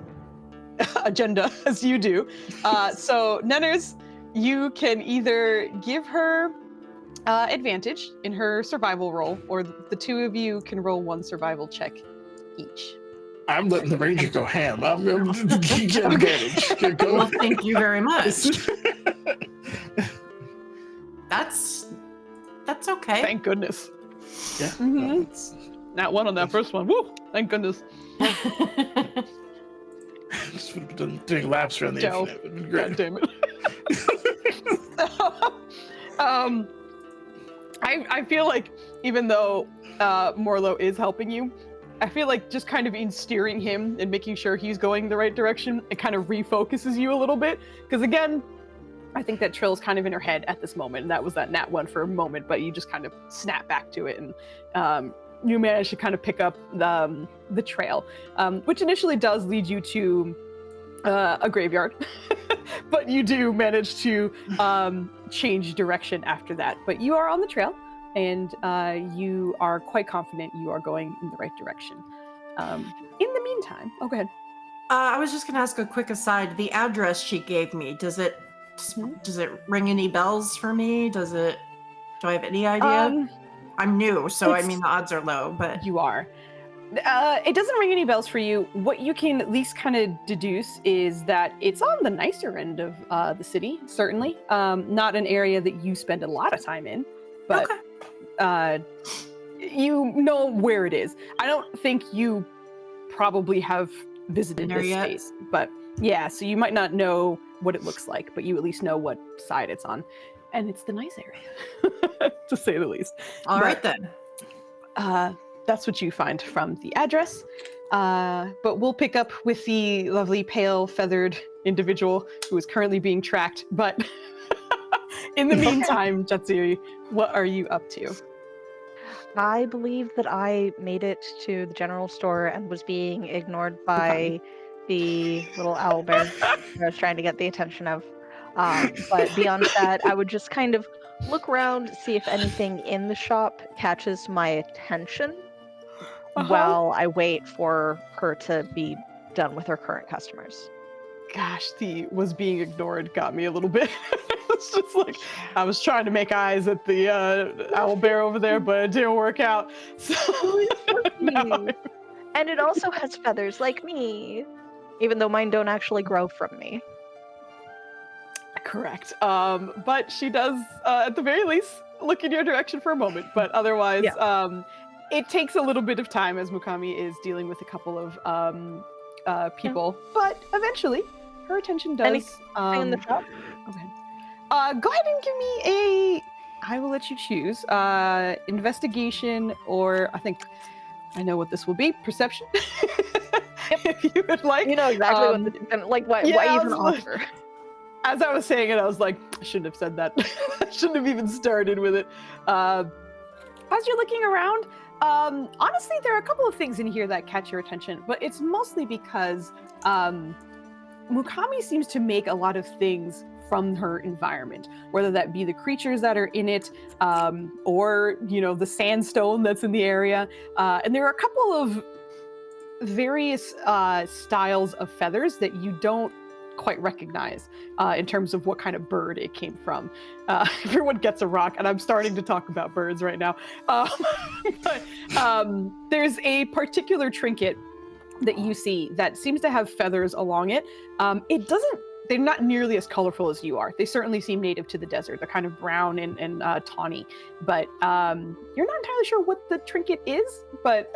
agenda as you do. So Nenners, you can either give her advantage in her survival roll, or the two of you can roll one survival check each. I'm letting the ranger go ham. I'm going to get advantage. Go. Well, thank you very much. That's okay. Thank goodness. Yeah. Mhm. Not one on that first one. Woo! Thank goodness. Just would have been doing laps around the Joe. infinite. Would be great. God damn it. I feel like even though Morlo is helping you, I feel like just kind of in steering him and making sure he's going the right direction, it kind of refocuses you a little bit. Because again, I think that Trill's kind of in her head at this moment, and that was that nat one for a moment, but you just kind of snap back to it, and you manage to kind of pick up the trail, which initially does lead you to a graveyard, but you do manage to change direction after that. But you are on the trail, and you are quite confident you are going in the right direction. In the meantime, go ahead. I was just gonna ask a quick aside. The address she gave me, does it ring any bells for me? Do I have any idea? I'm new, so I mean the odds are low, but You are. It doesn't ring any bells for you. What you can at least kind of deduce is that it's on the nicer end of the city, certainly. Not an area that you spend a lot of time in, but you know where it is. I don't think you probably have visited this space, but yeah, so you might not know what it looks like, but you at least know what side it's on. And it's the nice area, to say the least. All right then. That's what you find from the address. But we'll pick up with the lovely pale feathered individual who is currently being tracked. But in the meantime, Jetsiri, what are you up to? I believe that I made it to the general store and was being ignored by the little owl bear I was trying to get the attention of. But beyond that, I would just kind of look around, see if anything in the shop catches my attention while I wait for her to be done with her current customers. Gosh, the was being ignored got me a little bit. It's just like I was trying to make eyes at the owl bear over there, but it didn't work out. So now And it also has feathers like me, even though mine don't actually grow from me. correct. But she does, at the very least, look in your direction for a moment. But otherwise, it takes a little bit of time as Mukami is dealing with a couple of people. But eventually, her attention does. Anything in the shop? Okay. Go ahead and give me a. I will let you choose. Investigation, or I think I know what this will be. Perception. If you would like. You know exactly why even offer? As I was saying it, I was like, I shouldn't have said that. I shouldn't have even started with it. As you're looking around, honestly, there are a couple of things in here that catch your attention, but it's mostly because Mukami seems to make a lot of things from her environment, whether that be the creatures that are in it, or the sandstone that's in the area. And there are a couple of various styles of feathers that you don't quite recognize in terms of what kind of bird it came from. Everyone gets a rock, and I'm starting to talk about birds right now. But there's a particular trinket that you see that seems to have feathers along it. They're not nearly as colorful as you are. They certainly seem native to the desert. They're kind of brown and tawny, but you're not entirely sure what the trinket is, but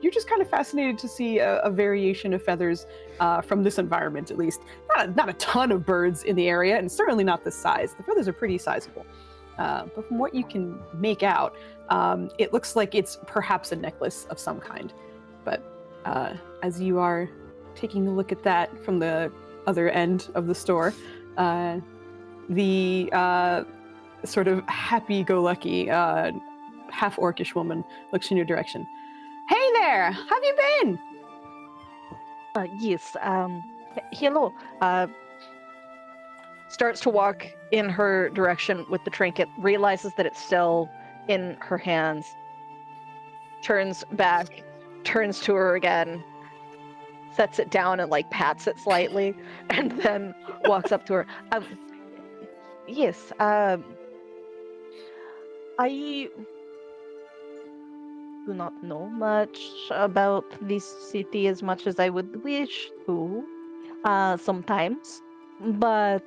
you're just kind of fascinated to see a variation of feathers from this environment, at least. Not a ton of birds in the area, and certainly not this size. The feathers are pretty sizable. But from what you can make out, it looks like it's perhaps a necklace of some kind. But as you are taking a look at that from the other end of the store, the sort of happy-go-lucky half-orcish woman looks in your direction. Hey there, how have you been? Yes, hello. Starts to walk in her direction with the trinket, realizes that it's still in her hands, turns back, turns to her again, sets it down and pats it slightly, and then walks up to her. Yes, I do not know much about this city as much as I would wish to, sometimes, but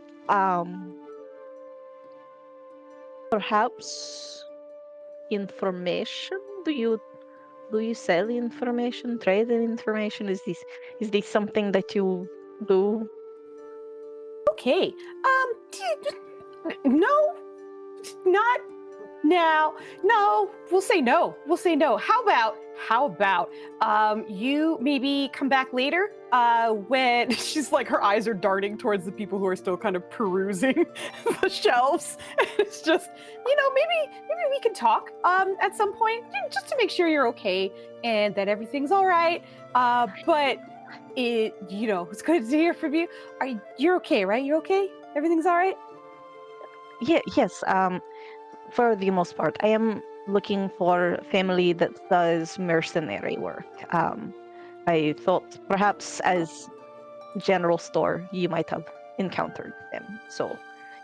perhaps information. Do you sell information, trade in information? Is this something that you do? Okay. No, not now. No, we'll say no. We'll say no. How about you maybe come back later? When she's her eyes are darting towards the people who are still kind of perusing the shelves. And it's just, maybe we can talk at some point, just to make sure you're okay and that everything's all right. But it's good to hear from you. You're okay, right? You're okay? Everything's all right? Yeah, yes. For the most part, I am looking for a family that does mercenary work. I thought perhaps as general store you might have encountered them. So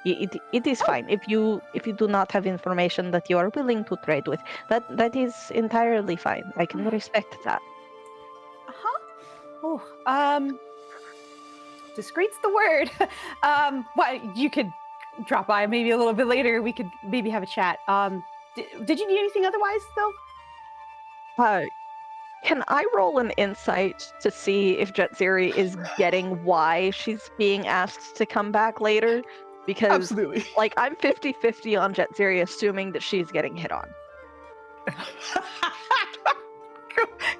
it is fine if you do not have information that you are willing to trade with. That is entirely fine. I can respect that. Discreet's the word. You could drop by maybe a little bit later. We could maybe have a chat. Did you need anything otherwise, though? Can I roll an insight to see if Jetziri is getting why she's being asked to come back later? Because, absolutely. I'm 50-50 on Jetziri, assuming that she's getting hit on.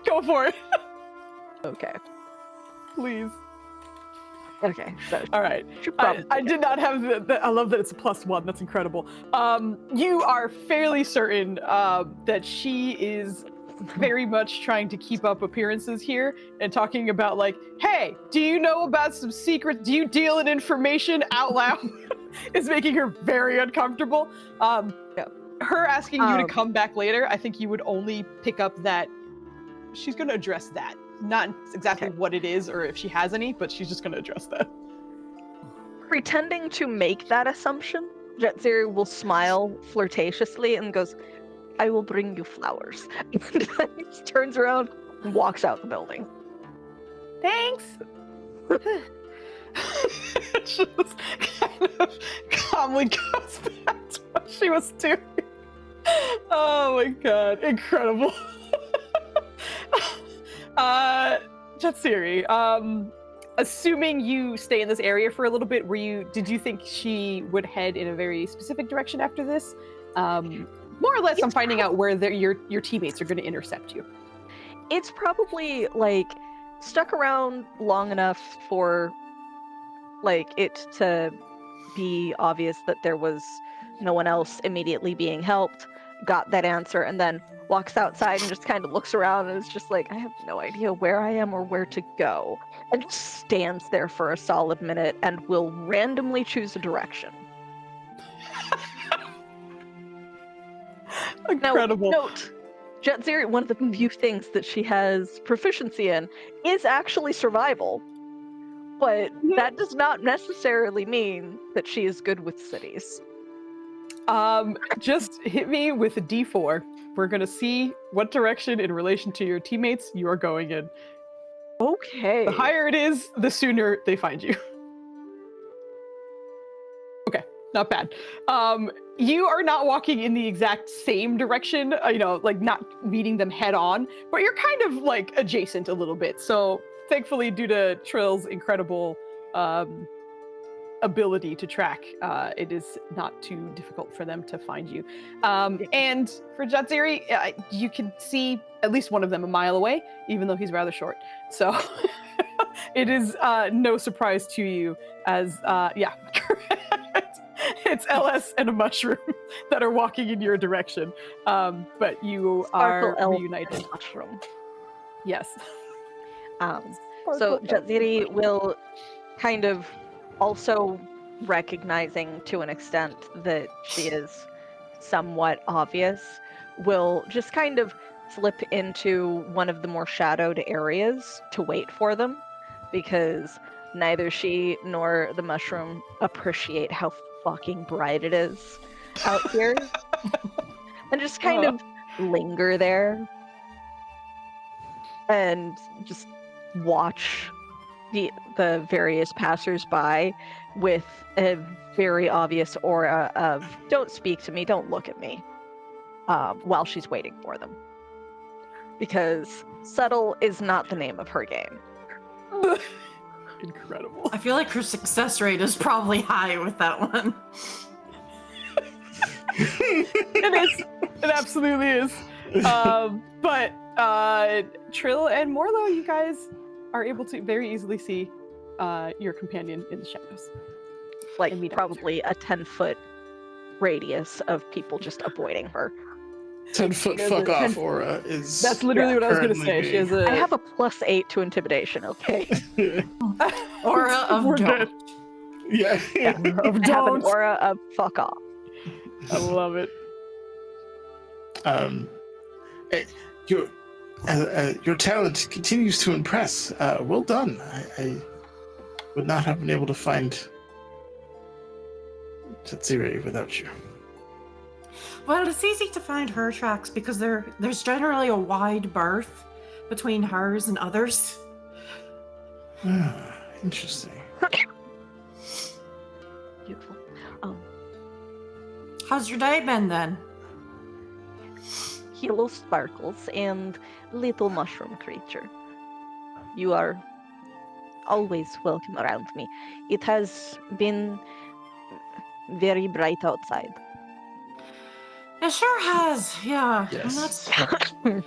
Go for it. Okay. Please. Okay, so all right. I did not have I love that it's a +1. That's incredible. You are fairly certain that she is very much trying to keep up appearances here and talking about like, hey, do you know about some secrets? Do you deal in information out loud? Is making her very uncomfortable. Her asking you to come back later, I think you would only pick up that she's going to address that. Not exactly what it is or if she has any, but she's just going to address that. Pretending to make that assumption, Jetziri will smile flirtatiously and goes, I will bring you flowers. And then he just turns around and walks out the building. Thanks. She just kind of calmly goes back to what she was doing. Oh my god, incredible. Jetziri, assuming you stay in this area for a little bit, did you think she would head in a very specific direction after this? More or less, I'm finding out where your teammates are going to intercept you. It's probably like stuck around long enough for like it to be obvious that there was no one else immediately being helped, got that answer, and then walks outside and just kind of looks around and is just like, I have no idea where I am or where to go, and just stands there for a solid minute and will randomly choose a direction. Incredible. Now, note, Jetziri, one of the few things that she has proficiency in is actually survival, but that does not necessarily mean that she is good with cities. Just hit me with a D4. We're gonna see what direction in relation to your teammates you are going in. Okay. The higher it is, the sooner they find you. Okay, not bad. You are not walking in the exact same direction, like not meeting them head on, but you're kind of like adjacent a little bit. So thankfully, due to Trill's incredible ability to track, it is not too difficult for them to find you. And for Jetziri, you can see at least one of them a mile away, even though he's rather short. So it is no surprise to you as, it's LS and a mushroom that are walking in your direction. But you are reunited. Mushroom. Yes. So Jetziri will kind of, also recognizing to an extent that she is somewhat obvious, will just kind of slip into one of the more shadowed areas to wait for them, because neither she nor the mushroom appreciate how fucking bright it is out here. And just kind of linger there and just watch the various passers-by with a very obvious aura of don't speak to me, don't look at me, while she's waiting for them. Because subtle is not the name of her game. Incredible. I feel like her success rate is probably high with that one. It is. It absolutely is. But Trill and Morlo, you guys are able to very easily see your companion in the shadows. Like probably a 10-foot radius of people just avoiding her. 10-foot fuck off aura is. That's literally what I was going to say. She has I have a +8 to intimidation, okay? Aura of don't. Yeah. I have an aura of fuck off. I love it. Your talent continues to impress. Well done. I would not have been able to find Jetziri without you. Well, it's easy to find her tracks because there's generally a wide berth between hers and others. Interesting. Beautiful. How's your day been then? Hello, Sparkles and little mushroom creature. You are always welcome around me. It has been very bright outside. It sure has, yeah. Yes. I'm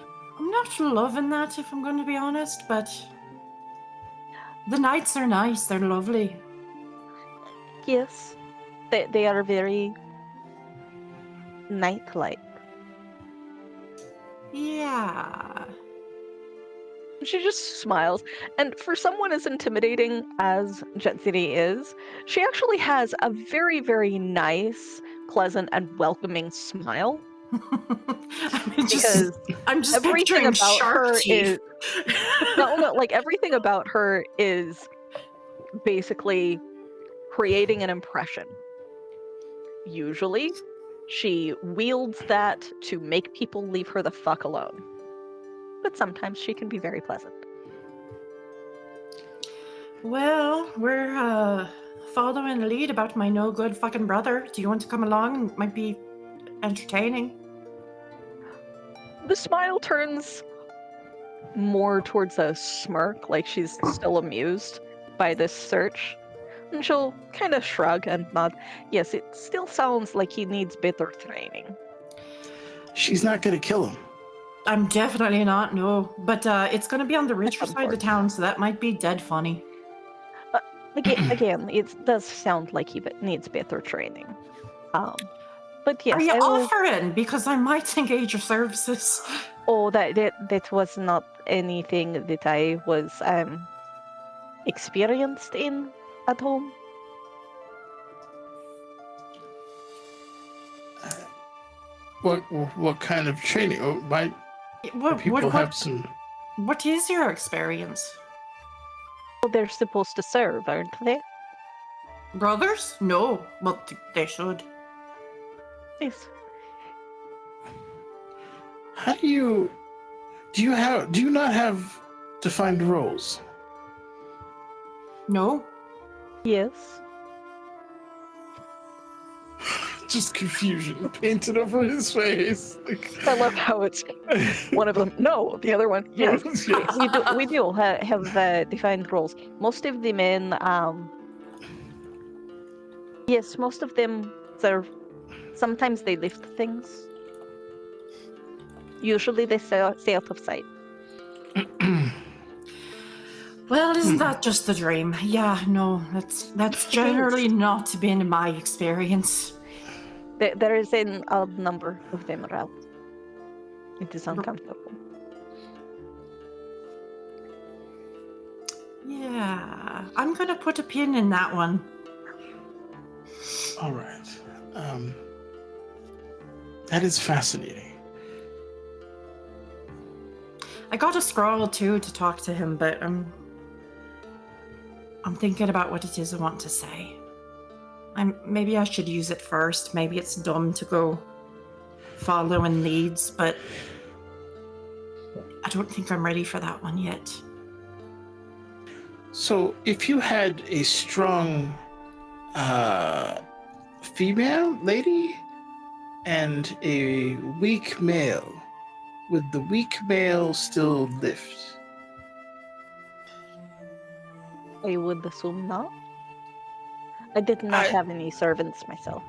not loving that, if I'm going to be honest, but the nights are nice. They're lovely. Yes, they are very night-like. Yeah. She just smiles, and for someone as intimidating as Jetsini is, she actually has a very, very nice, pleasant, and welcoming smile. Because I'm just everything picturing about shark her teeth. is no, like everything about her is basically creating an impression. Usually, she wields that to make people leave her the fuck alone. But sometimes she can be very pleasant. Well, we're following the lead about my no good fucking brother. Do you want to come along? It might be entertaining. The smile turns more towards a smirk, like she's still amused by this search. And she'll kind of shrug and nod. Yes, it still sounds like he needs better training. She's not gonna kill him. I'm definitely not, no. But it's going to be on the richer Of side of course. town, so that might be dead funny. Again, it does sound like he needs better training. But yes, Are you I will... offering? Because I might engage your services. Oh, that was not anything that I was experienced in at home. What kind of training? Oh, my people have some. What is your experience? Well, they're supposed to serve, aren't they? Brothers? No. Well, they should. Yes. How do you not have defined roles? No. Yes. Just confusion painted over his face. I love how it's one of them. No, the other one. Yes. Yes. We do have defined roles. Most of the men, yes, most of them serve. Sometimes they lift things. Usually they stay out of sight. Well, isn't that just the dream? Yeah, no, that's generally not been my experience. There is an odd number of them around. It is uncomfortable. Yeah, I'm gonna put a pin in that one. All right. That is fascinating. I got a scroll too to talk to him, but I'm thinking about what it is I want to say. Maybe I should use it first. Maybe it's dumb to go following leads, but I don't think I'm ready for that one yet. So, if you had a strong female lady and a weak male, would the weak male still lift? I would assume not. I did not have any servants myself.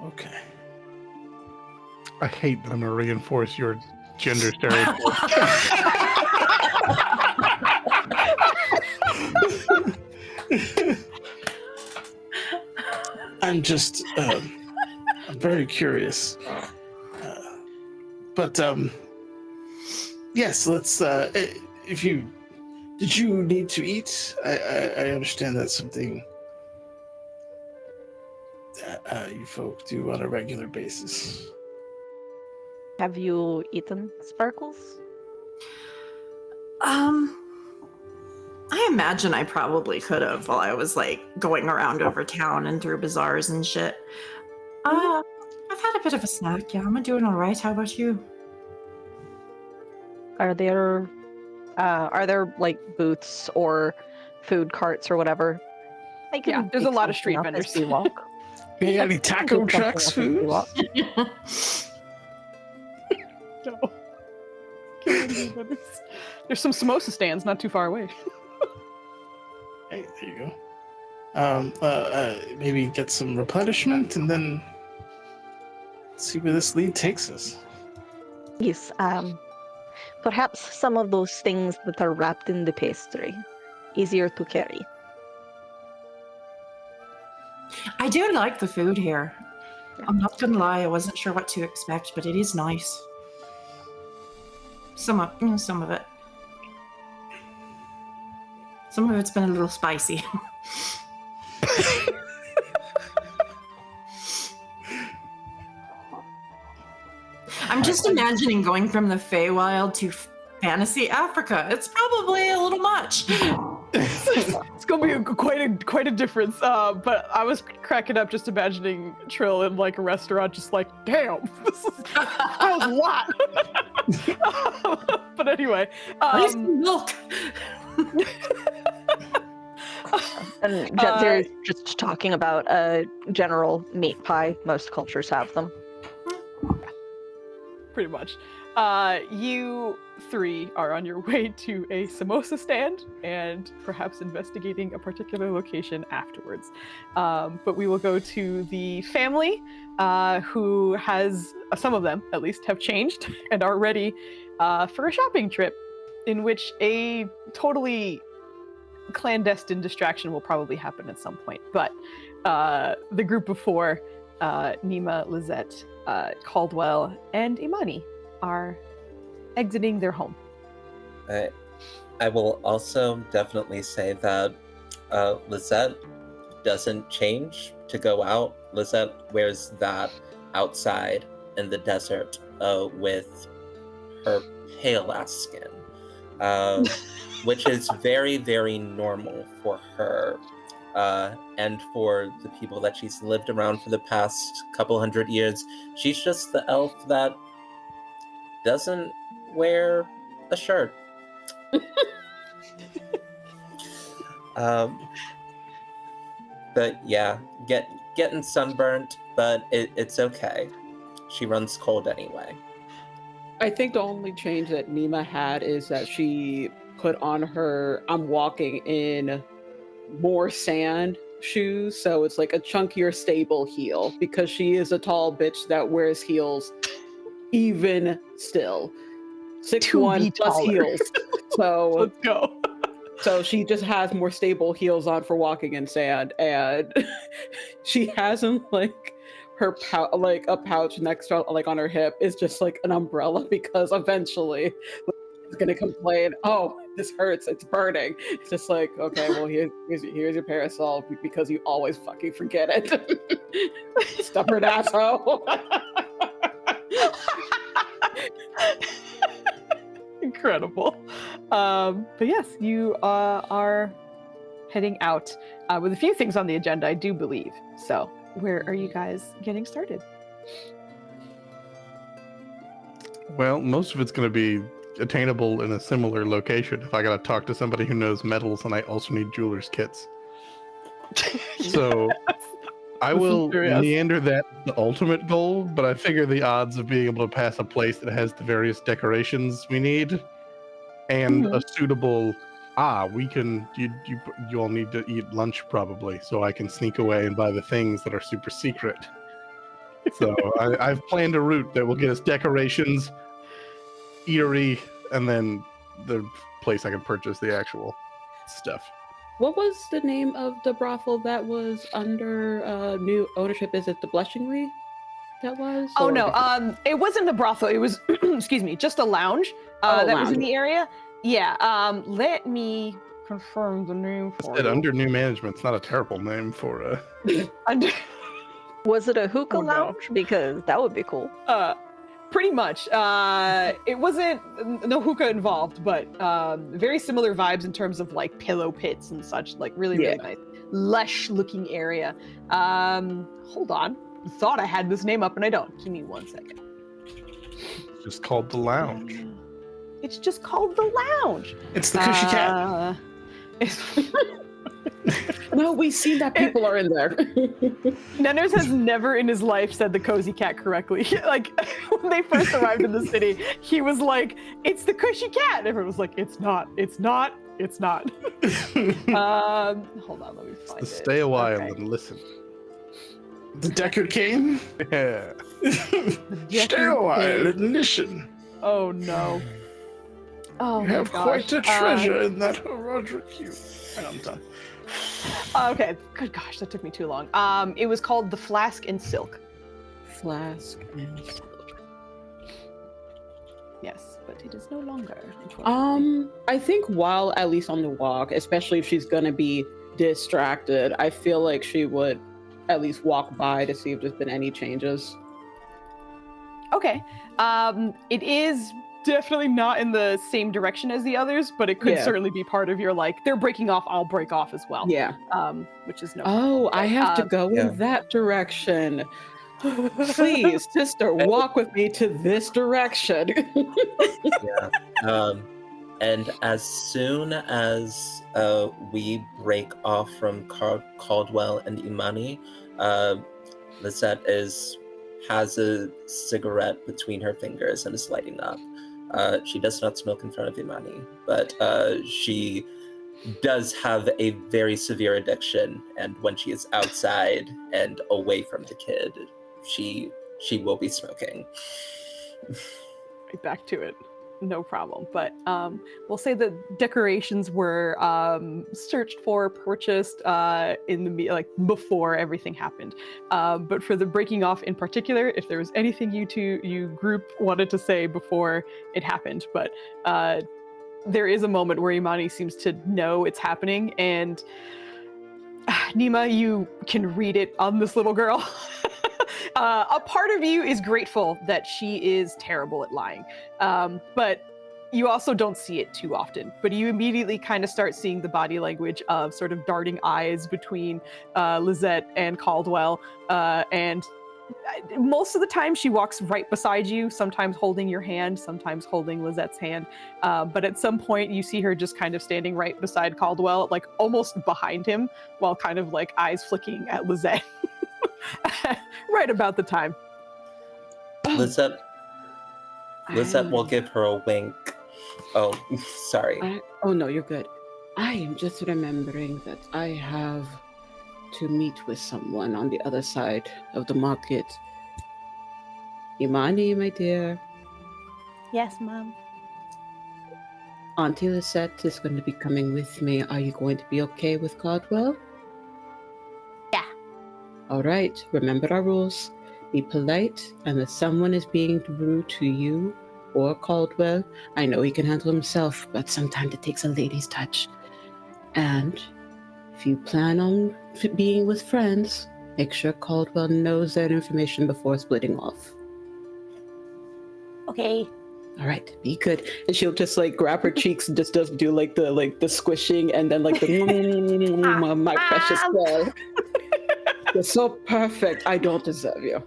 Okay. I hate that I'm going to reinforce your gender stereotype. I'm just, I'm very curious. But yes, let's, did you need to eat? I understand that's something that you folk do on a regular basis. Have you eaten sparkles? I imagine I probably could have while I was like going around over town and through bazaars and shit. I've had a bit of a snack. Yeah, I'm doing all right. How about you? Are there like booths or food carts or whatever? Yeah, there's a lot of street vendors. We walk. You got any taco Do trucks something food? else as we walk. No. There's some samosa stands not too far away. Hey, there you go. Maybe get some replenishment and then see where this lead takes us. Yes, perhaps some of those things that are wrapped in the pastry, easier to carry. I do like the food here. I'm not gonna lie, I wasn't sure what to expect, but it is nice. Some of it. Some of it's been a little spicy. I'm just imagining going from the Feywild to fantasy Africa. It's probably a little much. It's gonna be quite a difference. But I was cracking up just imagining Trill in like a restaurant, just like, damn, that was a lot. But anyway, milk. And Jetsir is just talking about a general meat pie. Most cultures have them. pretty much. You three are on your way to a samosa stand and perhaps investigating a particular location afterwards. But we will go to the family who has, some of them at least, have changed and are ready for a shopping trip in which a totally clandestine distraction will probably happen at some point. But the group of four, Nima, Lizette, Caldwell, and Imani, are exiting their home. I will also definitely say that Lizette doesn't change to go out. Lizette wears that outside in the desert with her pale ass skin, which is very, very normal for her and for the people that she's lived around for the past couple hundred years. She's just the elf that doesn't wear a shirt. But yeah, getting sunburnt, but it's okay. She runs cold anyway. I think the only change that Nima had is that she put on her I'm walking in more sand shoes, so it's like a chunkier stable heel, because she is a tall bitch that wears heels even still. 6'1" plus heels. So Let's go. So she just has more stable heels on for walking in sand, and she has like her like a pouch next to like on her hip is just like an umbrella, because eventually it's gonna complain, oh, this hurts, it's burning. It's just like, okay, well here's your parasol, because you always fucking forget it. Stubborn asshole. Incredible. But yes, you are heading out with a few things on the agenda, I do believe. So where are you guys getting started? Well, most of it's going to be attainable in a similar location if I got to talk to somebody who knows metals and I also need jeweler's kits. So I will meander that the ultimate goal, but I figure the odds of being able to pass a place that has the various decorations we need and a suitable you all need to eat lunch probably, so I can sneak away and buy the things that are super secret. So I've planned a route that will get us decorations, eatery, and then the place I can purchase the actual stuff. What was the name of the brothel that was under new ownership? Is it the Blushingly? That was? Oh no, it wasn't the brothel. It was, excuse me, just a lounge was in the area. Yeah. Let me confirm the name for you. Under new management. It's not a terrible name for a. Under. Was it a hookah lounge? Because that would be cool. Pretty much. It wasn't no hookah involved, but very similar vibes in terms of like pillow pits and such. Like really nice, lush looking area. Hold on. Thought I had this name up and I don't. Give me 1 second. It's just called the lounge. It's just called the lounge. It's the Cushy Cat. No, we see that people are in there. Nenners has never in his life said the Cozy Cat correctly. Like, when they first arrived in the city, he was like, it's the Cushy Cat. And everyone was like, it's not. Hold on, let me find it. Stay a while and listen. The Deckard came? Yeah. Stay a while and listen. Oh, no. Oh, you have quite a treasure in that Roderick cube. And I'm done. Okay, good gosh, that took me too long. It was called the Flask and Silk. Flask and Silk. Yes, but it is no longer, unfortunately. I think while at least on the walk, especially if she's gonna be distracted, I feel like she would at least walk by to see if there's been any changes. Okay. It is definitely not in the same direction as the others, but it could Yeah. certainly be part of your like they're breaking off, I'll break off as well. Yeah. Which is no Oh, I have to go Yeah. in that direction. Please, sister, walk with me to this direction. Yeah. And as soon as we break off from Caldwell and Imani, Lisette has a cigarette between her fingers and is lighting up. She does not smoke in front of Imani, but she does have a very severe addiction, and when she is outside and away from the kid, she will be smoking. Right back to it. No problem. But we'll say that decorations were searched for, purchased in the like before everything happened. But for the breaking off in particular, if there was anything you group wanted to say before it happened, but there is a moment where Imani seems to know it's happening, and Nima, you can read it on this little girl. A part of you is grateful that she is terrible at lying, but you also don't see it too often. But you immediately kind of start seeing the body language of sort of darting eyes between Lisette and Caldwell, and most of the time she walks right beside you, sometimes holding your hand, sometimes holding Lisette's hand. But at some point you see her just kind of standing right beside Caldwell, like almost behind him, while kind of like eyes flicking at Lisette. Right about the time. Lisette will give her a wink. Oh, sorry. Oh no, you're good. I am just remembering that I have to meet with someone on the other side of the market. Imani, my dear. Yes, Mom. Auntie Lisette is going to be coming with me. Are you going to be okay with Caldwell? Yeah. All right. Remember our rules. Be polite, and if someone is being rude to you or Caldwell, I know he can handle himself, but sometimes it takes a lady's touch. And if you plan on being with friends, make sure Caldwell knows that information before splitting off. Okay. All right, be good. And she'll just like grab her cheeks and just does do like the squishing and then like the my precious girl. You're so perfect. I don't deserve you.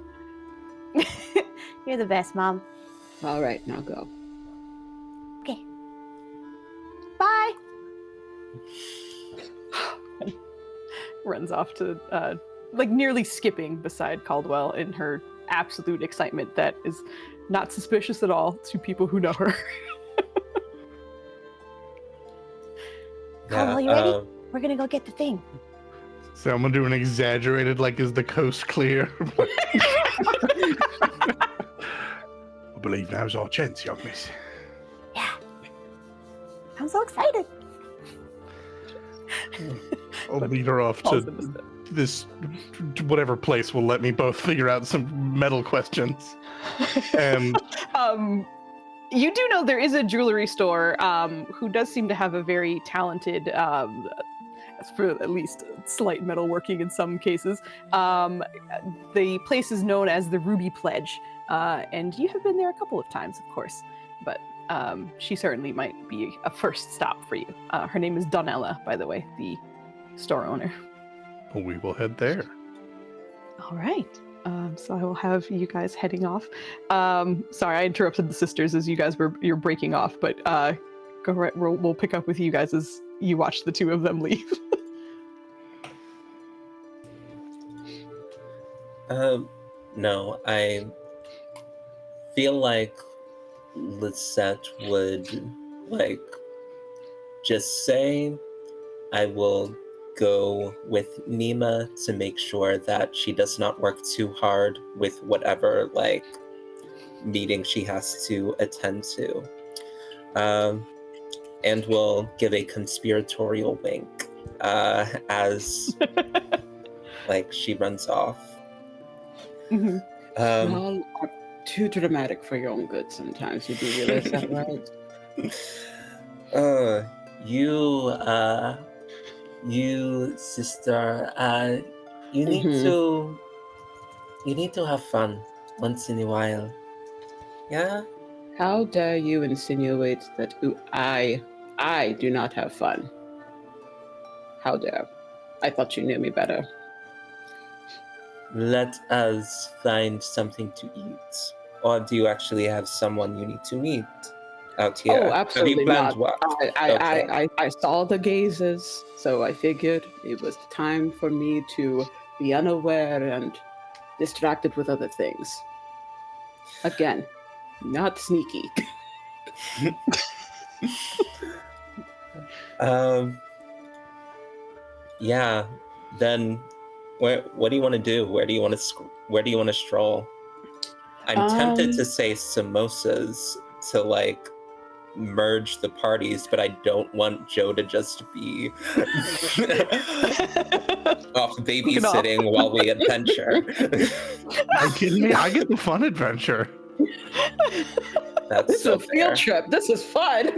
You're the best, Mom. All right, now go. Okay. Bye. Runs off to like nearly skipping beside Caldwell in her absolute excitement that is not suspicious at all to people who know her. Caldwell, you ready? We're gonna go get the thing. So I'm gonna do an exaggerated, like, is the coast clear? I believe now's our chance, young miss. Yeah. I'm so excited. I'll lead her off to this whatever place will let me both figure out some metal questions. And you do know there is a jewelry store who does seem to have a very talented, for at least slight metalworking in some cases. The place is known as the Ruby Pledge, and you have been there a couple of times, of course, but she certainly might be a first stop for you. Her name is Donella, by the way, the store owner. we will head there. All right. So I will have you guys heading off. Sorry, I interrupted the sisters as you're breaking off, but go right. We'll pick up with you guys as you watch the two of them leave. No, I feel like Lisette would like just say, I will go with Nima to make sure that she does not work too hard with whatever like meeting she has to attend to, and will give a conspiratorial wink as like she runs off. Mm-hmm. Well, too dramatic for your own good sometimes. You do realize that, right? You sister, you need to have fun once in a while. Yeah? How dare you insinuate that I do not have fun? How dare? I thought you knew me better. Let us find something to eat. Or do you actually have someone you need to meet out here? Oh, absolutely Have you planned not. what? I saw the gazes, so I figured it was time for me to be unaware and distracted with other things. Again, not sneaky. Yeah. Then, what do you want to do? Where do you want to stroll? I'm tempted to say samosas to like merge the parties, but I don't want Joe to just be off babysitting while we adventure. Are you kidding me? I get the fun adventure. That's This so is a field fair. trip. This is fun.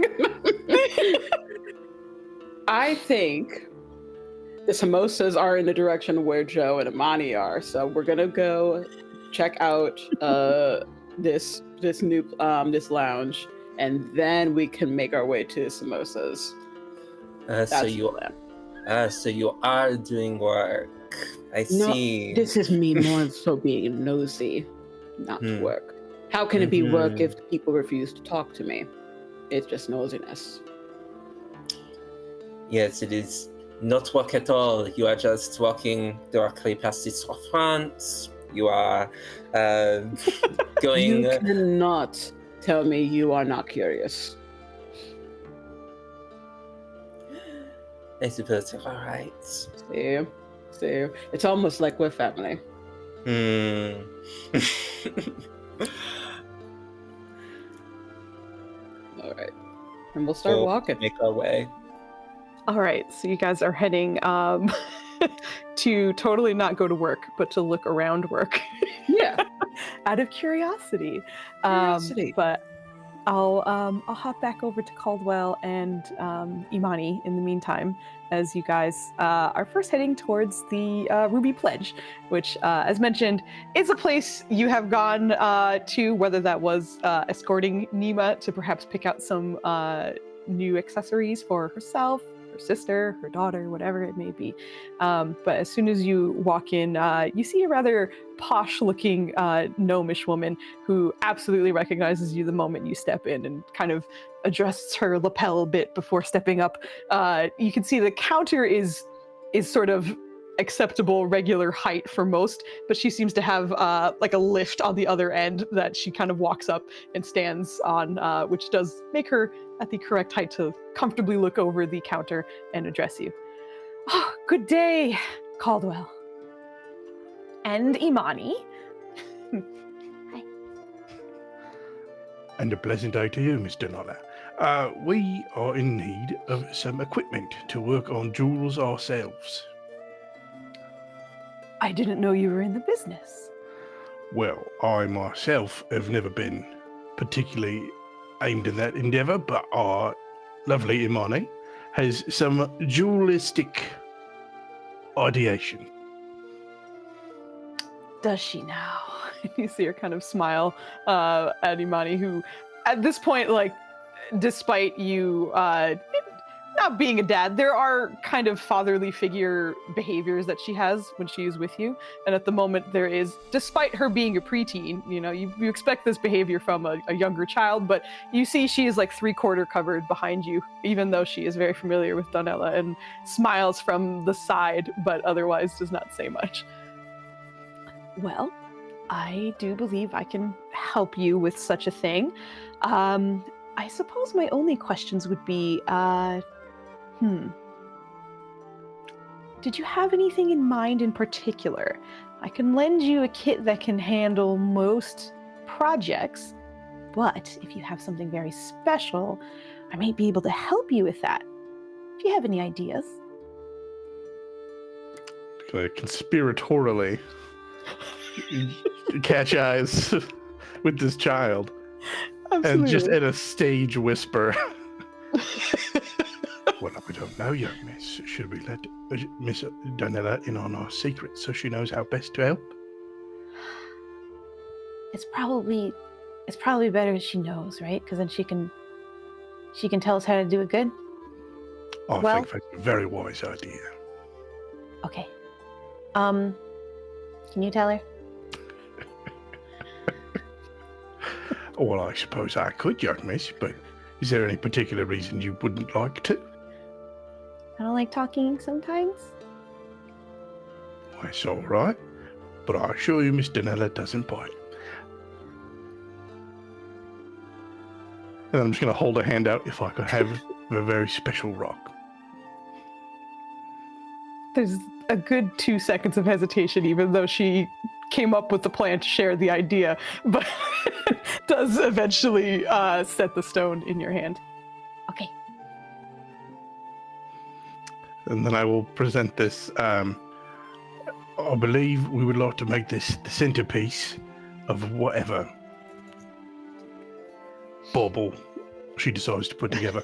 I think the samosas are in the direction where Joe and Amani are, so we're gonna go check out this lounge, and then we can make our way to samosas. So you are doing work. I see. This is me more so being nosy, not work. How can it be work if people refuse to talk to me? It's just nosiness. Yes, it is not work at all. You are just walking directly past the storefront. You are going. You cannot tell me you are not curious. I suppose you're all right. See? It's almost like we're family. All right. And we'll start walking. Make our way. All right, so you guys are heading to totally not go to work, but to look around work. Yeah. Out of curiosity. But I'll hop back over to Caldwell and Imani in the meantime, as you guys are first heading towards the Ruby Pledge, which, as mentioned, is a place you have gone to, whether that was escorting Nima to perhaps pick out some new accessories for herself, her sister, her daughter, whatever it may be. But as soon as you walk in, you see a rather posh-looking gnomish woman who absolutely recognizes you the moment you step in and kind of adjusts her lapel a bit before stepping up. You can see the counter is sort of acceptable regular height for most, but she seems to have like a lift on the other end that she kind of walks up and stands on, which does make her at the correct height to comfortably look over the counter and address you. Oh, good day, Caldwell. And Imani. Hi. And a pleasant day to you, Mr. Noller. We are in need of some equipment to work on jewels ourselves. I didn't know you were in the business. Well, I myself have never been particularly aimed in that endeavor, but our lovely Imani has some dualistic ideation. Does she now? You see her kind of smile at Imani, who at this point, like, despite you not being a dad, there are kind of fatherly figure behaviors that she has when she is with you. And at the moment there is, despite her being a preteen, you know, you expect this behavior from a younger child, but you see she is like 3/4 covered behind you, even though she is very familiar with Donella and smiles from the side, but otherwise does not say much. Well, I do believe I can help you with such a thing. I suppose my only questions would be, did you have anything in mind in particular? I can lend you a kit that can handle most projects, but if you have something very special, I might be able to help you with that. If you have any ideas. Conspiratorially catch eyes with this child. Absolutely. And just in a stage whisper. Well, I don't know yet, miss. Should we let Miss Donella in on our secret so she knows how best to help? It's probably better if she knows, right? Because then she can tell us how to do it good. I Well- think that's a very wise idea. Okay. Can you tell her? Well, I suppose I could, young miss, but is there any particular reason you wouldn't like to? I don't like talking sometimes. Well, it's all right, but I assure you Miss Donella doesn't bite. And I'm just going to hold a hand out if I could have a very special rock. There's a good 2 seconds of hesitation, even though she came up with the plan to share the idea, but does eventually set the stone in your hand. Okay. And then I will present this. I believe we would like to make this the centerpiece of whatever bauble she decides to put together.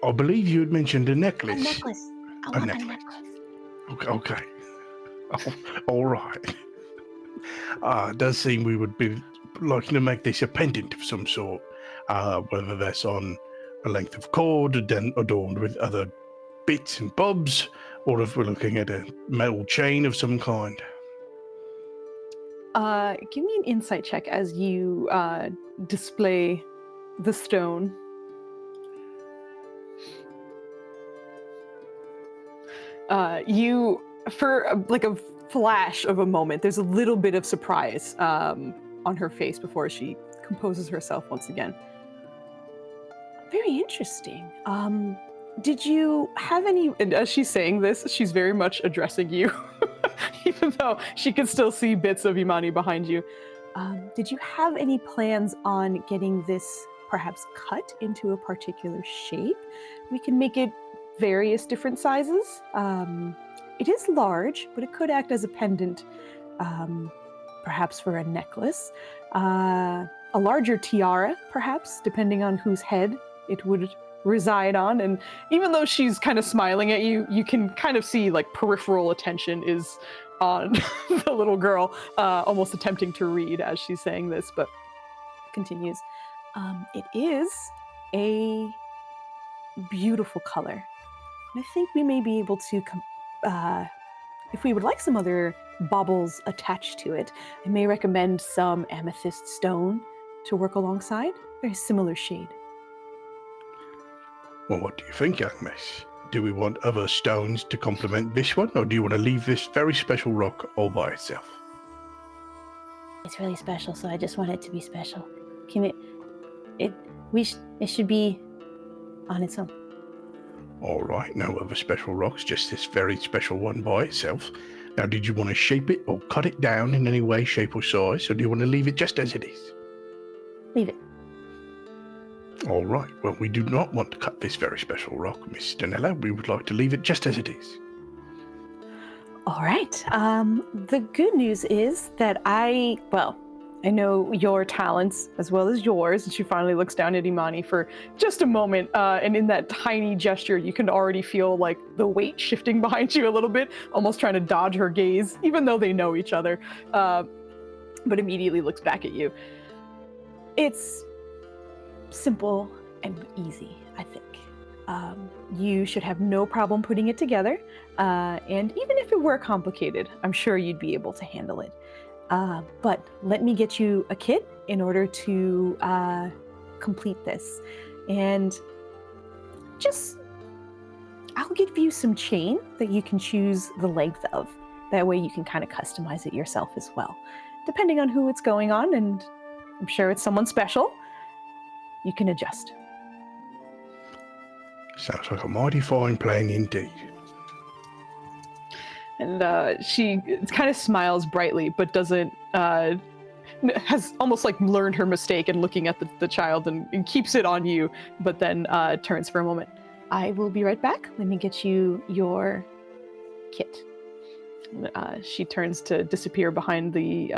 I believe you had mentioned a necklace. A necklace. I want a necklace. Okay. All right. It does seem we would be liking to make this a pendant of some sort, whether that's on a length of cord, then adorned with other bits and bobs, or if we're looking at a metal chain of some kind. Give me an insight check as you display the stone. You, for like a flash of a moment, there's a little bit of surprise on her face before she composes herself once again. Very interesting. Did you have any, and as she's saying this, she's very much addressing you, even though she can still see bits of Imani behind you. Did you have any plans on getting this perhaps cut into a particular shape? We can make it various different sizes. It is large, but it could act as a pendant, perhaps for a necklace. A larger tiara, perhaps, depending on whose head it would reside on. And even though she's kind of smiling at you, you can kind of see like peripheral attention is on the little girl, almost attempting to read as she's saying this, but continues. It is a beautiful color. And I think we may be able to, if we would like some other baubles attached to it, I may recommend some amethyst stone to work alongside. Very similar shade. Well, what do you think, young miss? Do we want other stones to complement this one, or do you want to leave this very special rock all by itself? It's really special, so I just want it to be special. It should be on its own. All right, no other special rocks, just this very special one by itself. Now, did you want to shape it or cut it down in any way, shape, or size, or do you want to leave it just as it is? Leave it. All right, well, we do not want to cut this very special rock, Miss Donella. We would like to leave it just as it is. All right. The good news is that I know your talents as well as yours. And she finally looks down at Imani for just a moment. And in that tiny gesture, you can already feel like the weight shifting behind you a little bit, almost trying to dodge her gaze, even though they know each other. But immediately looks back at you. It's simple and easy, I think. You should have no problem putting it together. And even if it were complicated, I'm sure you'd be able to handle it. But let me get you a kit in order to complete this. And I'll give you some chain that you can choose the length of. That way you can kind of customize it yourself as well. Depending on who it's going on, and I'm sure it's someone special, you can adjust. Sounds like a mighty fine plan indeed. And she kind of smiles brightly, but doesn't, has almost like learned her mistake and looking at the child and keeps it on you, but then turns for a moment. I will be right back. Let me get you your kit. She turns to disappear behind the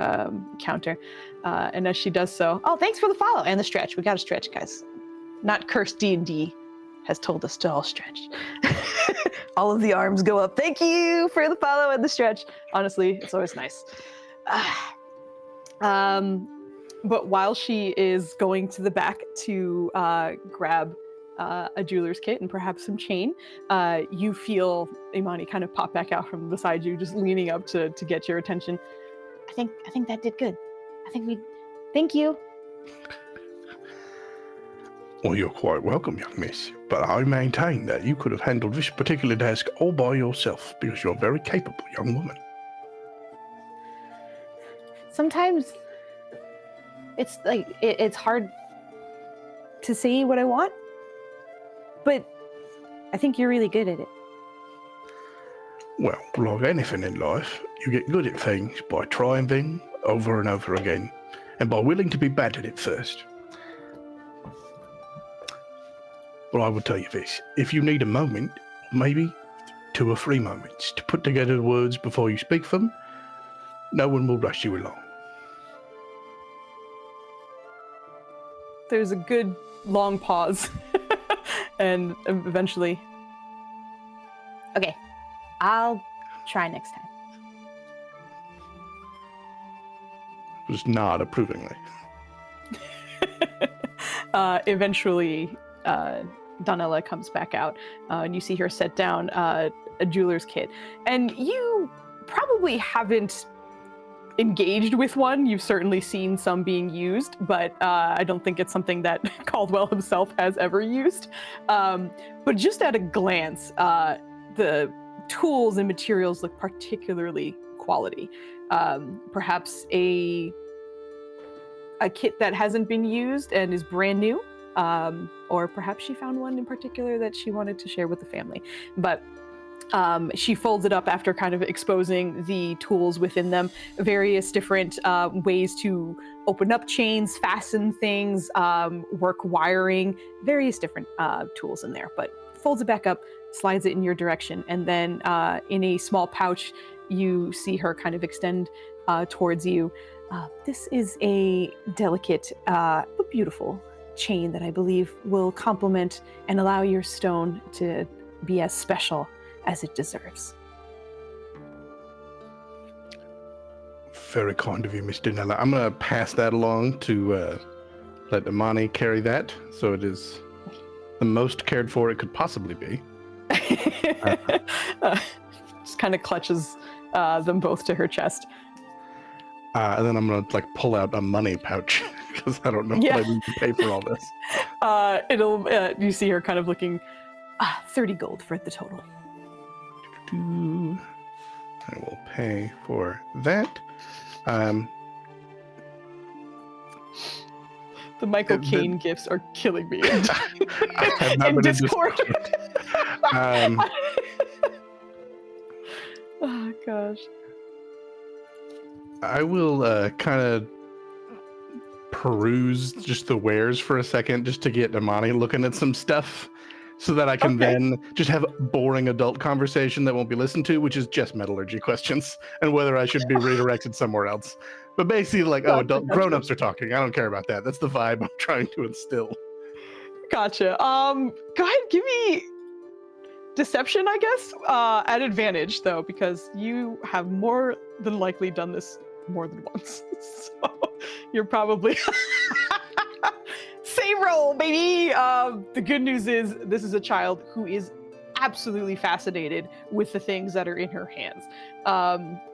counter. And as she does so, oh, thanks for the follow and the stretch. We got to stretch, guys. Not cursed D&D has told us to all stretch. All of the arms go up. Thank you for the follow and the stretch. Honestly, it's always nice. But while she is going to the back to grab a jeweler's kit and perhaps some chain, you feel Imani kind of pop back out from beside you, just leaning up to get your attention. I think that did good. Thank you. Well, you're quite welcome, young miss. But I maintain that you could have handled this particular task all by yourself because you're a very capable young woman. Sometimes it's like it's hard to say what I want, but I think you're really good at it. Well, like anything in life, you get good at things by trying them over and over again, and by willing to be bad at it first. But I will tell you this, if you need a moment, maybe 2 or 3 moments, to put together the words before you speak them, no one will rush you along. There's a good long pause. And eventually, Okay, I'll try next time. Just nod approvingly. eventually, Donella comes back out, and you see her set down a jeweler's kit. And you probably haven't engaged with one. You've certainly seen some being used, but I don't think it's something that Caldwell himself has ever used. But just at a glance, the tools and materials look particularly quality. Perhaps a kit that hasn't been used and is brand new, or perhaps she found one in particular that she wanted to share with the family. But she folds it up after kind of exposing the tools within them, various different ways to open up chains, fasten things, work wiring, various different tools in there. But folds it back up, slides it in your direction, and then in a small pouch, you see her kind of extend towards you. This is a delicate but beautiful chain that I believe will complement and allow your stone to be as special as it deserves. Very kind of you, Miss Donella. I'm going to pass that along to let Imani carry that, so it is the most cared for it could possibly be. Just kind of clutches them both to her chest. And then I'm going to pull out a money pouch because I don't know what I need to pay for all this. You see her kind of looking, 30 gold for the total. I will pay for that. The Michael Caine gifts are killing me. I have not in been Discord. In Oh gosh. I will kind of peruse just the wares for a second, just to get Imani looking at some stuff, so that I can then just have boring adult conversation that won't be listened to, which is just metallurgy questions and whether I should be redirected somewhere else. But basically, grown-ups are talking. I don't care about that. That's the vibe I'm trying to instill. Gotcha. Go ahead, give me deception, I guess, at advantage though, because you have more than likely done this more than once. So you're probably same roll, baby. The good news is this is a child who is absolutely fascinated with the things that are in her hands.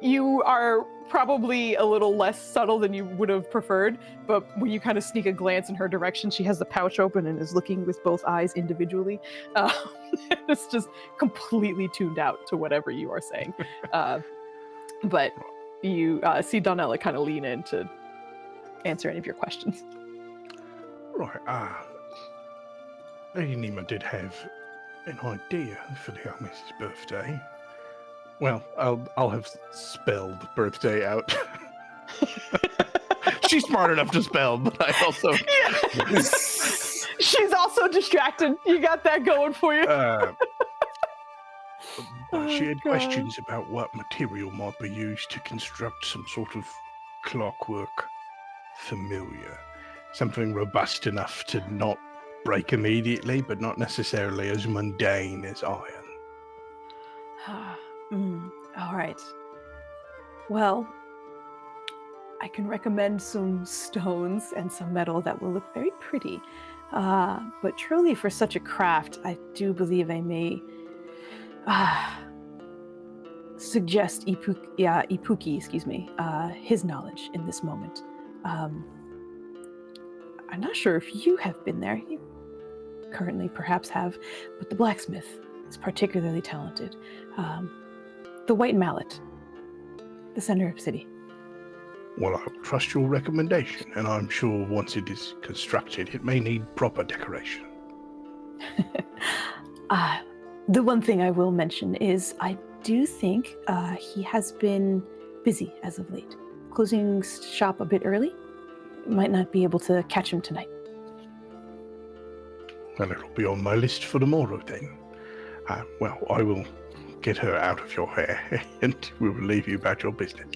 You are probably a little less subtle than you would have preferred, but when you kind of sneak a glance in her direction, she has the pouch open and is looking with both eyes individually. It's just completely tuned out to whatever you are saying. But you see Donella kind of lean in to answer any of your questions. Right. Lady Nima did have an idea for the young Mrs. birthday. Well, I'll have spelled birthday out. She's smart enough to spell, but I also... Yeah. She's also distracted. You got that going for you. She Oh, had God. questions about what material might be used to construct some sort of clockwork familiar. Something robust enough to not break immediately, but not necessarily as mundane as iron. All right. Well, I can recommend some stones and some metal that will look very pretty. But truly, for such a craft, I do believe I may suggest Ipuki, his knowledge in this moment. I'm not sure if you have been there. You currently perhaps have, but the blacksmith is particularly talented. The White Mallet, the center of city. Well, I trust your recommendation, and I'm sure once it is constructed, it may need proper decoration. The one thing I will mention is I do think he has been busy as of late, closing shop a bit early. Might not be able to catch him tonight. Well, it'll be on my list for tomorrow then. Well, I will get her out of your hair, and we will leave you about your business.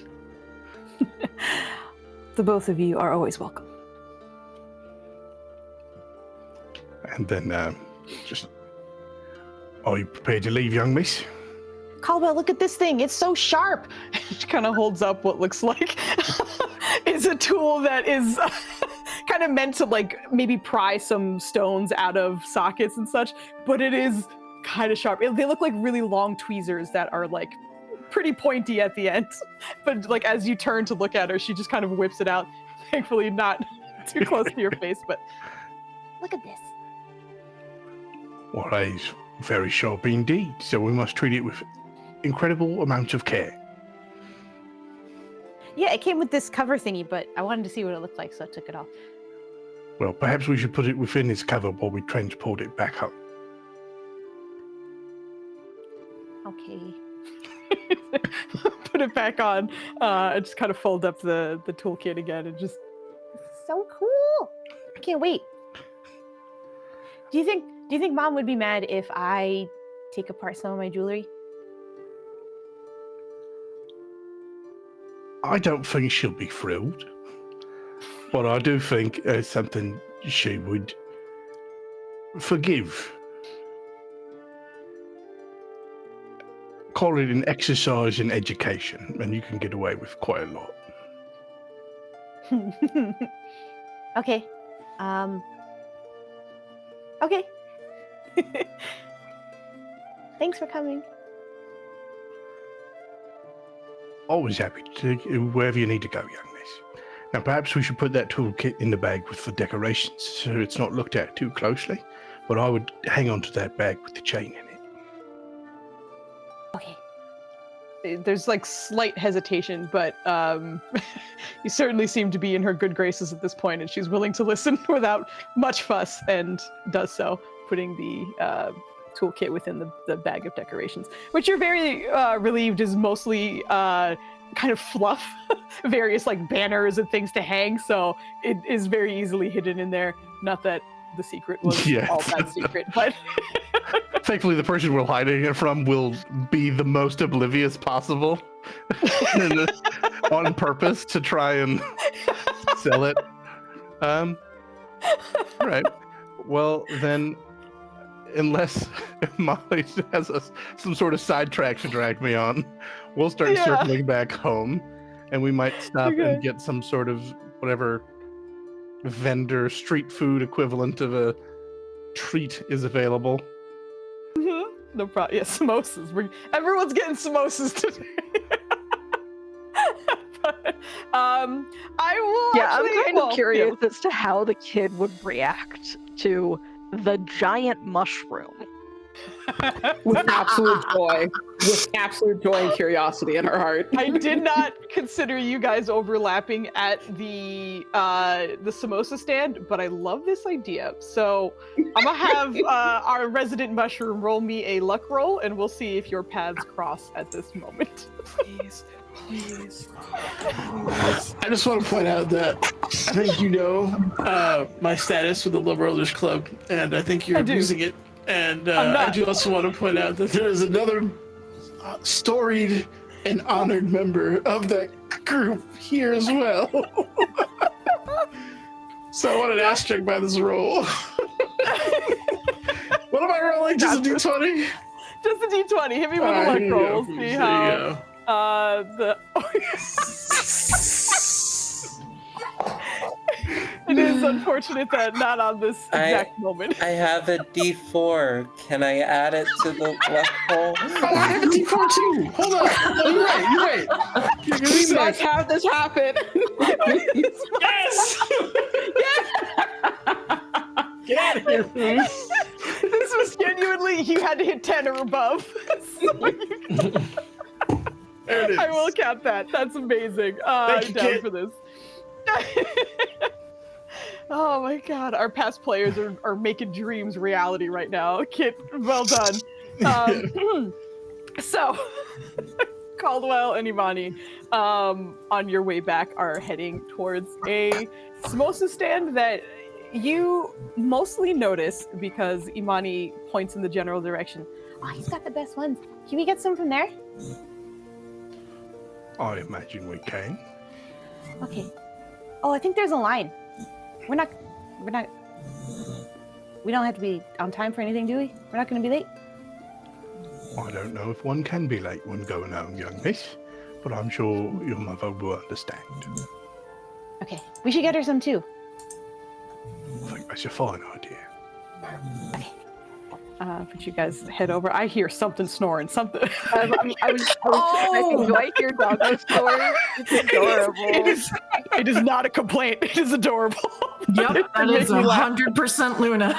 The both of you are always welcome. And then, are you prepared to leave, young miss? Caldwell, look at this thing. It's so sharp. She kind of holds up what looks like is a tool that is kind of meant to like maybe pry some stones out of sockets and such, but it is kind of sharp. They look like really long tweezers that are like pretty pointy at the end. But like as you turn to look at her, she just kind of whips it out. Thankfully not too close to your face, but look at this. Well, that is very sharp indeed, so we must treat it with incredible amounts of care. Yeah, it came with this cover thingy, but I wanted to see what it looked like, so I took it off. Well, perhaps we should put it within this cover while we transport it back home. Okay. Put it back on. I just kind of fold up the toolkit again and just so cool. I can't wait. Do you think Mom would be mad if I take apart some of my jewelry? I don't think she'll be thrilled, but I do think it's something she would forgive. Call it an exercise in education, and you can get away with quite a lot. Okay. Okay. Thanks for coming. Always happy to take you wherever you need to go, young miss. Now, perhaps we should put that toolkit in the bag with the decorations so it's not looked at too closely, but I would hang on to that bag with the chain in it. Okay. There's like slight hesitation, but you certainly seem to be in her good graces at this point, and she's willing to listen without much fuss, and does so, putting the toolkit within the bag of decorations, which you're very relieved is mostly kind of fluff, various like banners and things to hang, so it is very easily hidden in there. Not that the secret was all that secret, but thankfully the person we're hiding it from will be the most oblivious possible on purpose to try and sell it. All right. Well, then, unless Molly has some sort of sidetrack to drag me on, we'll start circling back home, and we might stop and get some sort of whatever vendor street food equivalent of a treat is available. No problem. Yeah, samosas. Everyone's getting samosas today. But, I will. Yeah, actually, I'm kind of curious as to how the kid would react to the giant mushroom. With absolute joy. With absolute joy and curiosity in her heart. I did not consider you guys overlapping at the samosa stand, but I love this idea. So I'm gonna have our resident mushroom roll me a luck roll, and we'll see if your paths cross at this moment. Please. I just want to point out that I think you know my status with the Liberal Elders Club, and I think you're abusing it. And I do also want to point out that there is another storied and honored member of that group here as well. So I want an asterisk by this roll. What am I rolling? Just a d20? Just a d20. Hit me with a luck roll. See how It is unfortunate that not on this exact moment. I have a D4. Can I add it to the left hole? Oh, I have a D4 too. Hold on. Oh, you're right. We must have this happen. Yes! Get out of here, Foos. This was genuinely, you had to hit 10 or above. There it is. I will count that. That's amazing. I'm down for this. Oh my god, our past players are making dreams reality right now. Kit, well done. So, Caldwell and Imani, on your way back, are heading towards a samosa stand that you mostly notice because Imani points in the general direction. Oh, he's got the best ones. Can we get some from there? I imagine we can. Okay. Oh, I think there's a line. We don't have to be on time for anything, do we? We're not going to be late? I don't know if one can be late when going home, young miss, but I'm sure your mother will understand. Okay. We should get her some too. I think that's a fine idea. Okay. But you guys head over. I hear something snoring. Something. I was expecting, do I hear doggo stories? It's adorable. It is not a complaint. It is adorable. Yep, that is 100% Luna.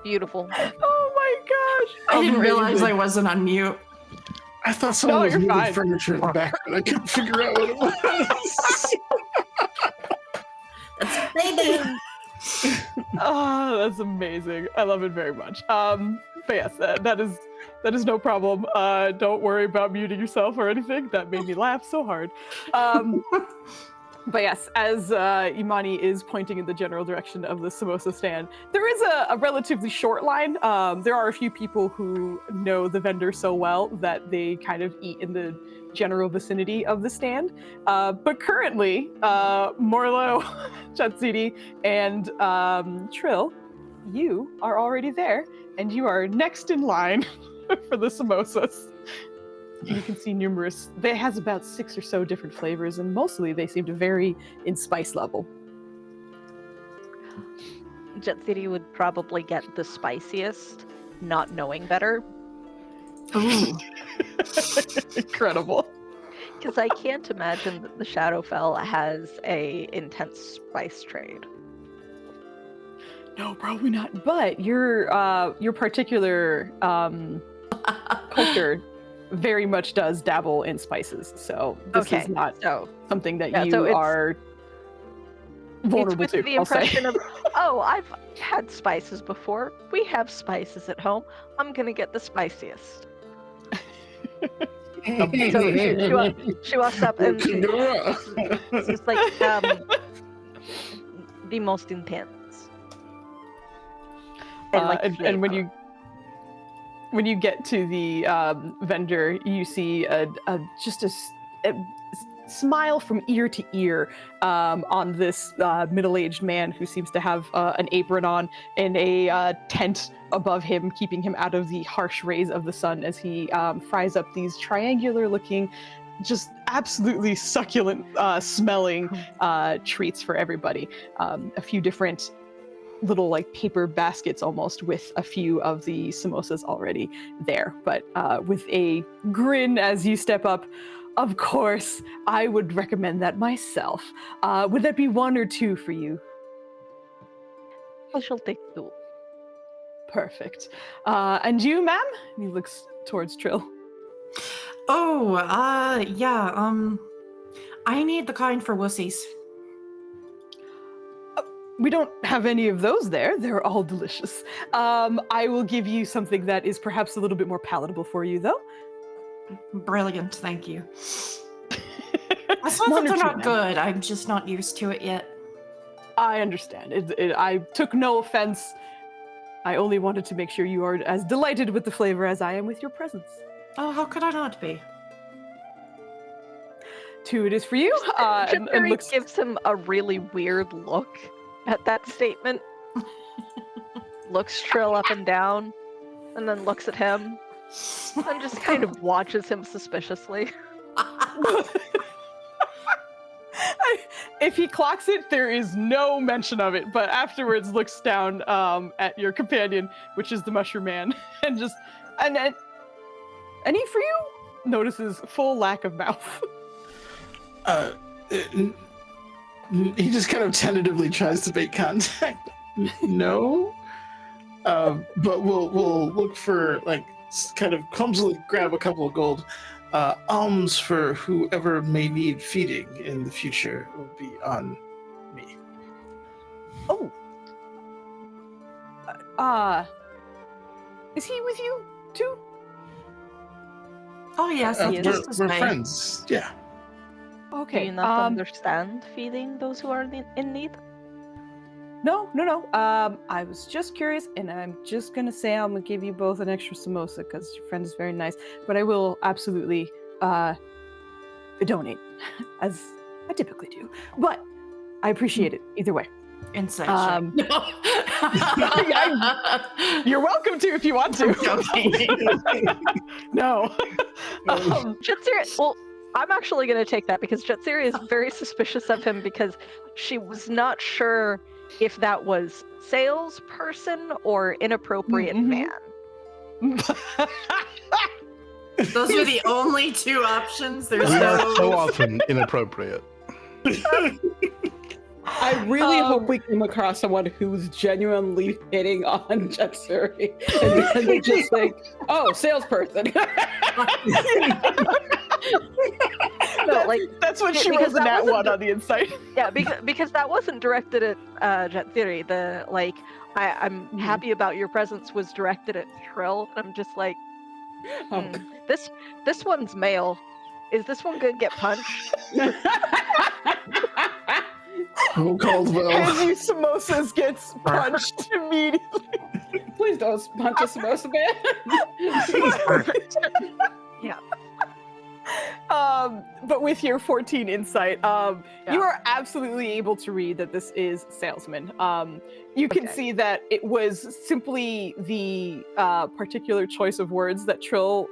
Beautiful. Oh my gosh! I didn't realize Amazing. I wasn't on mute. I thought someone was you're moving fine. furniture in the background. I couldn't figure out what it was. That's baby. Oh, that's amazing. I love it very much. But yes, that is no problem. Don't worry about muting yourself or anything. That made me laugh so hard. But yes, as Imani is pointing in the general direction of the samosa stand, there is a relatively short line. There are a few people who know the vendor so well that they kind of eat in the general vicinity of the stand. But currently, Morlo, Chatsidi, and Trill, you are already there, and you are next in line for the samosas. You can see numerous. It has about 6 or so different flavors, and mostly they seem to vary in spice level. Jet City would probably get the spiciest, not knowing better. Ooh. Incredible. Because I can't imagine that the Shadowfell has a intense spice trade. No, probably not. But your particular culture very much does dabble in spices, so this is not something that you are vulnerable it's to. with the impression of, oh, I've had spices before. We have spices at home. I'm gonna get the spiciest. So she walks up and she's like, the most intense. And when you get to the vendor, you see just a smile from ear to ear on this middle-aged man who seems to have an apron on and a tent above him, keeping him out of the harsh rays of the sun as he fries up these triangular-looking, just absolutely succulent smelling treats for everybody. A few different little like paper baskets almost with a few of the samosas already there, but with a grin as you step up. Of course, I would recommend that myself. Would that be 1 or 2 for you? I shall take 2. Perfect. And you, ma'am? He looks towards Trill. Oh, yeah, I need the kind for wussies. We don't have any of those there. They're all delicious. I will give you something that is perhaps a little bit more palatable for you, though. Brilliant, thank you. It's not that they're not good, I'm just not used to it yet. I understand. I took no offense I only wanted to make sure you are as delighted with the flavor as I am with your presence. Oh, how could I not be? 2 it is for you. And Jimmy looks. gives him a really weird look at that statement. Looks Trill up and down, and then looks at him, and just kind of watches him suspiciously. If he clocks it, there is no mention of it, but afterwards looks down at your companion, which is the mushroom man, and just and any for you? Notices full lack of mouth. He just kind of tentatively tries to make contact. No. But we'll look for kind of clumsily grab a couple of gold. Alms for whoever may need feeding in the future will be on me. Oh. Is he with you too? Oh yes, he is. Just as We're me. friends. Yeah. Okay. Do you not understand feeding those who are in need? No. I was just curious, and I'm just gonna say I'm gonna give you both an extra samosa because your friend is very nice. But I will absolutely donate, as I typically do. But I appreciate it either way. Insight You're welcome to if you want to. No. Jetsiri, well, I'm actually going to take that because Jetsiri is very suspicious of him because she was not sure if that was salesperson or inappropriate man. Those are the only 2 options. There's We are no. so often inappropriate. I really hope we come across someone who's genuinely hitting on Jetsuri. And then they just think, oh, salesperson. No, like That's what she because rolls in that that one wasn't on the inside. yeah, because that wasn't directed at Jetsiri. The I'm happy about your presence was directed at Trill. And I'm just like, Oh, this one's male. Is this one gonna get punched? Oh, Caldwell. As you samosas gets punched immediately. Please don't punch a samosa man. Yeah. But with your 14 insight, you are absolutely able to read that this is salesman. You can see that it was simply the particular choice of words that Trill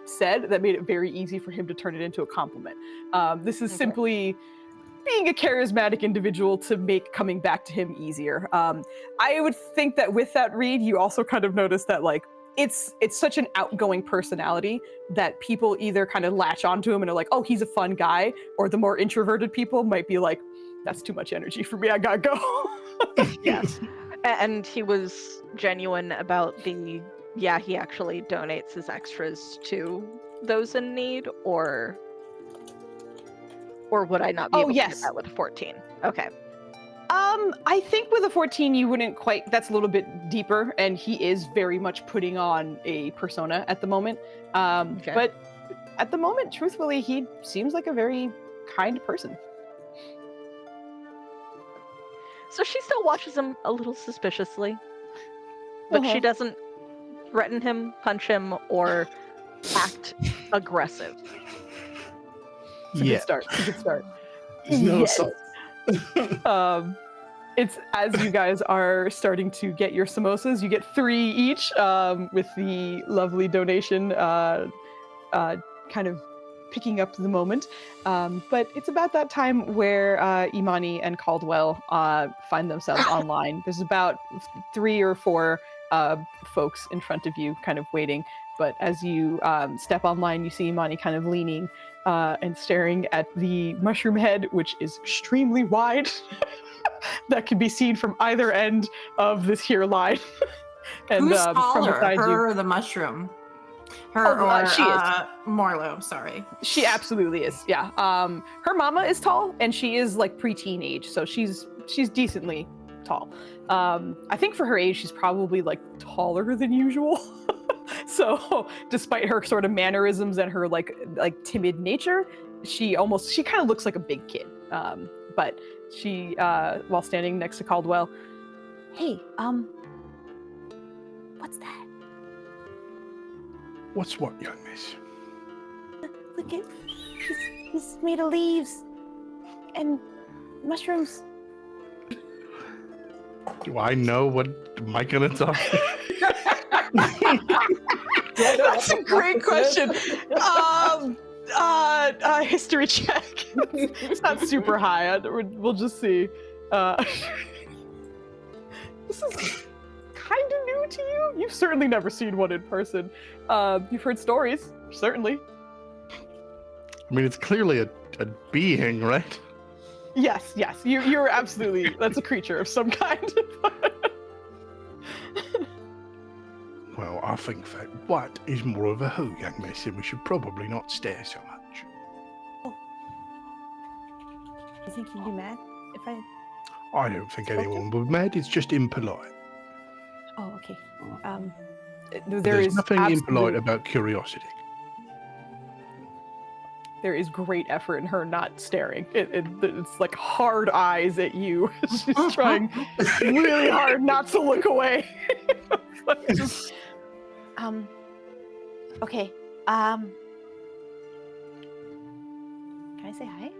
said that made it very easy for him to turn it into a compliment. This is simply being a charismatic individual to make coming back to him easier. I would think that with that read, you also kind of notice that it's such an outgoing personality that people either kind of latch onto him and are like, oh, he's a fun guy, or the more introverted people might be like, that's too much energy for me, I gotta go. Yes. And he was genuine about he actually donates his extras to those in need, or would I not be able to get that with 14? Okay. I think with a 14, you wouldn't quite, that's a little bit deeper, and he is very much putting on a persona at the moment. But at the moment, truthfully, he seems like a very kind person. So she still watches him a little suspiciously, but she doesn't threaten him, punch him, or act aggressive. It's a good start. It's a good start. No assault. It's as you guys are starting to get your samosas, you get 3 each, with the lovely donation kind of picking up the moment. But it's about that time where Imani and Caldwell find themselves online. There's about 3 or 4 folks in front of you kind of waiting. But as you step online, you see Imani kind of leaning and staring at the mushroom head, which is extremely wide. That can be seen from either end of this here line. And Who's from taller, beside her you, or the mushroom? Her or she is. Morlo, sorry. She absolutely is. Yeah. Her mama is tall, and she is like preteen age, so she's decently tall. I think for her age, she's probably like taller than usual. So, despite her sort of mannerisms and her like timid nature, she kind of looks like a big kid. But she, while standing next to Caldwell, hey, What's that? What's what, young miss? Look at, he's made of leaves and mushrooms. Do I know what Micah is talking? That's a great question. History check. It's not super high. We'll just see. This is kind of new to you. You've certainly never seen one in person. You've heard stories, certainly. I mean, it's clearly a being, right? Yes. You're absolutely. That's a creature of some kind. Well, I think that what is more of a who, young miss, and we should probably not stare so much. You think you'd be mad if I... I don't think anyone would be mad. It's just impolite. Oh, okay. There's nothing impolite about curiosity. There is great effort in her not staring. It's like hard eyes at you. She's trying really hard not to look away. Okay. Can I say hi?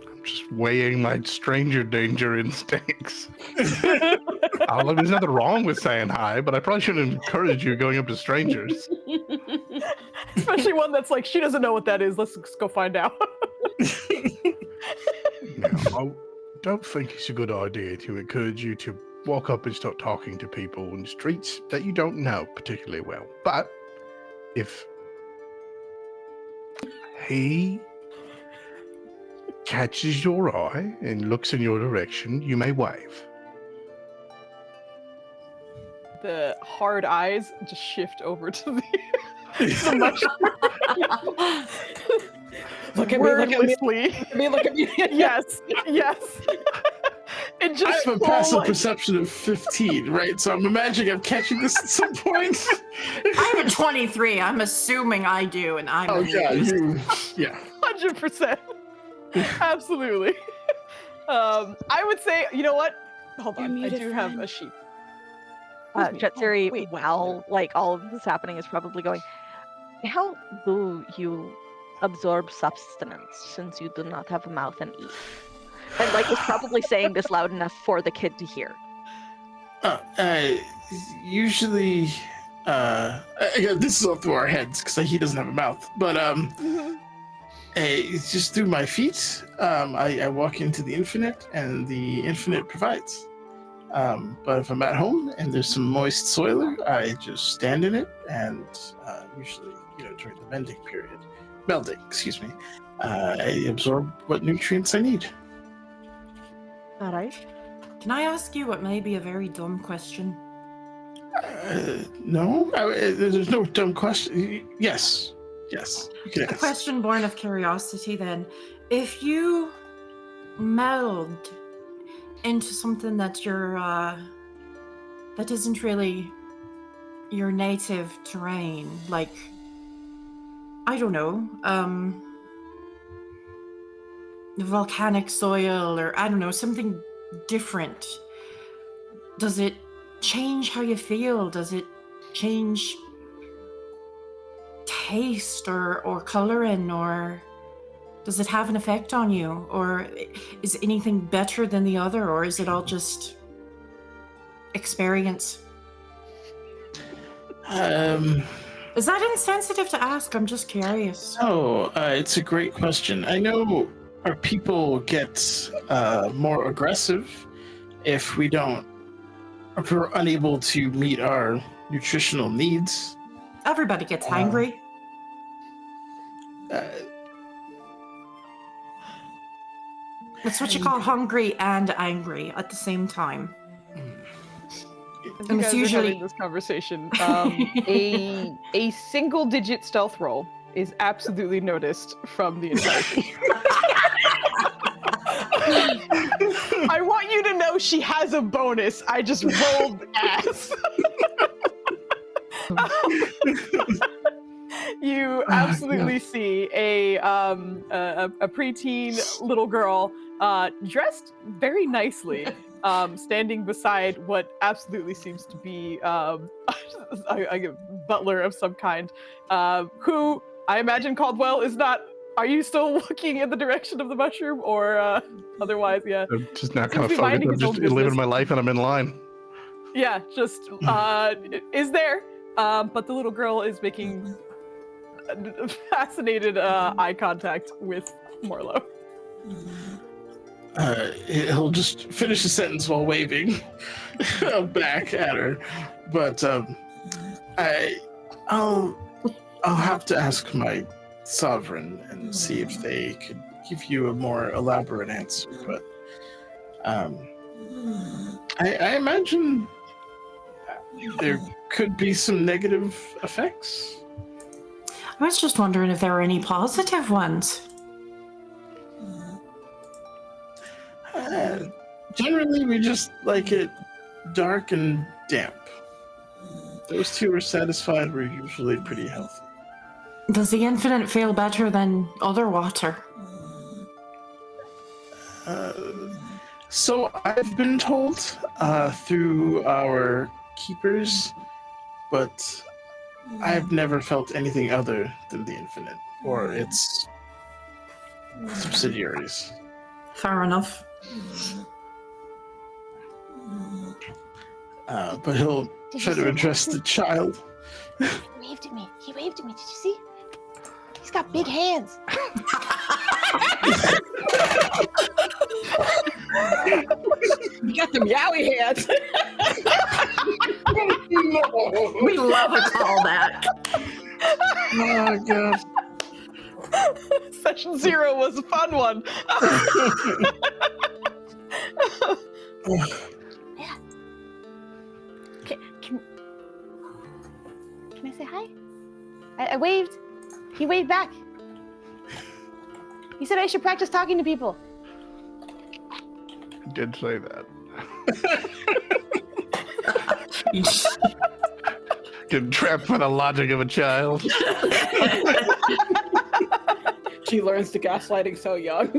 I'm just weighing my stranger danger instincts. There's nothing wrong with saying hi, but I probably shouldn't encourage you going up to strangers. Especially one that's like, she doesn't know what that is. Let's go find out. Now, I don't think it's a good idea to encourage you to walk up and start talking to people in the streets that you don't know particularly well. But if he catches your eye and looks in your direction, you may wave. The hard eyes just shift over to the mushroom. Look at me, look at me, look at me. Yes. It just I have a passive perception of 15, right? So I'm imagining I'm catching this at some point. I have a 23. I'm assuming I do, and I'm. Oh yeah, yeah. 100%. Absolutely. I would say, you know what? Hold on, I do have a sheep. Jetsuri, wait. while like all of this happening, is probably going, how do you absorb sustenance since you do not have a mouth and eat? And like is probably saying this loud enough for the kid to hear. Usually, this is all through our heads because he doesn't have a mouth. But it's just through my feet. I walk into the infinite, and the infinite provides. But if I'm at home and there's some moist soil, I just stand in it, and usually, during the melding, I absorb what nutrients I need. All right. Can I ask you what may be a very dumb question? No, there's no dumb question. Yes, you can A ask. question born of curiosity then. If you meld into something that that isn't really your native terrain, like, I don't know, volcanic soil, or I don't know, something different, does it change how you feel? Does it change taste or coloring, or does it have an effect on you, or is anything better than the other, or is it all just experience? Is that insensitive to ask? I'm just curious. Oh, it's a great question. I know our people get more aggressive if we're unable to meet our nutritional needs. Everybody gets hangry. That's what you call hungry and angry at the same time. And it's it's usually- having this conversation. A single-digit stealth roll is absolutely noticed from the entire team. I want you to know she has a bonus. I just rolled ass. You absolutely see a preteen little girl dressed very nicely. standing beside what absolutely seems to be a butler of some kind, who I imagine Caldwell is not. Are you still looking in the direction of the mushroom, or otherwise? Yeah. I'm just not kind of Seems to be focused. minding I'm his just own business. living my life and I'm in line. Yeah, just is there. But the little girl is making fascinated eye contact with Morlo. He'll just finish the sentence while waving back at her, but I'll have to ask my sovereign and see if they could give you a more elaborate answer. But I imagine there could be some negative effects. I was just wondering if there were any positive ones. Generally, we just like it dark and damp. Those two are satisfied. We're usually pretty healthy. Does the infinite feel better than other water? So I've been told through our keepers, but I've never felt anything other than the infinite or its subsidiaries. Fair enough. But he'll try to address the child. He waved at me. Did you see? He's got big hands. You got the meowy hands. We love a callback. Oh, God. Session 0 was a fun one. Yeah. Can I say hi? I waved. He waved back. He said I should practice talking to people. I did say that. Getting trapped by the logic of a child. She learns to gaslighting so young.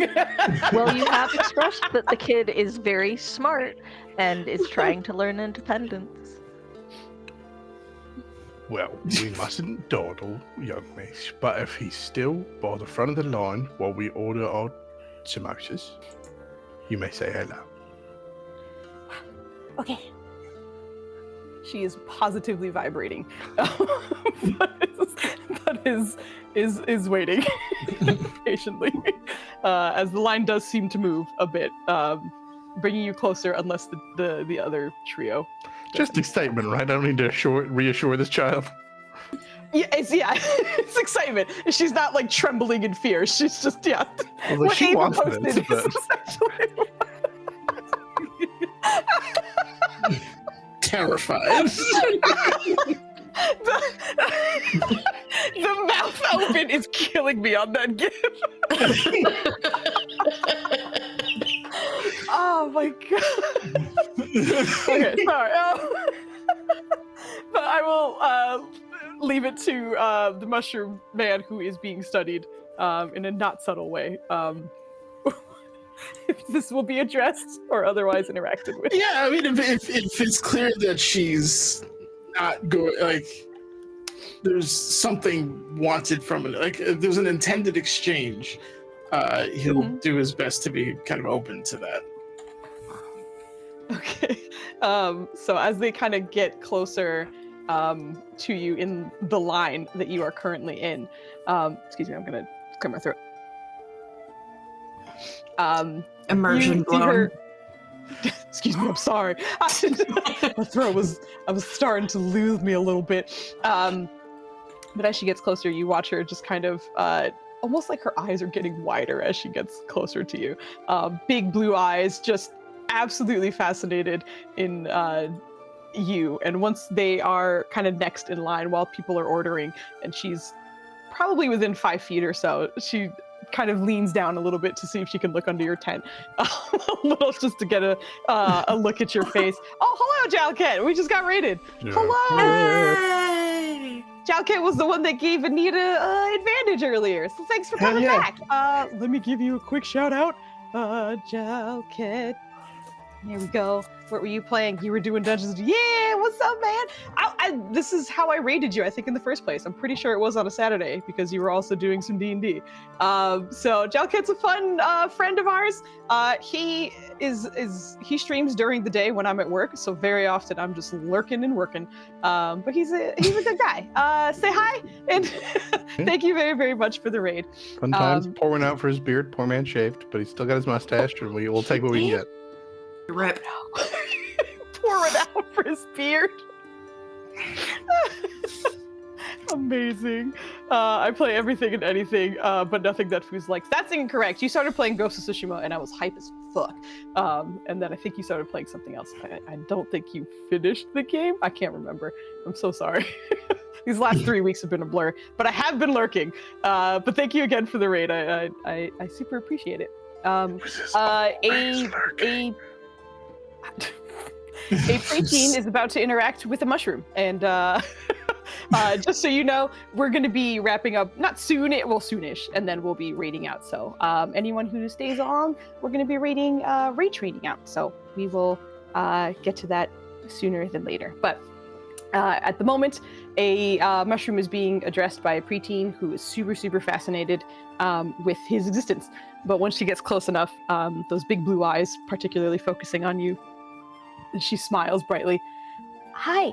Well, you have expressed that the kid is very smart and is trying to learn independence. Well, we mustn't dawdle, young miss, but if he's still by the front of the line while we order our samosas, you may say hello. Okay. She is positively vibrating, but is waiting patiently as the line does seem to move a bit, bringing you closer. Unless the other trio. Just excitement, right? I don't need to reassure this child. Yeah, it's excitement. She's not like trembling in fear. She's just Well, what she Ava wants posted this, is but... essentially Terrified. the mouth open is killing me on that gif. Oh my god. Okay, sorry. But I will leave it to the mushroom man who is being studied in a not subtle way. If this will be addressed or otherwise interacted with. Yeah, I mean, if it's clear that she's not going, like, there's something wanted from it, like, if there's an intended exchange, he'll do his best to be kind of open to that. Okay. So as they kind of get closer to you in the line that you are currently in, excuse me, I'm gonna clear my throat. Immersion blown. Excuse me, I'm sorry. My throat was starting to lose me a little bit. But as she gets closer, you watch her just kind of almost like her eyes are getting wider as she gets closer to you. Big blue eyes, just absolutely fascinated in you. And once they are kind of next in line while people are ordering, and she's probably within 5 feet or so, she kind of leans down a little bit to see if she can look under your tent, a little, just to get a look at your face. Oh, hello, Jalket. We just got raided. Yeah. Hello. Hey! Jalket was the one that gave Anita advantage earlier, so thanks for coming back. Let me give you a quick shout out. Jalket. There we go. What were you playing? You were doing Dungeons. Yeah, what's up, man? This is how I raided you, I think, in the first place. I'm pretty sure it was on a Saturday because you were also doing some D&D. So Jalket's a fun friend of ours. He streams during the day when I'm at work, so very often I'm just lurking and working. But he's a good guy. Say hi and thank you very, very much for the raid. Fun times. Pour one out for his beard. Poor man shaved, but he's still got his mustache, and we'll take what we can get. Rip. Pour it out for his beard. Amazing. I play everything and anything, but nothing that Foos likes. That's incorrect. You started playing Ghost of Tsushima, and I was hype as fuck. And then I think you started playing something else. I don't think you finished the game. I can't remember. I'm so sorry. These last 3 weeks have been a blur, but I have been lurking. But thank you again for the raid. I super appreciate it. A preteen is about to interact with a mushroom, and just so you know, we're going to be wrapping up not soon, soonish, and then we'll be raiding out. So anyone who stays on, we're going to be raid trading out. So we will get to that sooner than later. But at the moment, a mushroom is being addressed by a preteen who is super, super fascinated with his existence. But once she gets close enough, those big blue eyes, particularly focusing on you, and she smiles brightly. Hi.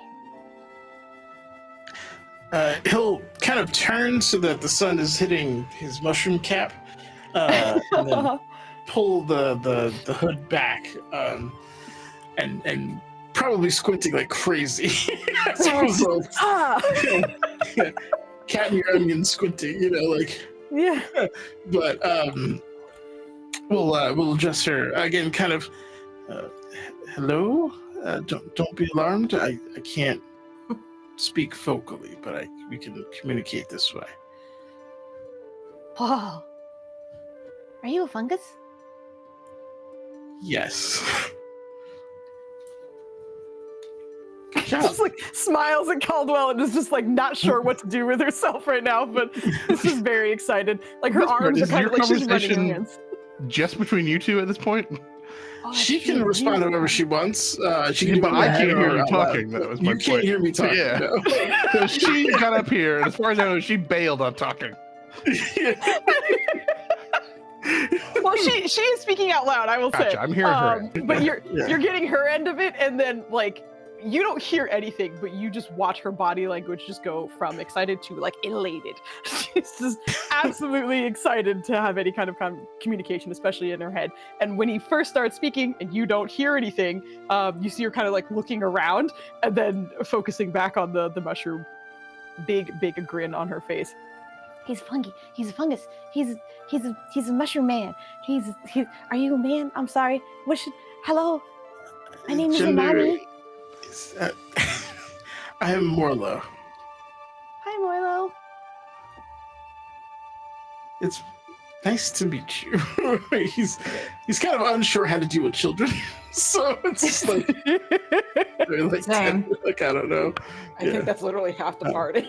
He'll kind of turn so that the sun is hitting his mushroom cap, and then pull the hood back, and probably squinting like crazy. Cat in your onion squinting, Yeah. But we'll address her again, kind of. Hello. Don't be alarmed. I can't speak vocally, but we can communicate this way. Oh. Are you a fungus? Yes. Just like smiles at Caldwell and is just like not sure what to do with herself right now, but this is very excited. Like her arms are kind of like she's running her hands. Just between you two at this point? Oh, she can respond to whatever she wants. She can, but I can't hear you out talking. loud. That was my You point. can't hear me talking. Yeah. No. So she got up here, and as far as I know, she bailed on talking. Well, she is speaking out loud, I will say. Gotcha, I'm hearing her. But you're getting her end of it, and then like you don't hear anything, but you just watch her body language just go from excited to like elated. She's just absolutely excited to have any kind of communication, especially in her head. And when he first starts speaking and you don't hear anything, you see her kind of like looking around and then focusing back on the mushroom. Big grin on her face. He's fungi. He's a fungus. He's a mushroom man. Are you a man? I'm sorry. Hello? My name is Imani. I am Morlo. Hi, Morlo. It's nice to meet you. he's kind of unsure how to deal with children, so it's just like, Same. like I don't know. I think that's literally half the party.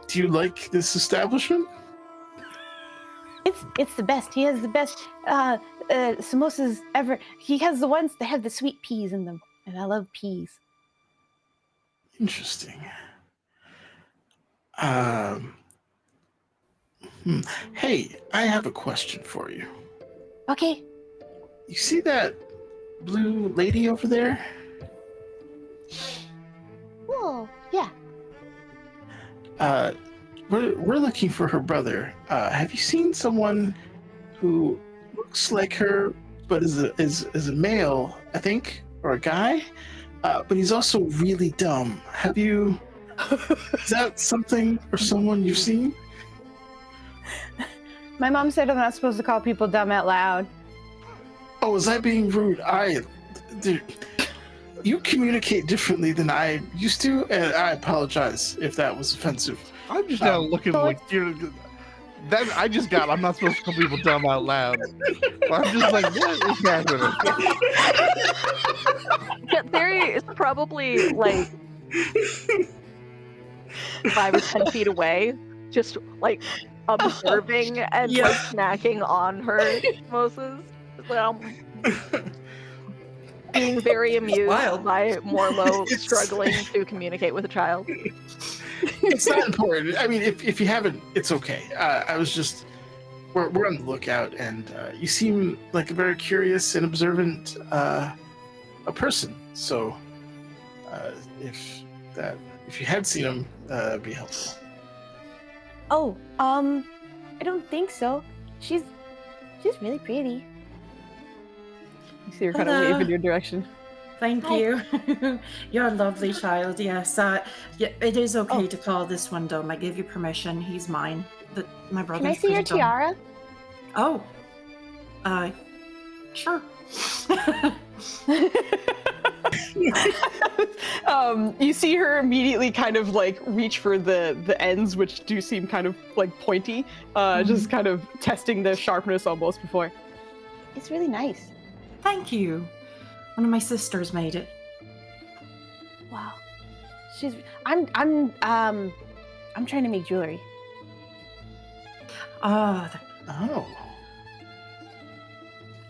Do you like this establishment? It's the best. He has the best samosas ever. He has the ones that have the sweet peas in them, and I love peas. Interesting. Hey, I have a question for you. Okay. You see that blue lady over there? Whoa, yeah. We're looking for her brother. Have you seen someone who looks like her, but is a male, I think, or a guy? But he's also really dumb. Have you? Is that something or someone you've seen? My mom said I'm not supposed to call people dumb out loud. Oh, is that being rude? Dude, you communicate differently than I used to, and I apologize if that was offensive. I'm just now looking like you're. That I just got. I'm not supposed to call people dumb out loud. I'm just like, what is happening? Yeah, Theory is probably like 5 or 10 feet away, just like observing and Yeah. like snacking on her mimosas. Being very amused wild. by Morlo It's- struggling to communicate with a child. It's not important. I mean, if you haven't, it's okay. I was just we're on the lookout, and you seem like a very curious and observant a person. So if you had seen him, it'd be helpful. Oh, I don't think so. She's really pretty. You see her kind of Hello. wave in your direction. Thank Hi. you. You're a lovely child, yes. Yeah, it is okay to call this one dumb. I give you permission. He's mine. My brother's Can I see your pretty dumb. tiara? Oh. Sure. You see her immediately kind of like reach for the ends, which do seem kind of like pointy, just kind of testing the sharpness almost before. It's really nice. Thank you. One of my sisters made it. Wow. I'm trying to make jewelry. Oh.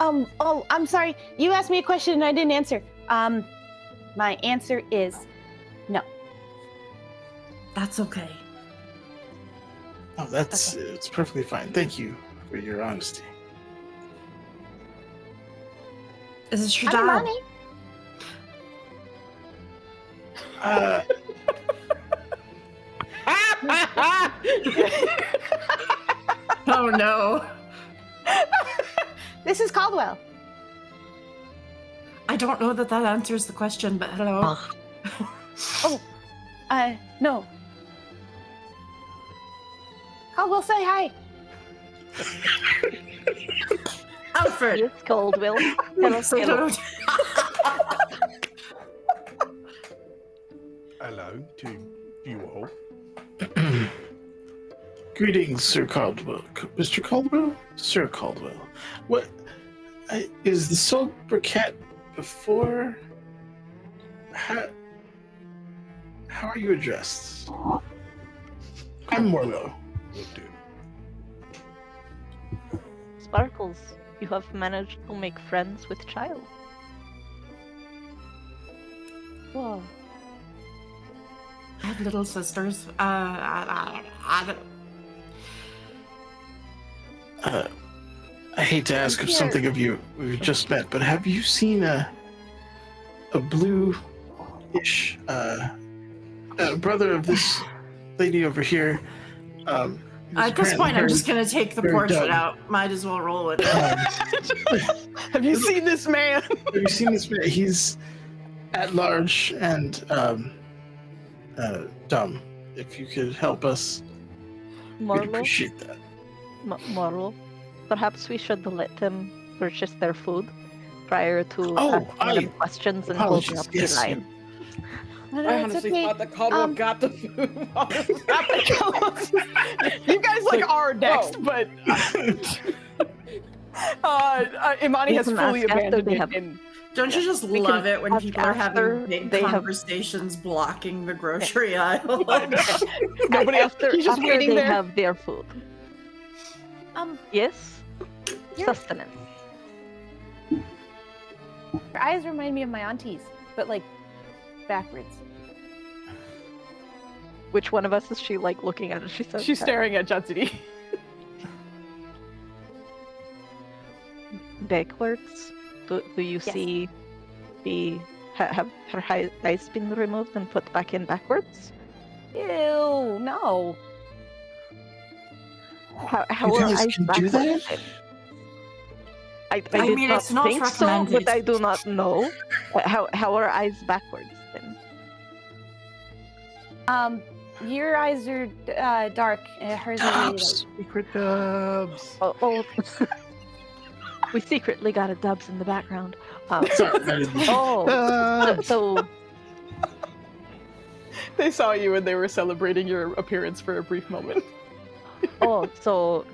Oh, I'm sorry. You asked me a question and I didn't answer. My answer is no. That's okay. Oh, it's perfectly fine. Thank you for your honesty. Is it your I'm dad? Imani. Oh no. This is Caldwell. I don't know that answers the question, but hello. No. Caldwell, say hi. Alfred. Yes, Caldwell. Hello, Say hello. hello. Hello to you all. Greetings, Sir Caldwell. Mr. Caldwell? Sir Caldwell. What is the sobriquet before? How are you addressed? I'm Morlo. Will do. Sparkles, you have managed to make friends with child. Whoa. I have little sisters. I I hate to ask of something of you. We've just met, but have you seen a blue-ish brother of this lady over here? At this point, I'm just gonna take the very portrait dumb. out. Might as well roll with it. Have you seen this man? Have you seen this man? He's at large and dumb. If you could help us, we'd Morlo, appreciate that. Morlo, perhaps we should let them purchase their food prior to Oh, asking them questions and holding up the Yes, line. No, I it's honestly okay. thought that Caldwell got the food while this was happening. You guys like are next, whoa. but Imani We has can fully ask after abandoned they it. have- And Don't you just We love can it when ask people are after having big they have- conversations blocking the grocery aisle? nobody else. after, He's just after waiting they there. have their food. Yes? You're- Sustenance. Her eyes remind me of my auntie's, but like backwards. Which one of us is she like looking at? She says She's that. staring at Jutsity. Backwards? Do you Yes. see have her eyes been removed and put back in backwards? Ew, no. How You are guys eyes can do backwards that? then? I I did mean, not it's not think so, recommended. but I do not know. How are eyes backwards then? Your eyes are dark. Hers are really Dubs. Secret dubs. Oh. We secretly got a dubs in the background. Sorry, that is- So They saw you and they were celebrating your appearance for a brief moment. so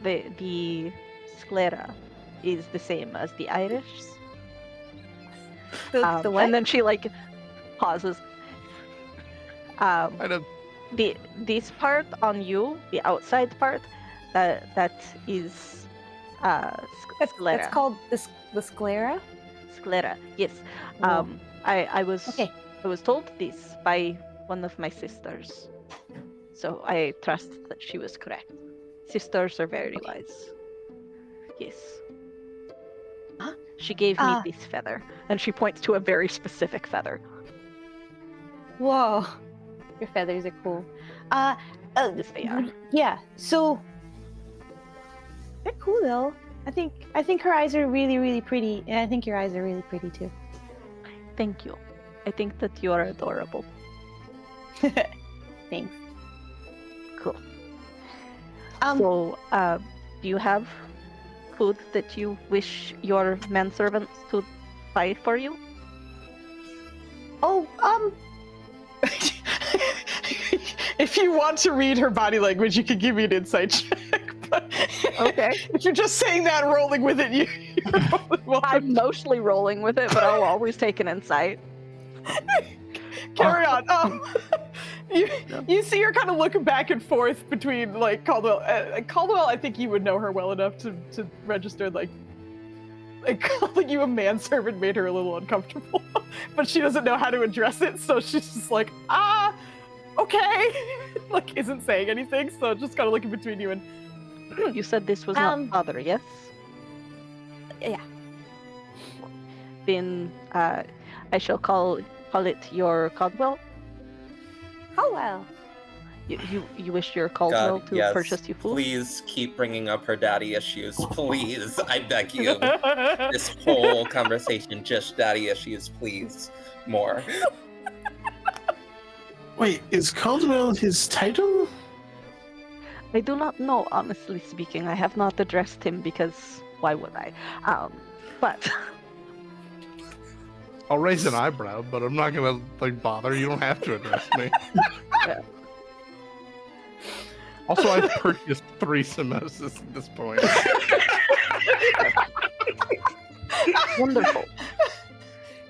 the sclera is the same as the iris. The what? And then she like pauses. Kind of this part on you, the outside part, that is sclera. That's called the sclera. Sclera. Yes. Whoa. I was Okay. I was told this by one of my sisters, so I trust that she was correct. Sisters are very wise. Yes. Huh? She gave me this feather, and she points to a very specific feather. Whoa, your feathers are cool. Yes, they are. Yeah. So they're cool though. I think her eyes are really, really pretty, and I think your eyes are really pretty too. Thank you. I think that you are adorable. Thanks. Cool. So, do you have food that you wish your manservants to buy for you? Oh, if you want to read her body language, you can give me an insight check. But Okay. if you're just saying that and rolling with it, you're welcome. I'm mostly rolling with it, but I'll always take an insight. Carry on. You see her kind of looking back and forth between like Caldwell. Caldwell, I think you would know her well enough to register like calling you a manservant made her a little uncomfortable, but she doesn't know how to address it, so she's just like, okay, like isn't saying anything, so just kind of looking between you and. You said this was not father, yes? Yeah. Then I shall call it your Caldwell. Caldwell. You wish your Caldwell God, to yes. purchase you food? Please keep bringing up her daddy issues. Please, I beg you. This whole conversation, just daddy issues, please. More. Wait, is Caldwell his title? I do not know, honestly speaking. I have not addressed him because why would I? But I'll raise an eyebrow, but I'm not gonna bother. You don't have to address me. Yeah. Also, I've purchased 3 samosas at this point. Wonderful.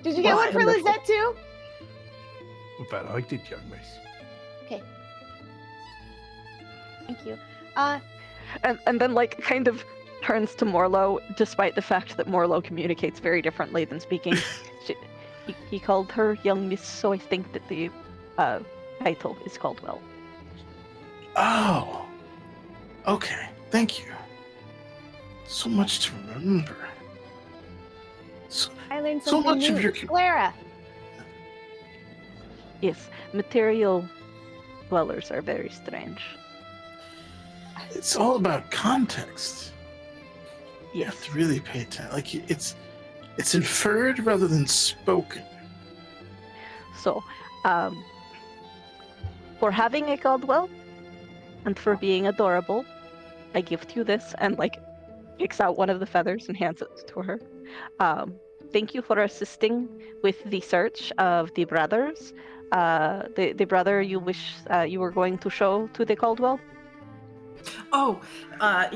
Did you get one for Wonderful. Lizette too? But I did, young miss. Okay. Thank you. And then kind of turns to Morlo, despite the fact that Morlo communicates very differently than speaking. He called her young miss, so I think that the title is Caldwell. Oh. Okay. Thank you. So much to remember. I learned So something much of new. your Clara. Yes, material dwellers are very strange. It's all about context. You have Yes. to really pay attention. Like it's inferred rather than spoken. So, for having a Caldwell and for being adorable, I gift you this, and picks out one of the feathers and hands it to her. Thank you for assisting with the search of the brothers. The brother you wish you were going to show to the Caldwell. Oh,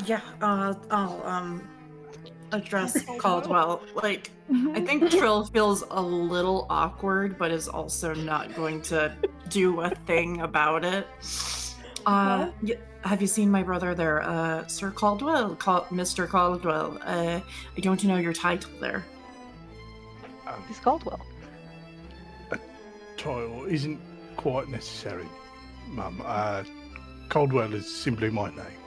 yeah. I'll address Caldwell. I think Trill feels a little awkward, but is also not going to do a thing about it. Have you seen my brother there, Sir Caldwell? Mr. Caldwell. I don't know your title there. It's Caldwell. Title isn't quite necessary, Mum. Caldwell is simply my name.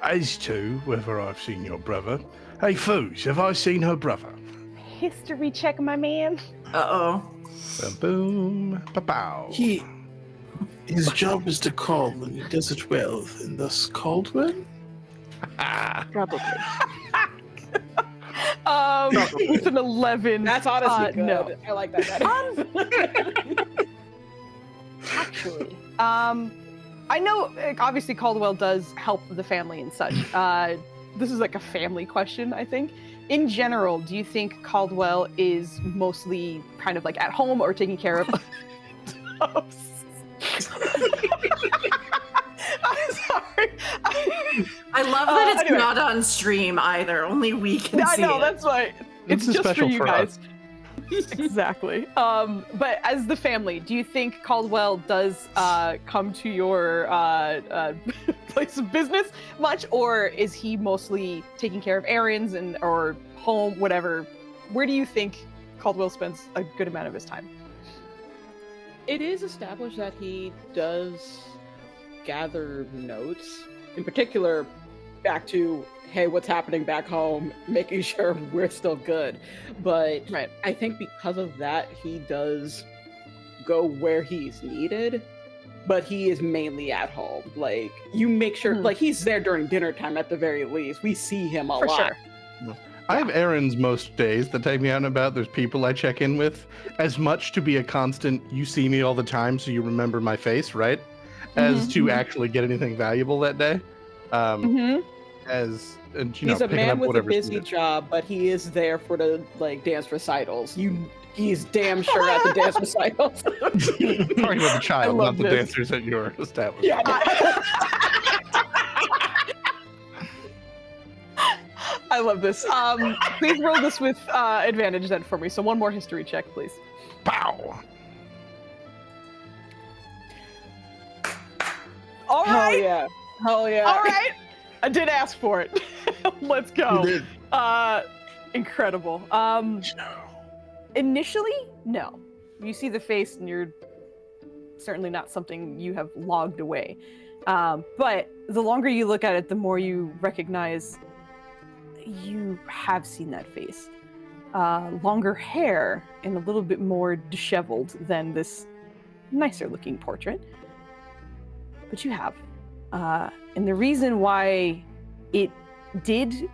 As to whether I've seen your brother, hey Foos, have I seen her brother? History check, my man. Uh-oh. Boom, pow. His job is to call, and he does it well, and thus Caldwell? Probably. With an 11. That's honestly good. No. I like that. Actually, I know obviously Caldwell does help the family and such. This is a family question, I think. In general, do you think Caldwell is mostly kind of at home or taking care of? I'm sorry. I love that it's anyway. not on stream either. Only we can I see know, it. that's why. It's This is just for special you for guys. us. Exactly. But as the family, do you think Caldwell does come to your place of business much, or is he mostly taking care of errands or home, whatever? Where do you think Caldwell spends a good amount of his time? It is established that he does gather notes, in particular, back to, hey, what's happening back home, making sure we're still good. But Right. I think because of that, he does go where he's needed, but he is mainly at home. Like, you make sure, like, he's there during dinner time at the very least. We see him a For lot. sure. I have errands most days that take me out and about. There's people I check in with. As much to be a constant, you see me all the time, so you remember my face, right? As to actually get anything valuable that day. As and, He's a picking man up with a whatever's busy needed. job, but he is there for the dance recitals. He's damn sure at the dance recitals. Talking about the child, love not the this. dancers at your establishment. Yeah. I love this. Please roll this with advantage then for me. So one more history check, please. Pow! All Hell right. yeah. Hell yeah. All right. I did ask for it. Let's go. You did. Incredible. Initially, no. You see the face and you're certainly not something you have logged away. But the longer you look at it, the more you recognize you have seen that face. Longer hair and a little bit more disheveled than this nicer looking portrait. But you have. And the reason why it did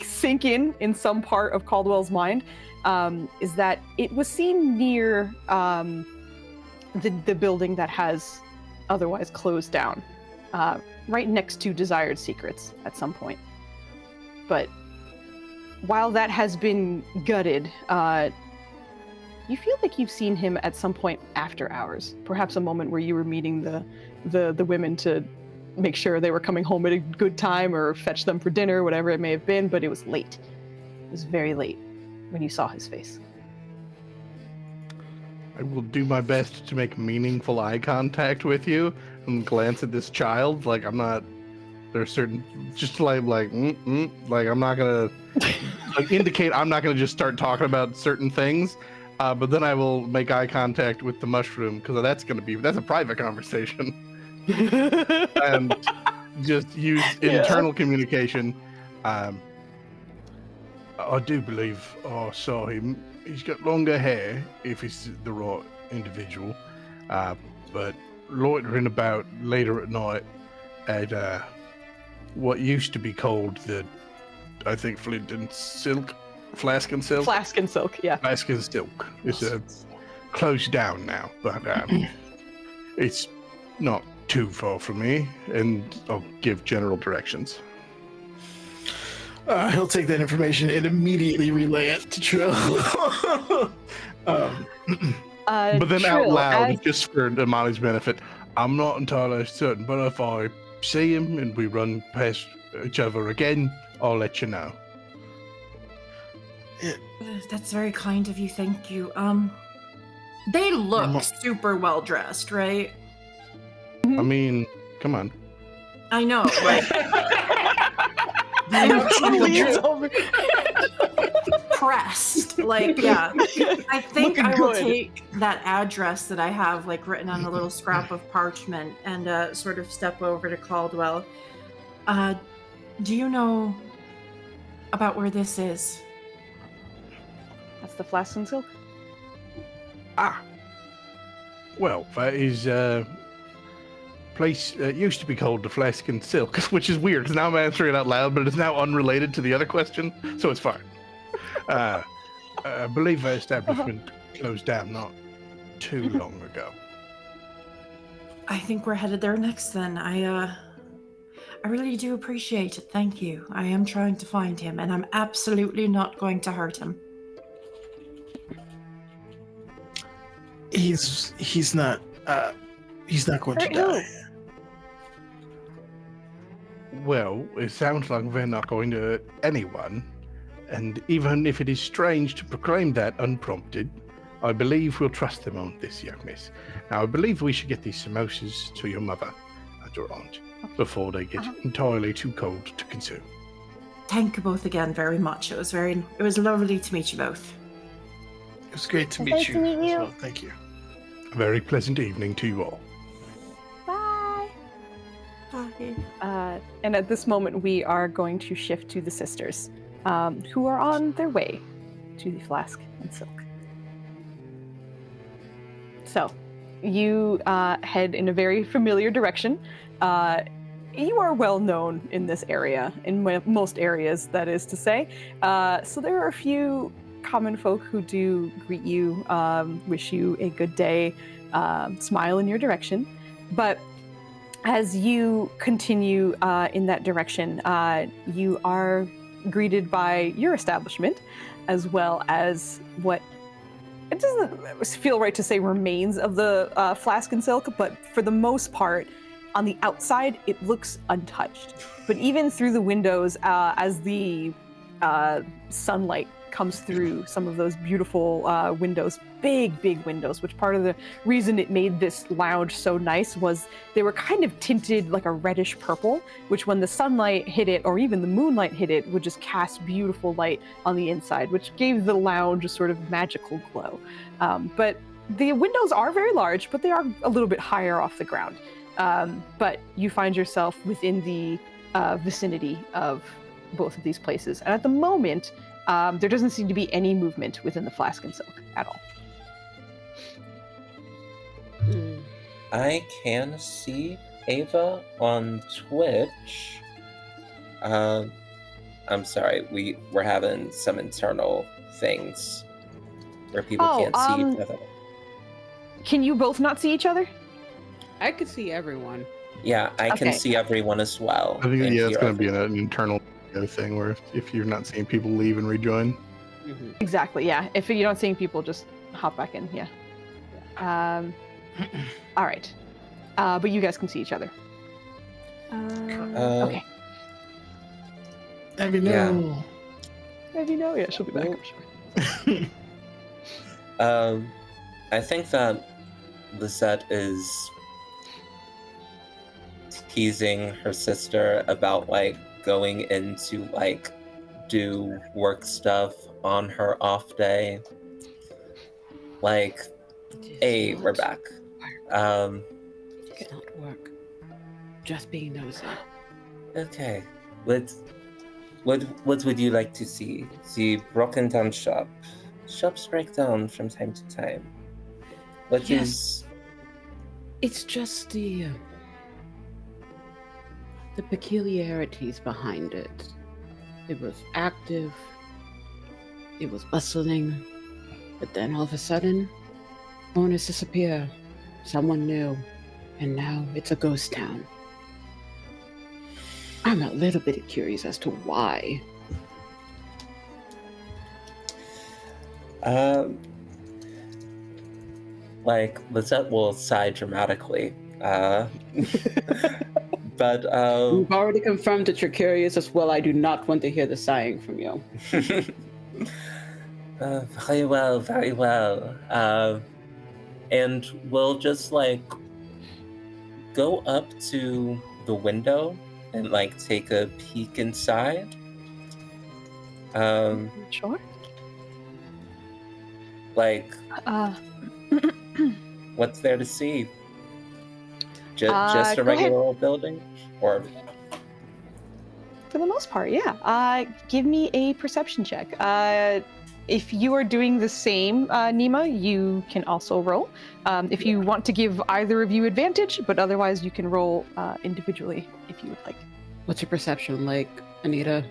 sink in some part of Caldwell's mind is that it was seen near the building that has otherwise closed down, right next to Desired Secrets at some point. But while that has been gutted, you feel like you've seen him at some point after hours. Perhaps a moment where you were meeting the women to make sure they were coming home at a good time or fetch them for dinner, whatever it may have been, but it was late. It was very late when you saw his face. I will do my best to make meaningful eye contact with you and glance at this child. Like, I'm not. There's certain, just like I'm not gonna indicate I'm not gonna just start talking about certain things, but then I will make eye contact with the mushroom because that's a private conversation, and just use internal communication. I do believe I saw him. He's got longer hair if he's the right individual, but loitering about later at night at what used to be called I think Flint and Silk, Flask and Silk. Flask and Silk, yeah. Flask and Silk. It's closed down now, but it's not too far from me, and I'll give general directions. He'll take that information and immediately relay it to Trill. But then out loud, just for Amali's benefit, I'm not entirely certain, but if I see him and we run past each other again, I'll let you know. That's very kind of you. Thank you. They look super well dressed, right? I mean, come on. I know, right? Pressed, yeah. I think I will take that address that I have, written on a little scrap of parchment, and sort of step over to Caldwell. Do you know about where this is? That's the Flask and Silk. Well, that is place used to be called the Flask and Silk, which is weird because now I'm answering it out loud, but it's now unrelated to the other question, so it's fine. I believe that establishment closed down not too long ago. I think we're headed there next then. I really do appreciate it. Thank you. I am trying to find him, and I'm absolutely not going to hurt him. He's not going to die. Well, it sounds like they're not going to hurt anyone. And even if it is strange to proclaim that unprompted, I believe we'll trust them on this, young miss. Now, I believe we should get these samosas to your mother and your aunt before they get entirely too cold to consume. Thank you both again very much. It was lovely to meet you both. It was great to Nice meet to you meet as you. well. Thank you. A very pleasant evening to you all. Bye. Bye. And at this moment, we are going to shift to the sisters, who are on their way to the flask and silk. So, you head in a very familiar direction. You are well known in this area, in most areas, that is to say. So there are a few common folk who do greet you, wish you a good day, smile in your direction. But as you continue in that direction, you are greeted by your establishment, as well as what it doesn't feel right to say remains of the flask and silk, but for the most part, on the outside, it looks untouched. But even through the windows, as the sunlight comes through some of those beautiful windows, big windows, which part of the reason it made this lounge so nice was they were kind of tinted like a reddish purple, which when the sunlight hit it, or even the moonlight hit it, would just cast beautiful light on the inside, which gave the lounge a sort of magical glow. But the windows are very large, but they are a little bit higher off the ground. But you find yourself within the vicinity of both of these places. And at the moment, there doesn't seem to be any movement within the flask and silk at all. I can see Ava on Twitch. I'm sorry, we're having some internal things where people can't see each other. Can you both not see each other? I could see everyone. Yeah, I can Okay. see everyone as well. I think and it's hear going to be everyone. an internal thing where if you're not seeing people leave and rejoin. Mm-hmm. Exactly, yeah. If you're not seeing people, just hop back in, yeah. All right. But you guys can see each other. Okay. Abby, Yeah. no. Maybe no, yeah, she'll be back, I'm sure. I think that Lisette is teasing her sister about like going into like do work stuff on her off day. Like, hey, we're back. It's not work. Just being nosy. Okay. What would you like to see? The broken down shop. Shops break down from time to time. What Yes. is? It's just the peculiarities behind it. It was active. It was bustling. But then all of a sudden, owners disappear. Someone new. And now it's a ghost town. I'm a little bit curious as to why. Like Lisette will sigh dramatically. But You've already confirmed that you're curious as well. I do not want to hear the sighing from you. very well, very well. And we'll just like go up to the window and like take a peek inside. Sure. Like, what's there to see? Just a go ahead. regular old building, or For the most part, yeah. Give me a perception check. If you are doing the same, Nima, you can also roll. If you want to give either of you advantage, but otherwise you can roll individually if you would like. What's your perception like, Anita?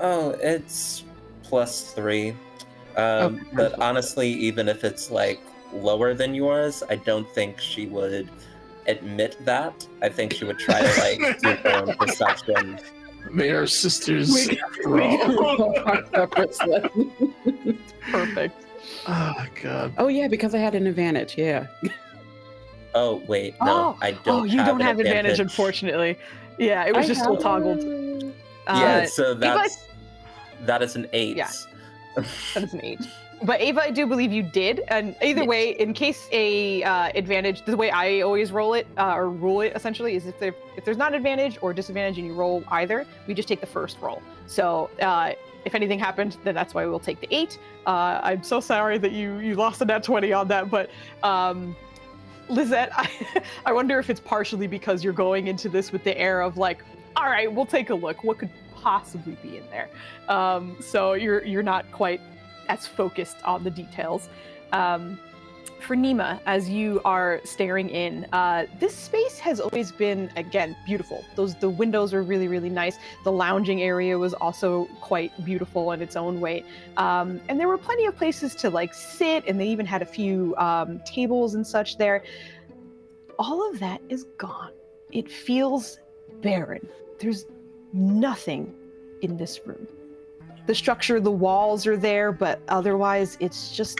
oh, it's +3. Okay. But honestly, even if it's like lower than yours, I don't think she would admit that. I think she would try to like do her own perception. They are sisters. We after all. Perfect. Oh my god. Oh yeah, because I had an advantage. Yeah. Oh wait, no, I don't. You don't an have advantage, unfortunately. Yeah, it was just still toggled. Yeah, so that's That is an 8. Yeah. That is an 8. But Ava, I do believe you did. And either way, in case a advantage, the way I always roll it, or rule it essentially, is if there's not advantage or disadvantage and you roll either, we just take the first roll. So if anything happened, then that's why we'll take the 8. I'm so sorry that you lost a nat 20 on that, but Lizette, I wonder if it's partially because you're going into this with the air of like, all right, we'll take a look. What could possibly be in there? So you're not quite as focused on the details. For Nima, as you are staring in, this space has always been, again, beautiful. The windows are really, really nice. The lounging area was also quite beautiful in its own way. And there were plenty of places to like sit, and they even had a few tables and such there. All of that is gone. It feels barren. There's nothing in this room. The structure, the walls are there, but otherwise it's just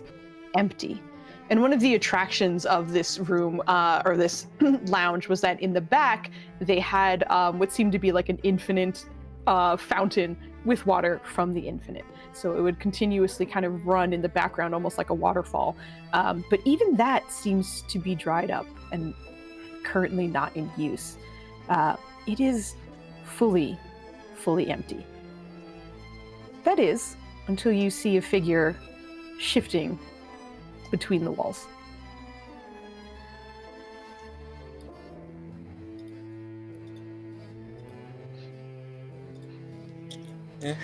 empty. And one of the attractions of this room, or this lounge, was that in the back, they had what seemed to be like an infinite fountain with water from the infinite. So it would continuously kind of run in the background, almost like a waterfall. But even that seems to be dried up and currently not in use. It is fully empty. That is, until you see a figure shifting between the walls. Yeah.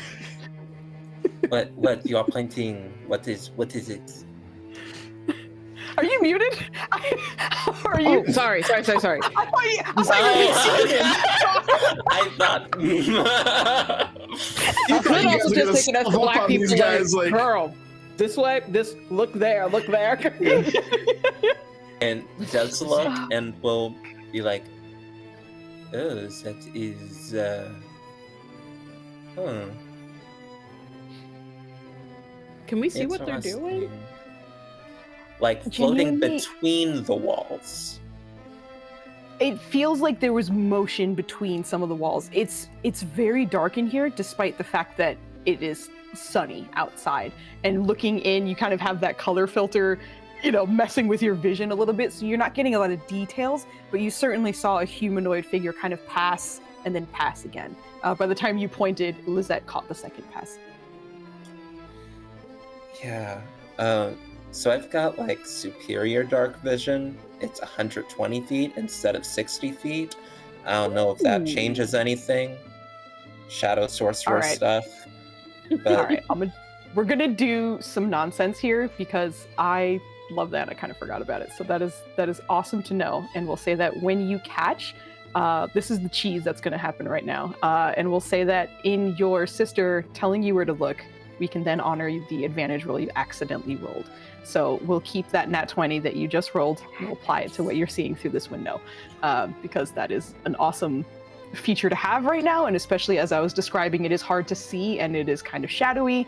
What you are pointing? What is it? Are you muted? Are you? Oh, sorry. I thought you I thought. You could You also guys are just think it as gonna black hop on these people, guys, like- girl, this way, look there. And does look and will be like, oh, that is, Can we see what they're doing? interesting. Like floating Genuinely- between the walls. It feels like there was motion between some of the walls. It's very dark in here, despite the fact that it is sunny outside. And looking in, you kind of have that color filter, messing with your vision a little bit. So you're not getting a lot of details, but you certainly saw a humanoid figure kind of pass and then pass again. By the time you pointed, Lizette caught the second pass. Yeah. So I've got like superior dark vision. It's 120 feet instead of 60 feet. I don't know if that changes anything. Shadow sorcerer All right. stuff. But All right, we're gonna do some nonsense here because I love that. I kind of forgot about it. So that is awesome to know. And we'll say that when you catch, this is the cheese that's gonna happen right now. And we'll say that in your sister telling you where to look, we can then honor the advantage roll you accidentally rolled. So we'll keep that nat 20 that you just rolled and we'll apply it to what you're seeing through this window, because that is an awesome feature to have right now. And especially as I was describing, it is hard to see and it is kind of shadowy.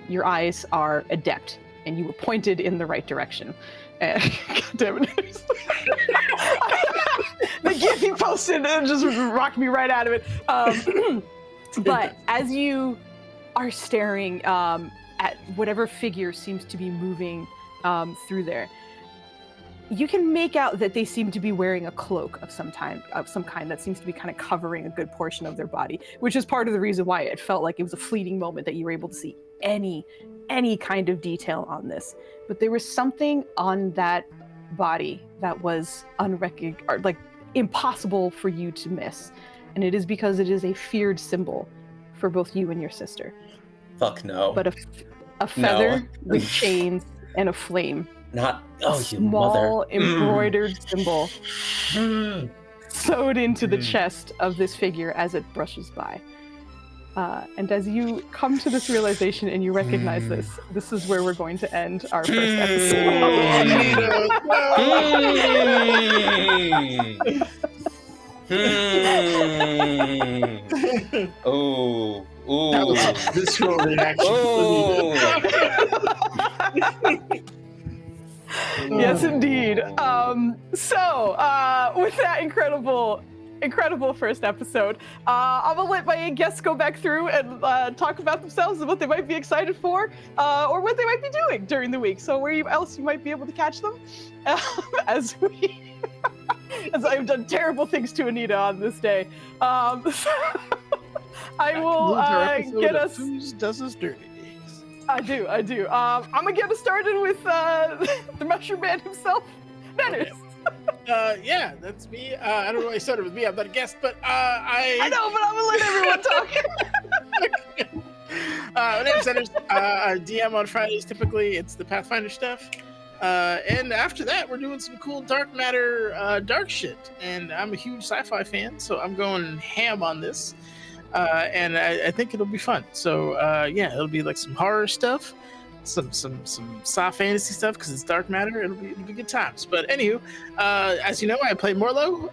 Your eyes are adept and you were pointed in the right direction. God damn it. The gif you posted just rocked me right out of it. But as you are staring at whatever figure seems to be moving through there, you can make out that they seem to be wearing a cloak of some kind that seems to be kind of covering a good portion of their body, which is part of the reason why it felt like it was a fleeting moment that you were able to see any kind of detail on this. But there was something on that body that was impossible for you to miss, and it is because it is a feared symbol for both you and your sister. fuck no. But a feather with chains and a flame. Not A you mother. small embroidered symbol sewed into the chest of this figure as it brushes by. And as you come to this realization and you recognize this is where we're going to end our first episode. Oh, That was a visceral reaction. Yes, indeed. So, with that incredible incredible first episode. I'm gonna let my guests go back through and talk about themselves and what they might be excited for, or what they might be doing during the week. So where else you might be able to catch them, as I've done terrible things to Anita on this day. I will get us. Who does us dirty? I do. I'm gonna get us started with the Mushroom Man himself, Dennis. Yeah, that's me. I don't know why I started with me. I'm not a guest, but I know, but I'm gonna let everyone talk. My name's Dennis. I DM on Fridays. Typically, it's the Pathfinder stuff. And after that, we're doing some cool dark matter, dark shit. And I'm a huge sci-fi fan, so I'm going ham on this. And I think it'll be fun. So yeah, it'll be like some horror stuff, some soft fantasy stuff because it's dark matter. It'll be good times. But anywho, as you know, I play Morlo,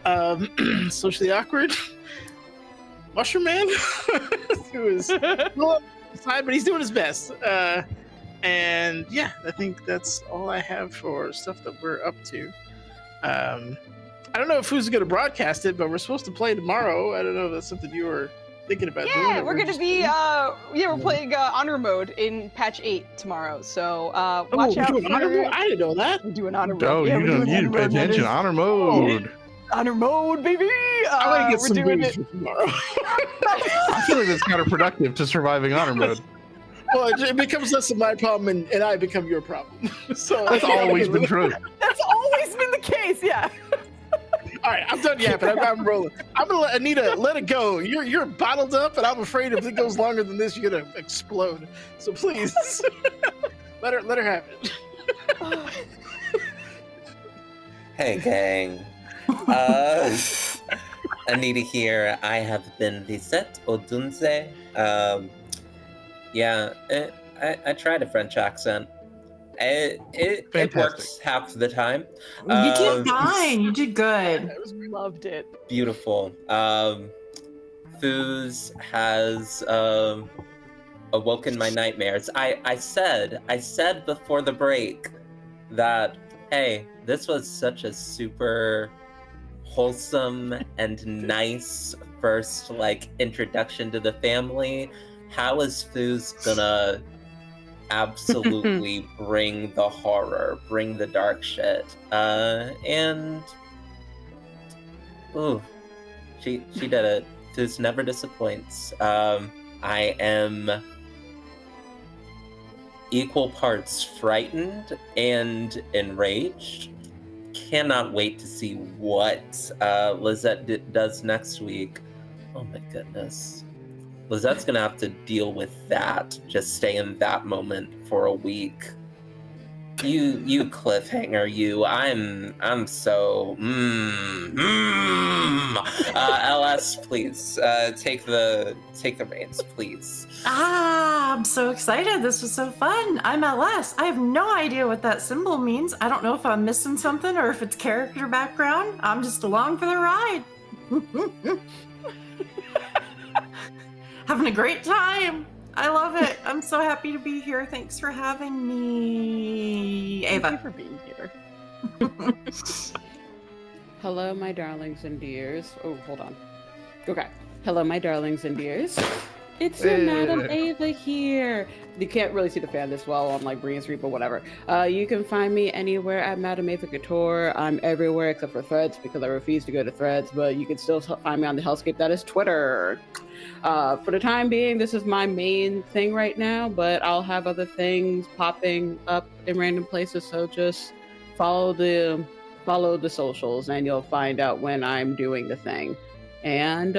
socially awkward Mushroom Man, who is side, but he's doing his best. And yeah, I think that's all I have for stuff that we're up to. I don't know if who's going to broadcast it, but we're supposed to play tomorrow. I don't know if that's something you were thinking about doing. Yeah, we're gonna be we're playing honor mode in patch 8 tomorrow. So watch out for honor mode? I didn't know that. We're doing honor mode. Oh, Yeah, you we're don't doing need to pay attention. Honor mode. Honor mode, baby. I want to get we're some doing booze it for tomorrow. I feel like that's counterproductive to surviving honor mode. Well, it becomes less of my problem, and I become your problem. So That's always been true. That's always been the case. Yeah. All right, I'm done yapping. I'm rolling. I'm gonna let Anita let it go. You're bottled up, and I'm afraid if it goes longer than this, you're gonna explode. So please, let her have it. Hey, gang. Anita here. I have been Lisette Odunze. Yeah, I tried a French accent. It works half the time. You did fine. You did good. Loved it. Beautiful. Foos has awoken my nightmares. I said before the break that, hey, this was such a super wholesome and nice first introduction to the family. How is Foos gonna absolutely bring the horror, bring the dark shit? And ooh, she did it. Foos never disappoints. I am equal parts frightened and enraged. Cannot wait to see what Lizette does next week. Oh my goodness. Lizette's gonna have to deal with that. Just stay in that moment for a week. You cliffhanger, you. I'm so. LS, please take the reins, please. I'm so excited. This was so fun. I'm LS. I have no idea what that symbol means. I don't know if I'm missing something or if it's character background. I'm just along for the ride. Having a great time. I love it. I'm so happy to be here. Thanks for having me, Ava. Thank you for being here. Hello, my darlings and dears. Oh, hold on. Okay. Hello, my darlings and dears. It's your Madam Ava here. You can't really see the fan this well on Green Street, but whatever. You can find me anywhere at Madam Ava Couture. I'm everywhere except for Threads because I refuse to go to Threads, but you can still find me on the hellscape that is Twitter. For the time being, this is my main thing right now, but I'll have other things popping up in random places, so just follow the socials and you'll find out when I'm doing the thing. And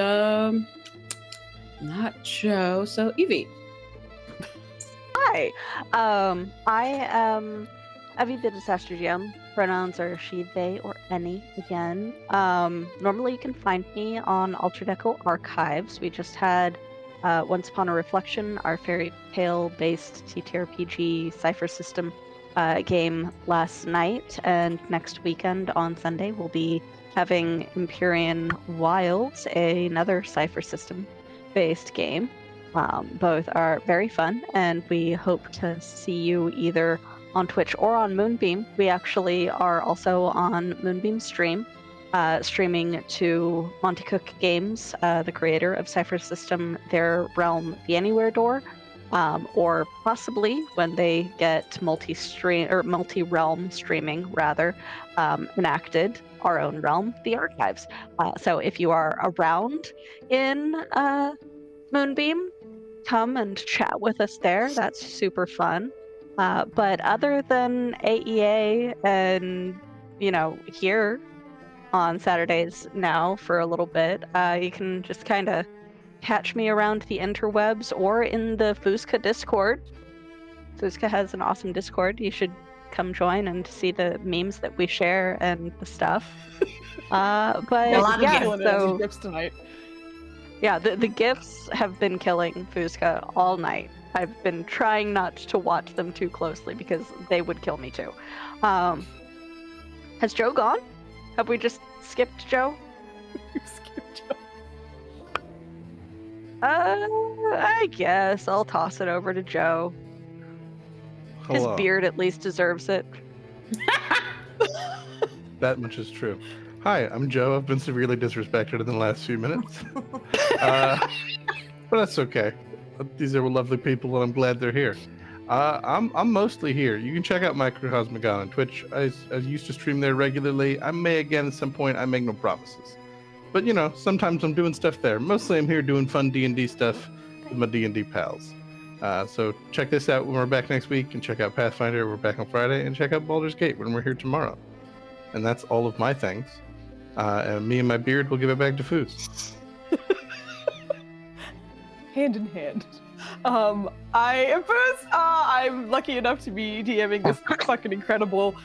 not Joe, so Evie. Hi, I am Evie the Disaster GM. Pronouns are she, they, or any again. Normally you can find me on Alter Deco Archives. We just had Once Upon a Reflection, our fairy tale based TTRPG cipher system game last night, and next weekend on Sunday we'll be having Empyrean Wilds, another cipher system based game. Both are very fun, and we hope to see you either on Twitch or on Moonbeam. We actually are also on Moonbeam stream, streaming to Monty Cook Games, the creator of Cypher System, their realm, the Anywhere Door, or possibly when they get multi-realm streaming rather enacted, our own realm, the Archives. So if you are around in Moonbeam, come and chat with us there. That's super fun. But other than AEA and, here on Saturdays now for a little bit, you can just kind of catch me around the interwebs or in the Foozca Discord. Foozca has an awesome Discord. You should come join and see the memes that we share and the stuff. But A lot of So gifts tonight. yeah, the gifts have been killing Foozca all night. I've been trying not to watch them too closely because they would kill me too. Has Joe gone? Have we just skipped Joe? Skip Joe. I guess I'll toss it over to Joe. His Hello. beard at least deserves it. That much is true. Hi, I'm Joe. I've been severely disrespected in the last few minutes. But that's okay. These are lovely people, and I'm glad they're here. I'm mostly here. You can check out Microcosmic on Twitch. I used to stream there regularly. I may again at some point. I make no promises. But sometimes I'm doing stuff there. Mostly I'm here doing fun D&D stuff with my D&D pals. So check this out when we're back next week, and check out Pathfinder. We're back on Friday, and check out Baldur's Gate when we're here tomorrow. And that's all of my things. And me and my beard will give it back to Foos. Hand in hand. I am Foos. I'm lucky enough to be DMing this fucking incredible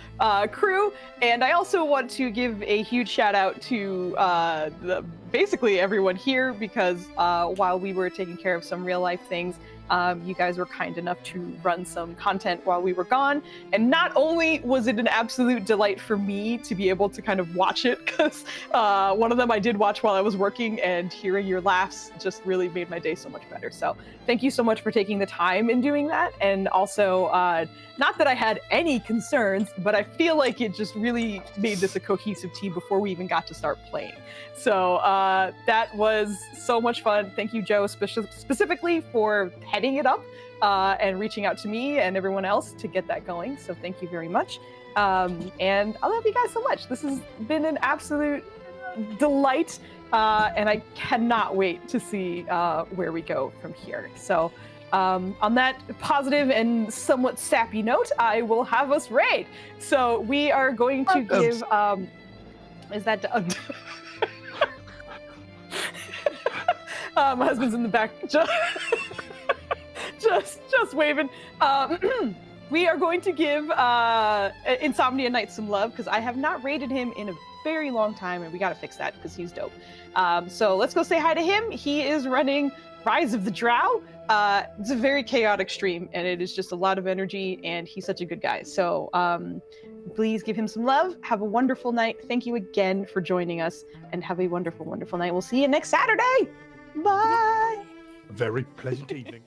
crew, and I also want to give a huge shout out to basically everyone here because while we were taking care of some real life things, you guys were kind enough to run some content while we were gone. And not only was it an absolute delight for me to be able to kind of watch it, because one of them I did watch while I was working, and hearing your laughs just really made my day so much better. So thank you so much for taking the time in doing that. And also, not that I had any concerns, but I feel like it just really made this a cohesive team before we even got to start playing. So that was so much fun. Thank you, Joe, specifically for heading it up and reaching out to me and everyone else to get that going. So thank you very much. And I love you guys so much. This has been an absolute delight. And I cannot wait to see where we go from here. So on that positive and somewhat sappy note, I will have us raid. So we are going to give... is that... my husband's in the back, just waving. We are going to give Insomnia Knight some love because I have not raided him in a very long time, and we got to fix that because he's dope. So let's go say hi to him. He is running Rise of the Drow. It's a very chaotic stream, and it is just a lot of energy, and he's such a good guy. So please give him some love. Have a wonderful night. Thank you again for joining us, and have a wonderful, wonderful night. We'll see you next Saturday. Bye. A very pleasant evening.